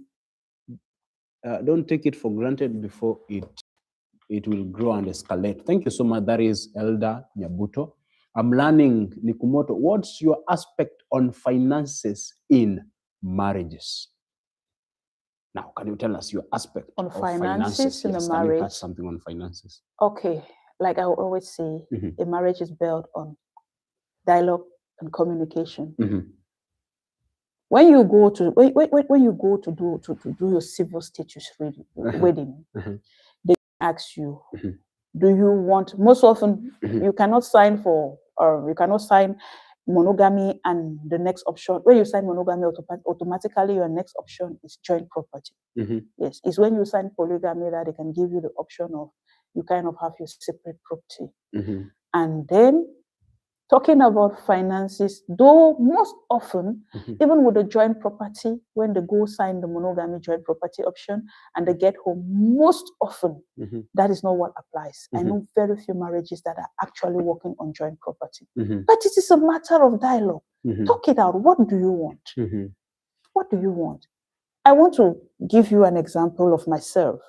Don't take it for granted before it will grow and escalate. Thank you so much. That is Elder Nyabuto. I'm learning, Nikumoto. What's your aspect on finances in marriages? Now, can you tell us your aspect on finances in a marriage? Can you touch something on finances? Okay, like I always say, a marriage is built on dialogue and communication. When you go to do your civil status wedding, they ask you, do you want? Most often, you cannot sign for, or you cannot sign monogamy, and the next option, when you sign monogamy, automatically your next option is joint property. Yes, it's when you sign polygamy that they can give you the option of you kind of have your separate property. And then talking about finances, though most often, even with the joint property, when they go sign the monogamy joint property option and they get home, most often that is not what applies. I know very few marriages that are actually working on joint property. But it is a matter of dialogue. Talk it out. What do you want? What do you want? I want to give you an example of myself.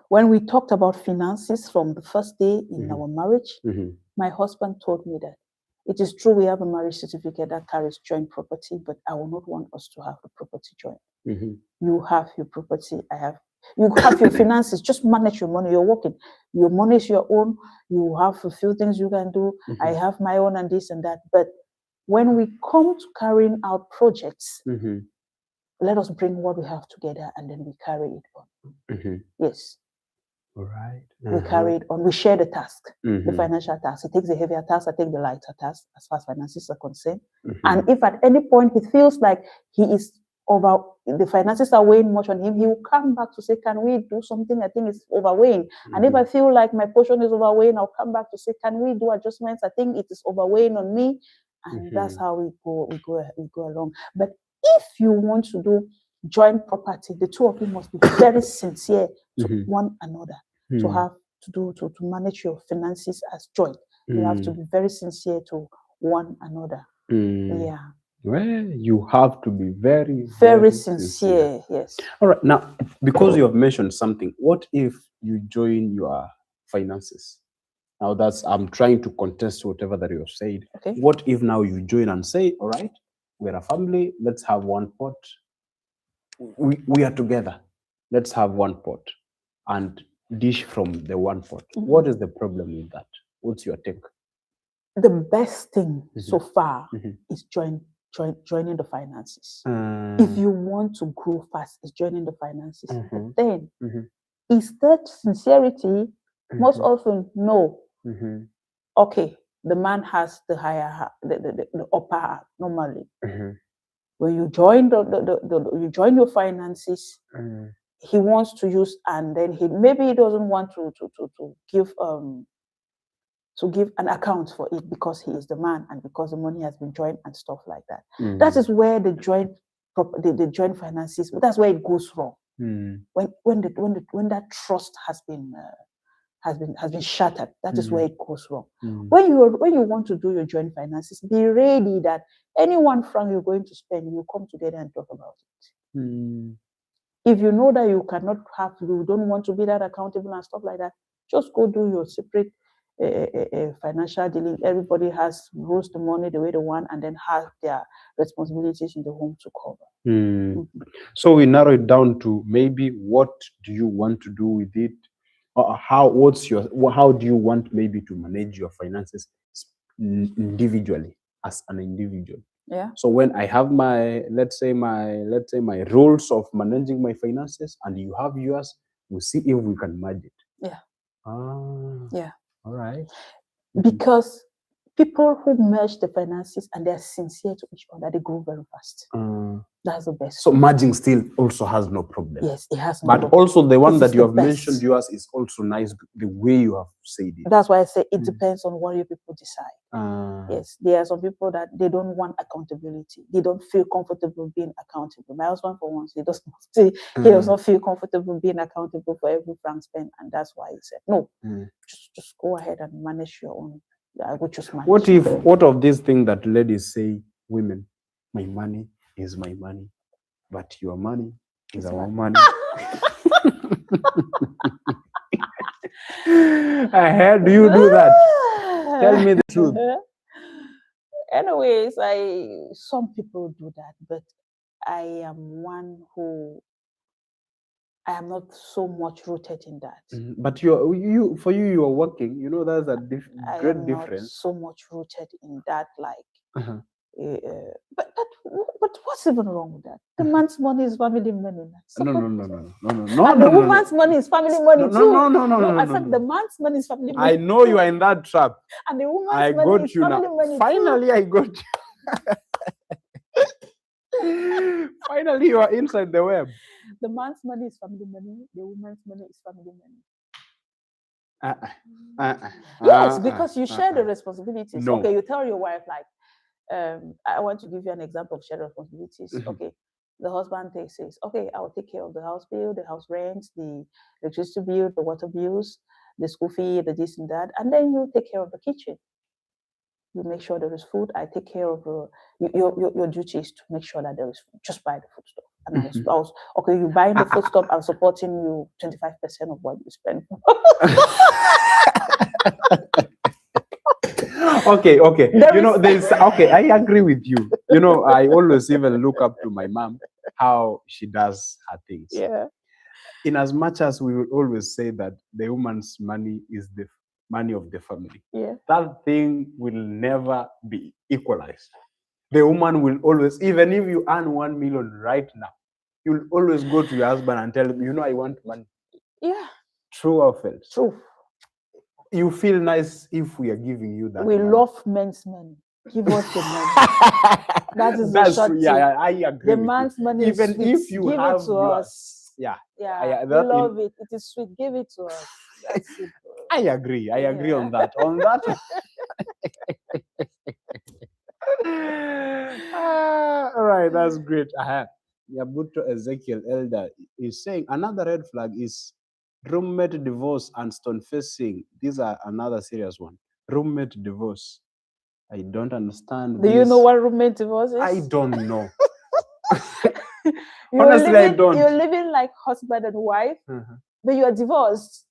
When we talked about finances from the first day in our marriage, my husband told me that it is true we have a marriage certificate that carries joint property, but I will not want us to have the property joint. You have your property, you have your finances, just manage your money. You're working, your money is your own, you have a few things you can do. I have my own and this and that. But when we come to carrying out projects, let us bring what we have together and then we carry it on. Yes. All right. We carry it on. We share the task, the financial task. He takes the heavier task, I take the lighter task as far as finances are concerned. And if at any point he feels like the finances are weighing much on him, he will come back to say, can we do something? I think it's overweighing. And if I feel like my portion is overweighing, I'll come back to say, can we do adjustments? I think it is overweighing on me. And that's how we go along. But if you want to do joint property, the two of you must be very sincere to one another to manage your finances as joint. You have to be very sincere to one another. Yeah. Well, you have to be very, very sincere. Yes. All right. Now, because you have mentioned something, what if you join your finances? Now I'm trying to contest whatever that you have said. Okay. What if now you join and say, all right, we're a family, let's have one pot. We are together. Let's have one pot and dish from the one pot. What is the problem with that? What's your take? The best thing so far is joining the finances. If you want to grow fast, is joining the finances. But then, is that sincerity? Most often, no. Okay, the man has the higher, the upper normally. When you join you join your finances, he wants to use, and then he doesn't want to give an account for it because he is the man and because the money has been joined and stuff like that. That is where the joint finances. That's where it goes wrong. When that trust has been shattered, that is where it goes wrong. When you want to do your joint finances, be ready that any 1 franc you're going to spend, you come together and talk about it. If you know that you don't want to be that accountable and stuff like that, just go do your separate financial dealing. Everybody rules the money the way they want and then have their responsibilities in the home to cover. So we narrow it down to maybe what do you want to do with it? How do you want maybe to manage your finances individually as an individual? Yeah. So when I have my rules of managing my finances and you have yours, we'll see if we can merge it. Yeah. Yeah. All right. Because people who merge the finances and they're sincere to each other, they grow very fast. That's the best. So merging still also has no problem. Yes, it has no but problem. Also the one that you have best. mentioned, yours is also nice, the way you have said it. That's why I say it depends on what you people decide. Yes, there are some people that they don't want accountability. They don't feel comfortable being accountable. My husband, for once, he does not feel comfortable being accountable for every franc spent, and that's why he said, no, just go ahead and manage your own. I would just manage. What of this thing that ladies say, women, my money is my money, but your money is our money. Do you do that? Tell me the truth. Anyways, some people do that, but I am one who I am not so much rooted in that. But you are working. You know, that's a great difference. Not so much rooted in that, like But what's even wrong with that? The man's money is family money. No. And the woman's money is family money too. No. I said the man's money is family money. I know you are in that trap. And the woman's I money got is you family now. money Finally, I got you. Finally, you are inside the web. The man's money is family money. The woman's money is family money. Yes, because you share the responsibilities. No. Okay, you tell your wife like, I want to give you an example of shared responsibilities. Mhm. Okay, the husband says, okay, I will take care of the house bill, the house rent, the electricity bill, the water bills, the school fee, the this and that, and then you take care of the kitchen. You make sure there is food. I take care of your duty is to make sure that there is food. Just buy the food stuff. And I was okay. You buying the food stuff. I'm supporting you 25% of what you spend. Okay. Okay. I agree with you. I always even look up to my mom, how she does her things. Yeah. In as much as we will always say that the woman's money is the money of the family, Yeah. that thing will never be equalized. The woman will always, even if you earn 1 million right now, you'll always go to your husband and tell him, I want money. Yeah. True or false? True. You feel nice if we are giving you that. We money. love men's money. Give us the money. That's true. Yeah, I agree. The man's money even is sweet. If you give have it to yours. us. Yeah. Yeah. We love it. It is sweet. Give it to us. That's it. I agree. I agree on that. On that. All right, that's great. Yabuto Ezekiel Elder is saying another red flag is roommate divorce and stone facing. These are another serious one. Roommate divorce. I don't understand. Do you know what roommate divorce is? I don't know. Honestly, I don't. You're living like husband and wife, but you are divorced.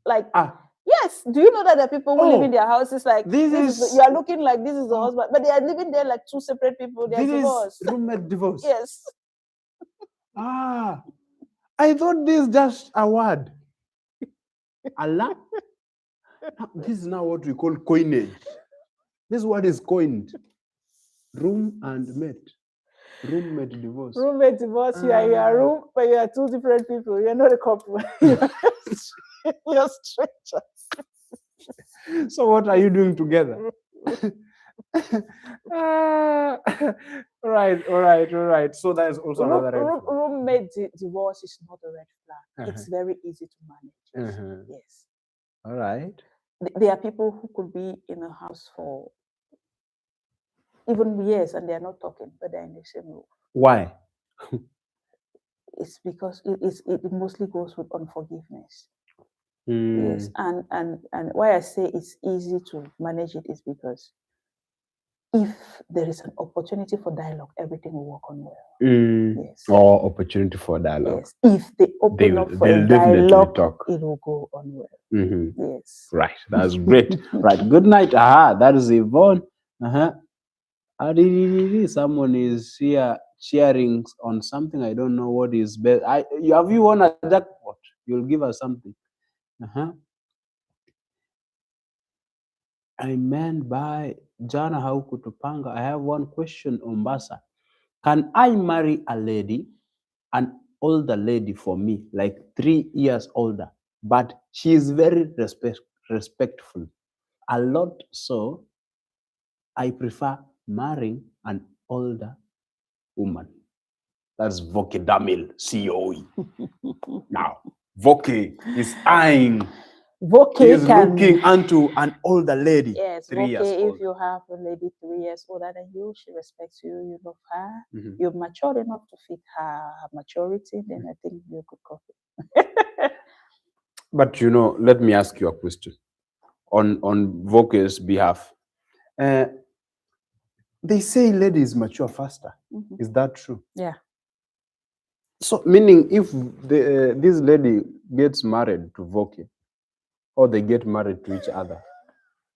Like, yes. Do you know that there are people who live in their houses like this? You are looking like this is the husband, but they are living there like two separate people. They are divorced. Roommate divorce. Yes. I thought this is just a word. Allah. This is now what we call coinage. This word is coined. Room and mate. Roommate divorce. Roommate divorce. You are in your room, but you are two different people. You're not a couple. You're strangers. So what are you doing together? Right. So that is also another red flag. Roommate divorce is not a red flag. It's very easy to manage. Yes. All right. There are people who could be in a house for even years and they are not talking, but they're in the same room. Why? It's because it mostly goes with unforgiveness. Yes, and why I say it's easy to manage it is because if there is an opportunity for dialogue, everything will work on well. Yes. Or opportunity for dialogue. Yes. If they open up for a dialogue, it will go on well. Yes. Right. That's great. Right. Good night. That is Yvonne. Someone is here cheering on something. I don't know what is best. Have you won a jackpot? You'll give us something. I meant by Jana Haukutupanga. I have one question, Ombasa. Can I marry a lady, an older lady for me, like 3 years older, but she is very respectful? A lot, so I prefer marrying an older woman. That's Voke Damil, COE. Now, Voke is eyeing. Voke is looking onto an older lady. Yes, 3 years if older. you have a lady 3 years older than you, she respects you, you love her, you're mature enough to fit her maturity, then I think you're good couple. But let me ask you a question on Voke's behalf. They say ladies mature faster. Is that true? Yeah. So meaning if this lady gets married to Voke, or they get married to each other,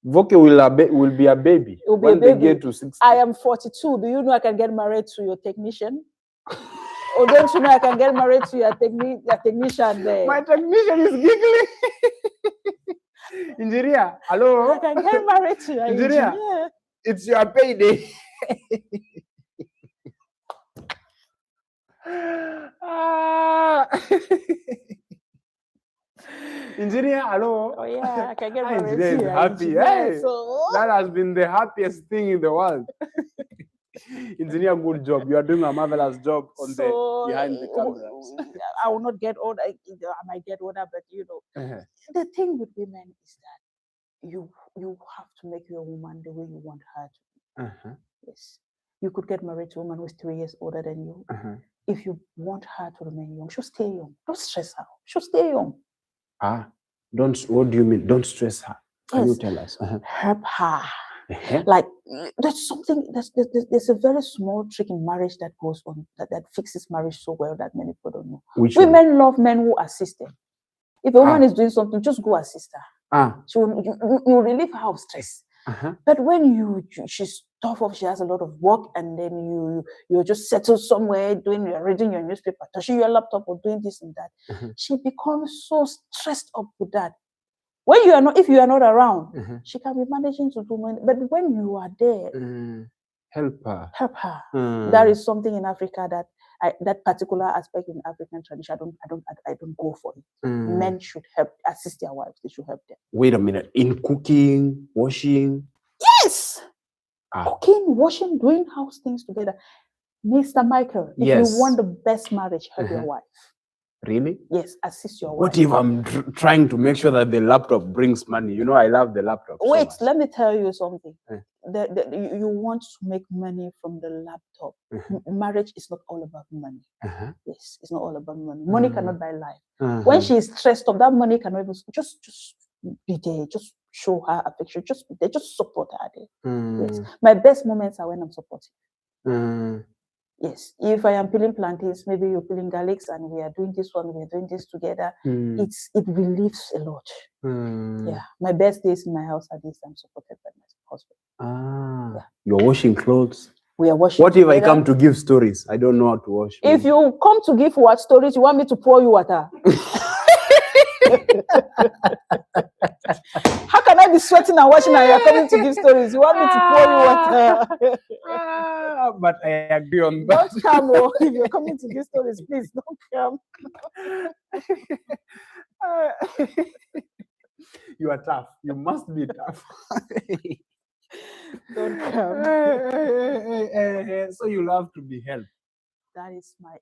Voke will be a baby when they get to 60. I am 42. Do you know I can get married to your technician? Or don't you know I can get married to your technician there? My technician is giggling. Engineer, hello? I can get married to your engineer. It's your payday. Engineer, hello. Oh yeah, I can get married Engineer is here. happy. Engineer, Hey, so that has been the happiest thing in the world. Engineer, good job. You are doing a marvelous job on so the behind the cameras. I will not get older. I might get older, but the thing with women is that you have to make your woman the way you want her to. Yes, you could get married to a woman who's 3 years older than you. If you want her to remain young, she'll stay young. Don't stress her. She'll stay young. What do you mean? Don't stress her. Can you tell us? Help her. Like there's a very small trick in marriage that goes on that fixes marriage so well that many people don't know. Women love men who assist them. If a woman is doing something, just go assist her. You relieve her of stress. But when she's tough off, she has a lot of work, and then you just settle somewhere you're reading your newspaper, touching your laptop, or doing this and that. She becomes so stressed up with that. When if you are not around, she can be managing to do money. But when you are there, help her. Help her. That is something in Africa that particular aspect in African tradition. I don't go for it. Men should assist their wives. They should help them. Wait a minute. In cooking, washing. Yes. Cooking, washing, doing house things together. Mr. Michael, if you want the best marriage, help your wife. Really? Yes, assist your wife. What if I'm trying to make sure that the laptop brings money? I love the laptop. Wait, let me tell you something. You want to make money from the laptop. Marriage is not all about money. Yes, it's not all about money. Money cannot buy life. When she is stressed up, that money cannot even just be there. Just show her affection. Just be there. Just support her there. Yes, my best moments are when I'm supporting. Yes, if I am peeling plantains, maybe you're peeling garlics, and we are doing this one, we're doing this together. It relieves a lot. Yeah, my best days in my house are these. I'm supported by my husband. You're washing clothes. We are washing. What together. If I come to give stories? I don't know how to wash. If you come to give what stories, you want me to pour you water? How can I be sweating and washing and you're coming to give stories? You want me to pour you water? But I agree on that. Don't come. If you're coming to give stories, please don't come. You are tough. You must be tough. Don't come. So you love to be helped. That is my.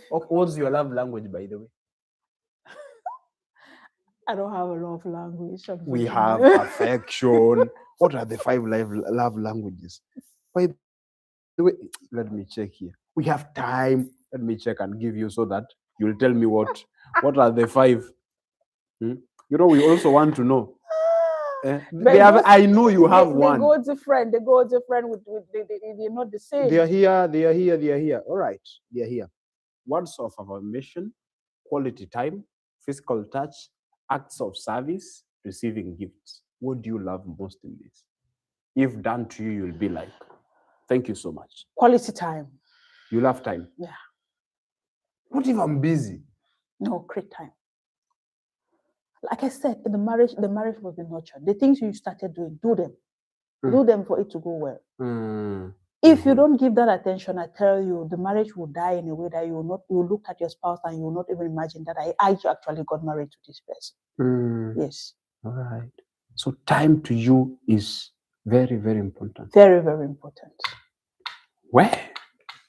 What's your love language, by the way? I don't have a love language. We have affection. What are the 5 love languages? By the way, let me check here. We have time. Let me check and give you so that you'll tell me what are the 5. We also want to know. I know you have one. They go different. With they're not the same. They are here. All right, they are here. Words of affirmation, quality time, physical touch, acts of service, receiving gifts. What do you love most in this? If done to you, you'll be like, thank you so much. Quality time. You love time? Yeah. What if I'm busy? No, create time. Like I said, in the marriage must be nurtured. The things you started doing, do them. Do them for it to go well. If you don't give that attention, I tell you, the marriage will die in a way that you look at your spouse and you will not even imagine that I actually got married to this person. Yes. All right. So time to you is very, very important. Very, very important. Where?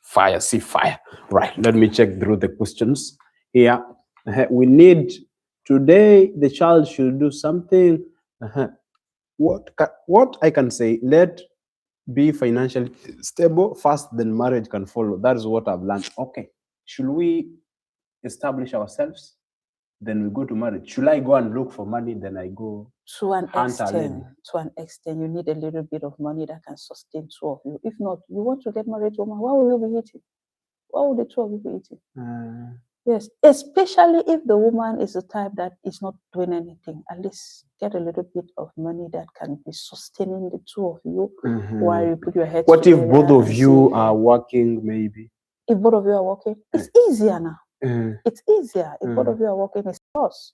Fire, see fire. Right. Let me check through the questions here. We need today the child should do something. What I can say, let be financially stable first, then marriage can follow. That is what I've learned. Okay, should we establish ourselves, then we go to marriage? Should I go and look for money, then I go to an extent, you need a little bit of money that can sustain 2 of you. If not, you want to get married to a woman, what will you be eating? What will the 2 of you be eating? Yes, especially if the woman is the type that is not doing anything. At least get a little bit of money that can be sustaining the 2 of you while you put your head. What if both of you are working, maybe? If both of you are working, it's easier now. It's easier. If both of you are working, it's a plus.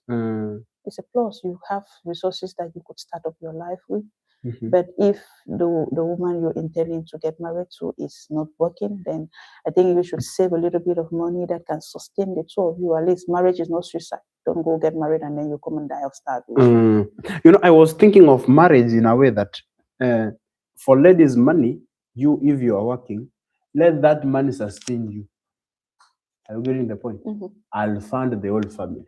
It's a plus. You have resources that you could start up your life with. But if the woman you're intending to get married to is not working, then I think you should save a little bit of money that can sustain the two of you. At least marriage is not suicide. Don't go get married and then you come and die of starvation. I was thinking of marriage in a way that for ladies' money, if you are working, let that money sustain you. Are you getting the point? I'll fund the whole family.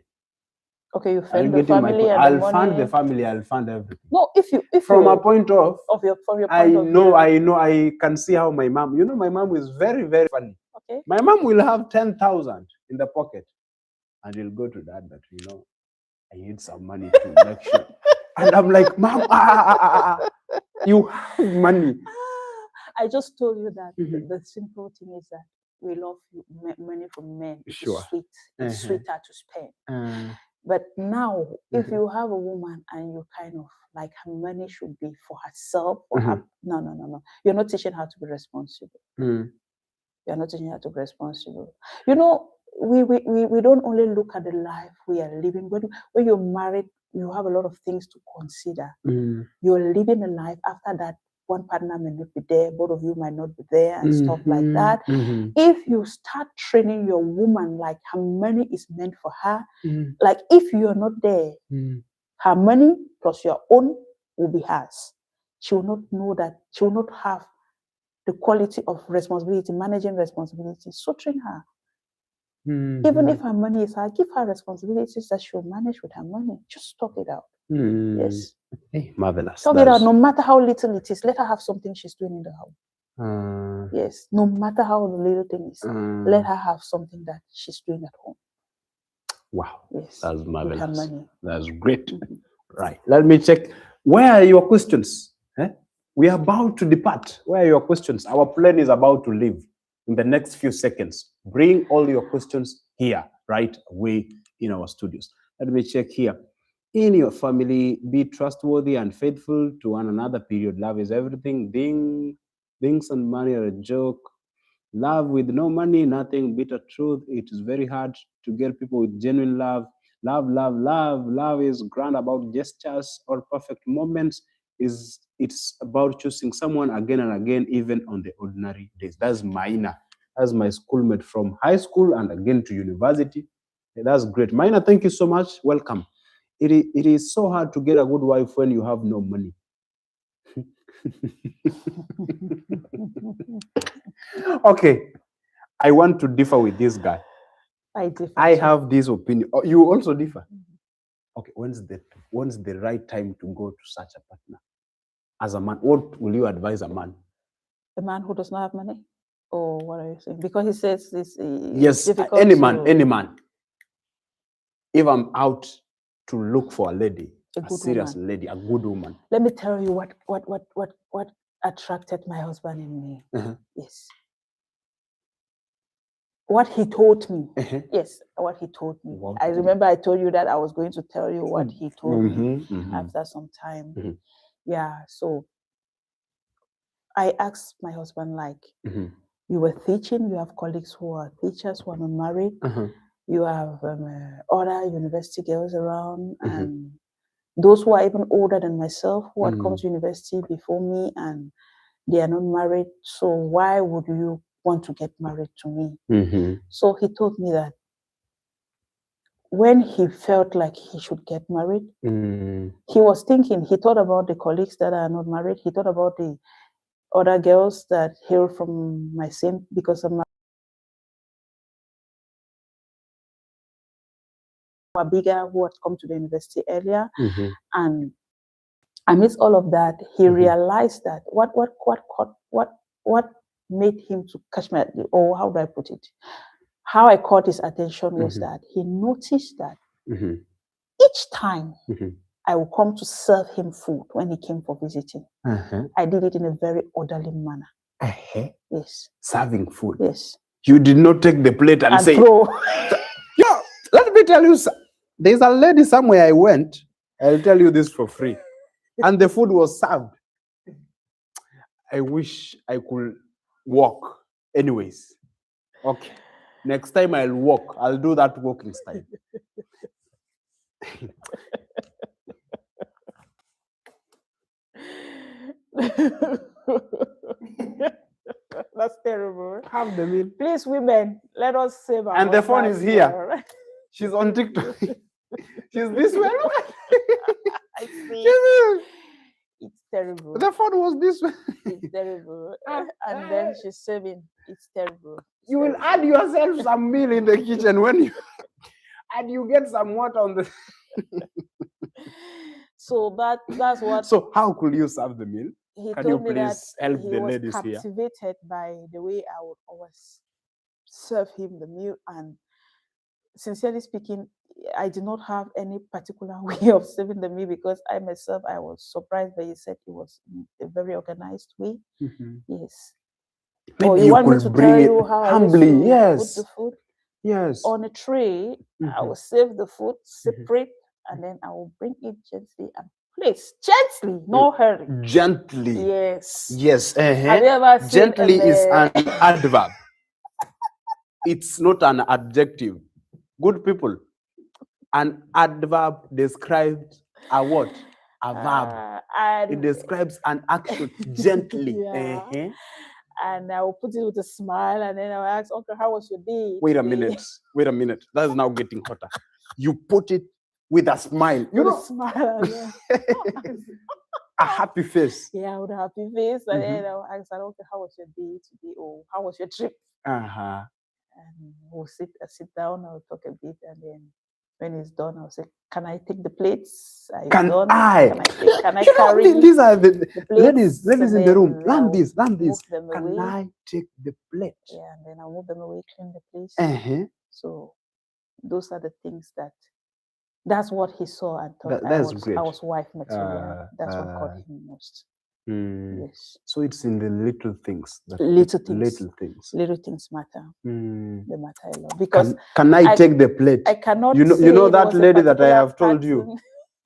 Okay, you fund the family and I'll the money. fund the family. I'll fund everything. No, if from a point of your point I of know, view. I can see how my mom. My mom is very, very funny. Okay. My mom will have 10,000 in the pocket, and he'll go to dad that I need some money to make sure. And I'm like, Mom, you have money. I just told you that the simple thing is that we love money from men. Sure. It's sweet. It's sweeter to spend. But now, if you have a woman and you kind of like her money should be for herself, or no. You're not teaching her to be responsible. You're not teaching her to be responsible. We don't only look at the life we are living. When you're married, you have a lot of things to consider. You're living a life. After that, one partner may not be there, both of you might not be there, and stuff like that. If you start training your woman like her money is meant for her, like if you're not there, her money plus your own will be hers. She will not know that. She will not have the quality of responsibility, managing responsibility. So train her. Even if her money is high, give her responsibilities that she'll manage with her money. Just talk it out. Yes. Hey, marvelous. Talk it out, no matter how little it is. Let her have something she's doing in the house. Yes. No matter how the little thing is, let her have something that she's doing at home. Wow. Yes. That's marvelous. With her money. That's great. Right. Let me check. Where are your questions? We are about to depart. Where are your questions? Our plane is about to leave in the next few seconds. Bring all your questions here, right away in our studios. Let me check here. In your family, be trustworthy and faithful to one another. Period. Love is everything. Things and money are a joke. Love with no money, nothing. Bitter truth. It is very hard to get people with genuine love. Love is grand about gestures or perfect moments. It's about choosing someone again and again, even on the ordinary days. That's Maina. That's my schoolmate from high school and again to university. That's great. Maina, thank you so much. Welcome. It is so hard to get a good wife when you have no money. Okay. I want to differ with this guy. I differ. I have this opinion. Oh, you also differ? Okay. When's the right time to go to such a partner? As a man, what will you advise a man? A man who does not have money? Or what are you saying? Because he says it's yes, difficult any man. If I'm out to look for a lady, a serious lady, a good woman. Let me tell you what attracted my husband in me. Yes. What he told me. Yes, what he told me. Wow. I remember I told you that I was going to tell you what he told me after some time. Yeah, so I asked my husband, like, you were teaching, you have colleagues who are teachers who are not married, you have other university girls around, and those who are even older than myself who had come to university before me and they are not married. So why would you want to get married to me? So he told me that when he felt like he should get married, he was thinking, he thought about the colleagues that are not married, he thought about the other girls that hail from my same, because of my bigger who had come to the university earlier. And amidst all of that, he realized that what made him to catch my, or how do I put it? How I caught his attention was that he noticed that each time I would come to serve him food when he came for visiting, I did it in a very orderly manner. Yes. Serving food. Yes. You did not take the plate and say, throw. Yeah, let me tell you, there's a lady somewhere I went, I'll tell you this for free, and the food was served. I wish I could walk. Anyways, okay. Next time I'll walk. I'll do that walking style. That's terrible. Have the meal. Please, women, let us save our And the phone is husbands, here. She's on TikTok. She's this way. Look at I see. She's- It's terrible. The phone was this way. It's terrible. And then she's saving. It's terrible. It's You will terrible. add yourself some meal in the kitchen when you and you get some water on the. So that's what So how could you serve the meal? he Can you told me, that please help he the was ladies here? captivated by the way I would always serve him the meal. And sincerely speaking, I did not have any particular way of serving the meal, because I myself, I was surprised, but he said it was a very organized way. Yes. Maybe Or you you want me could to bring tell it you how humbly, I used to yes. put the food Yes. on a tray? I will save the food separate, and then I will bring it gently and place gently, no hurry. Gently. Yes. Yes. Have you ever seen Gently is a an adverb. It's not an adjective. Good people. An adverb describes a what? A verb. It and describes an action gently. Yeah. And I will put it with a smile, and then I will ask, "Uncle, how was your day?" Wait a today?" minute. Wait a minute. That is now getting hotter. You put it with a smile. You With a know, smile. And then, a happy face. yeah, with a happy face, and Mhm. then I will ask, "Uncle, how was your day today? Or how was your trip?" Uh-huh. And we'll sit down, I'll talk a bit, and then when it's done, I'll say, "Can I take the plates? Are you Can done? I? Can I You know, carry these are the the ladies plates?" in And the room. then Learn I'll this. move them Can away. I take the plate? Yeah, and then I'll move them away, clean the place. Uh-huh. So those are the things that's what he saw and thought That's I great. was wife material. That's what caught him most. Yes. So it's in the little things. Little things. Little things. Little things matter. Mm. They matter a lot. Because Can I take the plate? I cannot You say know it that was a lady that I particular have told you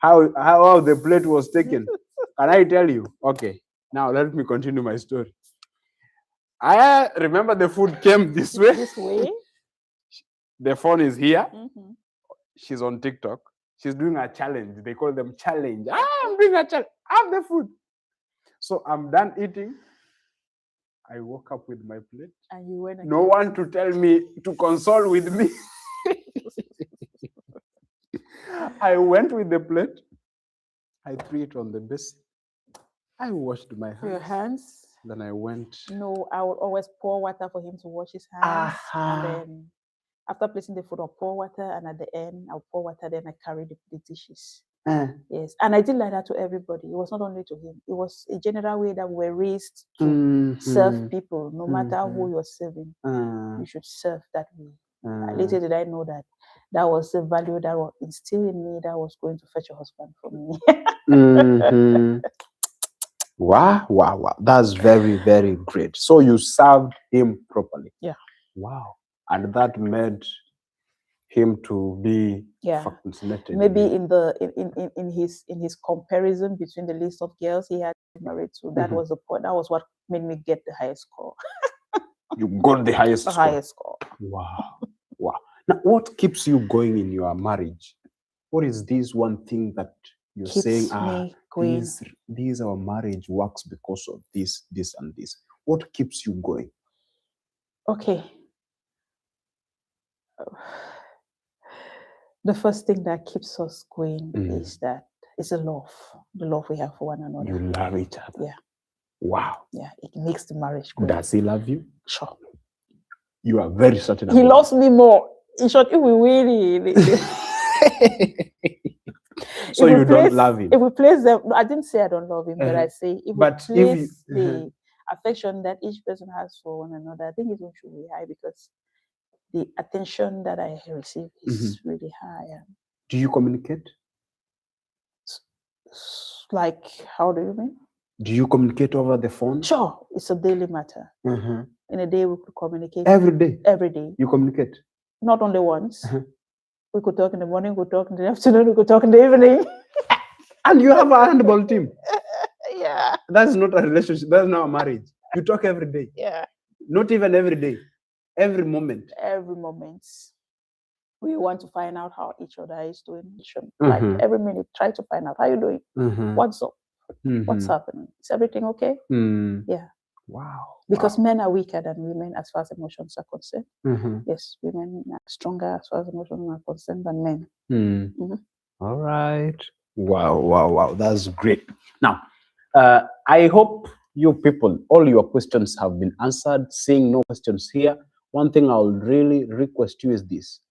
pattern. how the plate was taken. Can I tell you? Okay. Now let me continue my story. I remember the food came this way. This way. The phone is here. Mhm. She's on TikTok. She's doing a challenge. They call them challenge. I'm doing a challenge. Have the food. So I'm done eating. I woke up with my plate. And you went and No kept one it. to tell me, to console with me. I went with the plate. I threw it on the basin. I washed my Your hands. hands. Then I went. No, I would always pour water for him to wash his hands. And then after placing the food, I'll pour water, and at the end, I'll pour water, then I carry the dishes. Yes. And I did like that to everybody. It was not only to him. It was a general way that we were raised to serve people, no matter who you're serving. You should serve that way. Later did I know that was a value that was instilled in me that was going to fetch a husband for me. Wow. That's very, very great. So you served him properly. Yeah. Wow. And that made him to be fascinated. Maybe in his comparison between the list of girls he had married to, that was the point. That was what made me get the highest score. You got the highest The score. highest score. Wow. Now, what keeps you going in your marriage? What is this one thing that you're Keeps saying, me going. This our marriage works because of this, and this? What keeps you going? Okay. The first thing that keeps us going is the love we have for one another. You love each other. Yeah. Wow. Yeah, it makes the marriage go. Does he love you? Sure. You are very certain. He loves me more. In short, if we really. So you don't love him? If we place them, I didn't say I don't love him, but I say if we place the affection that each person has for one another, I think it should be high, because the attention that I receive is really high. Do you communicate? Like, how do you mean? Do you communicate over the phone? Sure, it's a daily matter. In a day, we could communicate. Every day? Every day. You communicate? Not only once. We could talk in the morning, we could talk in the afternoon, we could talk in the evening. And you have a handball team? Yeah. That's not a relationship. That's not a marriage. You talk every day? Yeah. Not even every day. Every moment. Every moment. We want to find out how each other is doing. Like every minute, try to find out how you're doing. What's up? Mhm. What's happening? Is everything okay? Mm. Yeah. Wow. Because men are weaker than women as far as emotions are concerned. Mhm. Yes, women are stronger as far as emotions are concerned than men. Mm. Mhm. All right. Wow, wow, wow. That's great. Now, I hope you people, all your questions have been answered. Seeing no questions here, one thing I'll really request you is this.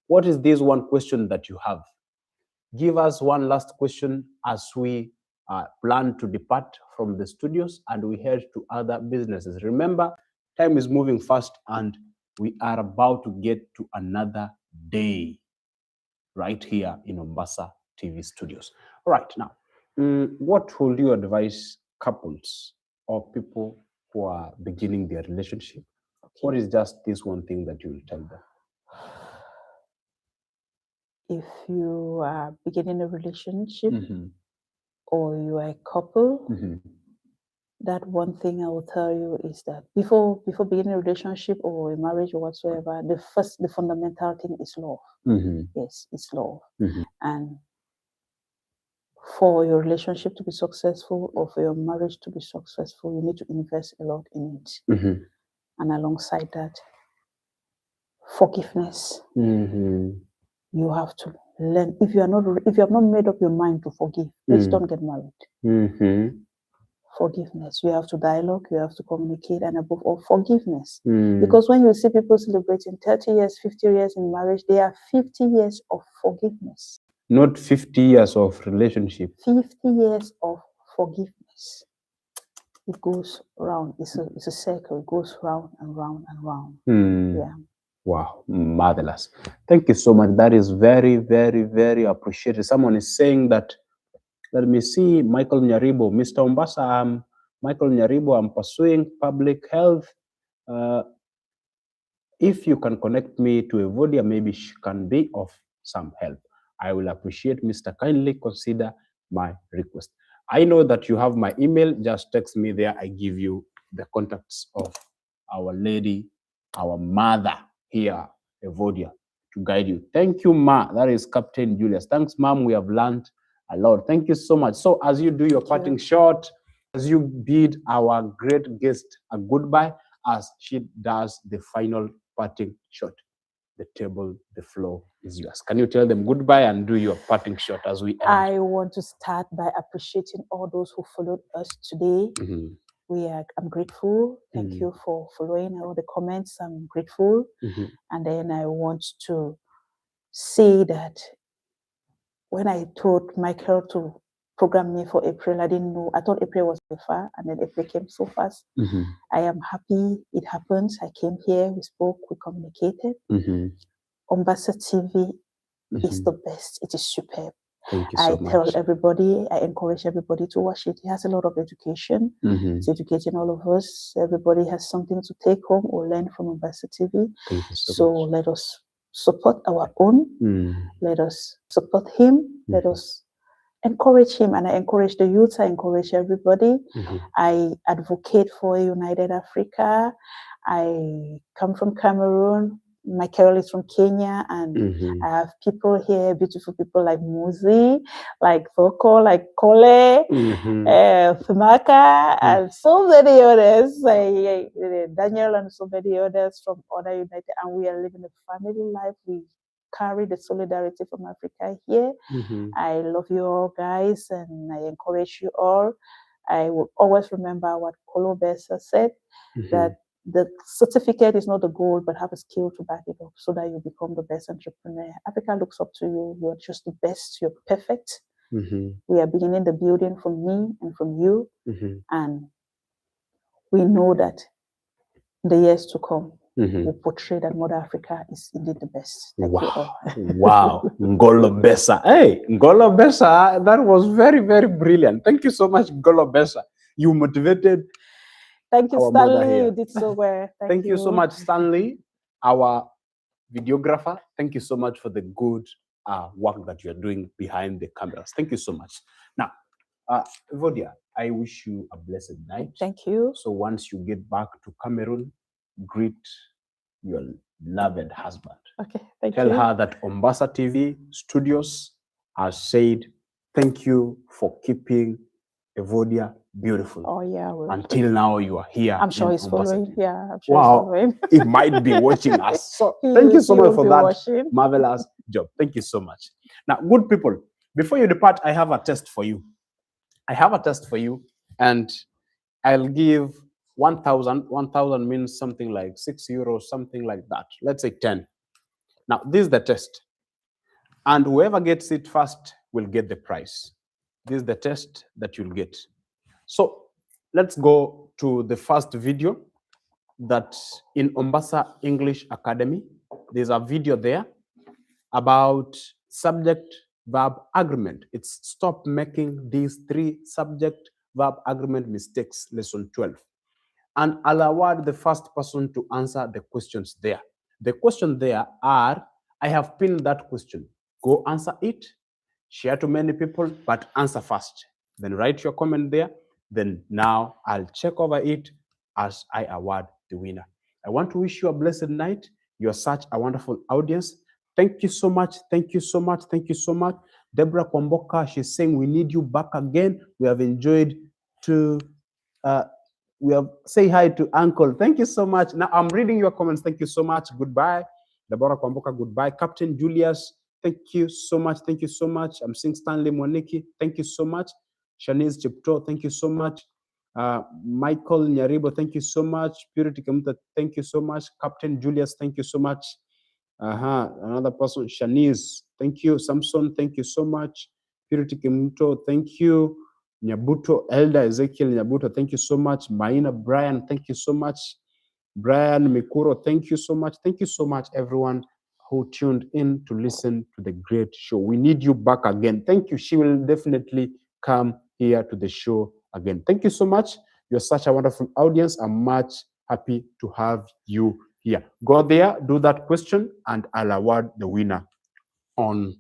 What is this one question that you have? Give us one last question as we plan to depart from the studios and we head to other businesses. Remember, time is moving fast and we are about to get to another day right here in Ombasa TV studios. All right, now, what would you advise couples or people who are beginning their relationship? What is just this one thing that you will tell them? If you are beginning a relationship Mhm, or you are a couple, mhm, that one thing I will tell you is that before beginning a relationship or a marriage or whatsoever, the fundamental thing is love. mhm, Yes, it's love. mhm, And for your relationship to be successful or for your marriage to be successful, you need to invest a lot in it. mhm, And alongside that, forgiveness. mhm, You have to learn. If you have not made up your mind to forgive, please don't get married. mhm, Forgiveness. You have to dialogue, you have to communicate, and above all, forgiveness. mhm. Because when you see people celebrating 30 years, 50 years in marriage, they are 50 years of forgiveness. Not 50 years of relationship. 50 years of forgiveness. It goes round. It's a circle. It goes round and round and round. Hmm. Yeah. Wow, marvelous. Thank you so much. That is very, very, very appreciated. Someone is saying that, let me see, Michael Nyaribo, Mr. Ombasa, I'm Michael Nyaribo, I'm pursuing public health. If you can connect me to Evodia, maybe she can be of some help. I will appreciate, Mr. Kindly consider my request. I know that you have my email. Just text me there. I give you the contacts of our lady, our mother here, Evodia, to guide you. Thank you, Ma. That is Captain Julius. Thanks, Mom. We have learned a lot. Thank you so much. So as you do your parting shot, as you bid our great guest a goodbye, as she does the final parting shot, the table, the floor is yours. Can you tell them goodbye and do your parting shot as we end? I want to start by appreciating all those who followed us today. I'm grateful. Thank you for following all the comments. I'm grateful. And then I want to say that when I told Michael to program me for April, I didn't know. I thought April was very far, and then April came so fast. I am happy it happened. I came here, we spoke, we communicated. Ombasa TV is the best. It is superb. Thank you so much. I tell everybody, I encourage everybody to watch it. It has a lot of education. It's educating all of us. Everybody has something to take home or learn from Ombasa TV. Thank you so much. Let us support our own. Let us support him. Let us encourage him. And I encourage the youth. I encourage everybody. I advocate for a united Africa. I come from Cameroon. Michael is from Kenya, and I have people here, beautiful people like Muzi, like Voko, like Kole, Fumaka, and so many others, Daniel and so many others from other United, and we are living a family life. We carry the solidarity from Africa here. I love you all, guys, and I encourage you all. I will always remember what Kolo Besa said, that the certificate is not the goal, but have a skill to back it up so that you become the best entrepreneur. Africa looks up to you. You are just the best. You're perfect. We are beginning the building from me and from you. And we know that the years to come will portray that Mother Africa is indeed the best. Thank you all. Wow. Ngolo Besa. Hey, Ngolo Besa, that was very, very brilliant. Thank you so much, Ngolo Besa. You motivated. Thank you, Stanley. You did so well. Thank you so much, Stanley, our videographer. Thank you so much for the good work that you're doing behind the cameras. Thank you so much. Now, Evodia, I wish you a blessed night. Thank you. So once you get back to Cameroon, greet your beloved husband. Okay, thank you. Tell you. her that Ombasa TV Studios has said thank you for keeping Evodia beautiful. Oh yeah. Until now, you are here. I'm sure in he's Ombasa. following. Yeah, I'm sure Wow, he's following. he might be watching us. So thank you so He much will for be that watching. marvelous job. Thank you so much. Now, good people, before you depart, I have a test for you. I have a test for you, and I'll give 1,000. 1,000 means something like €6, something like that. Let's say 10. Now, this is the test. And whoever gets it first will get the prize. This is the test that you'll get. So let's go to the first video that in Ombasa English Academy. There's a video there about subject verb agreement. It's stop making these 3 subject verb agreement mistakes, lesson 12. And I'll award the first person to answer the questions there. The questions there are, I have pinned that question. Go answer it, share to many people, but answer first. Then write your comment there. Then now I'll check over it as I award the winner. I want to wish you a blessed night. You're such a wonderful audience. Thank you so much. Thank you so much. Thank you so much. Deborah Kwamboka, she's saying we need you back again. We have enjoyed to we have say hi to Uncle. Thank you so much. Now I'm reading your comments. Thank you so much. Goodbye. Deborah Kwamboka, goodbye. Captain Julius, thank you so much. Thank you so much. I'm seeing Stanley Mwaniki. Thank you so much. Shanice Chipto, thank you so much. Michael Nyaribo, thank you so much. Purity Kamuta, thank you so much. Captain Julius, thank you so much. Another person, Shanice, thank you. Samson, thank you so much. Purity Kamuto, thank you. Nyabuto, Elder Ezekiel Nyabuto, thank you so much. Maina Brian, thank you so much. Brian Mikuro, thank you so much. Thank you so much, everyone who tuned in to listen to the great show. We need you back again. Thank you. She will definitely come here to the show again. Thank you so much. You're such a wonderful audience. I'm much happy to have you here. Go there, do that question, and I'll award the winner on,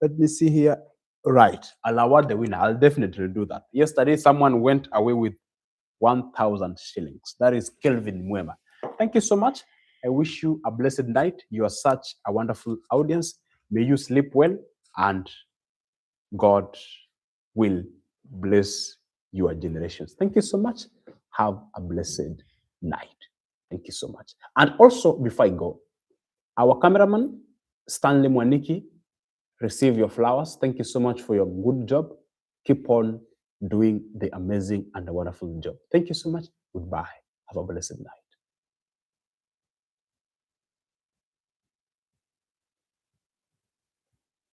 let me see here. Right, I'll award the winner. I'll definitely do that. Yesterday, someone went away with 1,000 shillings. That is Kelvin Mwema. Thank you so much. I wish you a blessed night. You are such a wonderful audience. May you sleep well, and God will bless your generations. Thank you so much. Have a blessed night. Thank you so much. And also, before I go, our cameraman, Stanley Mwaniki, receive your flowers. Thank you so much for your good job. Keep on doing the amazing and the wonderful job. Thank you so much. Goodbye. Have a blessed night.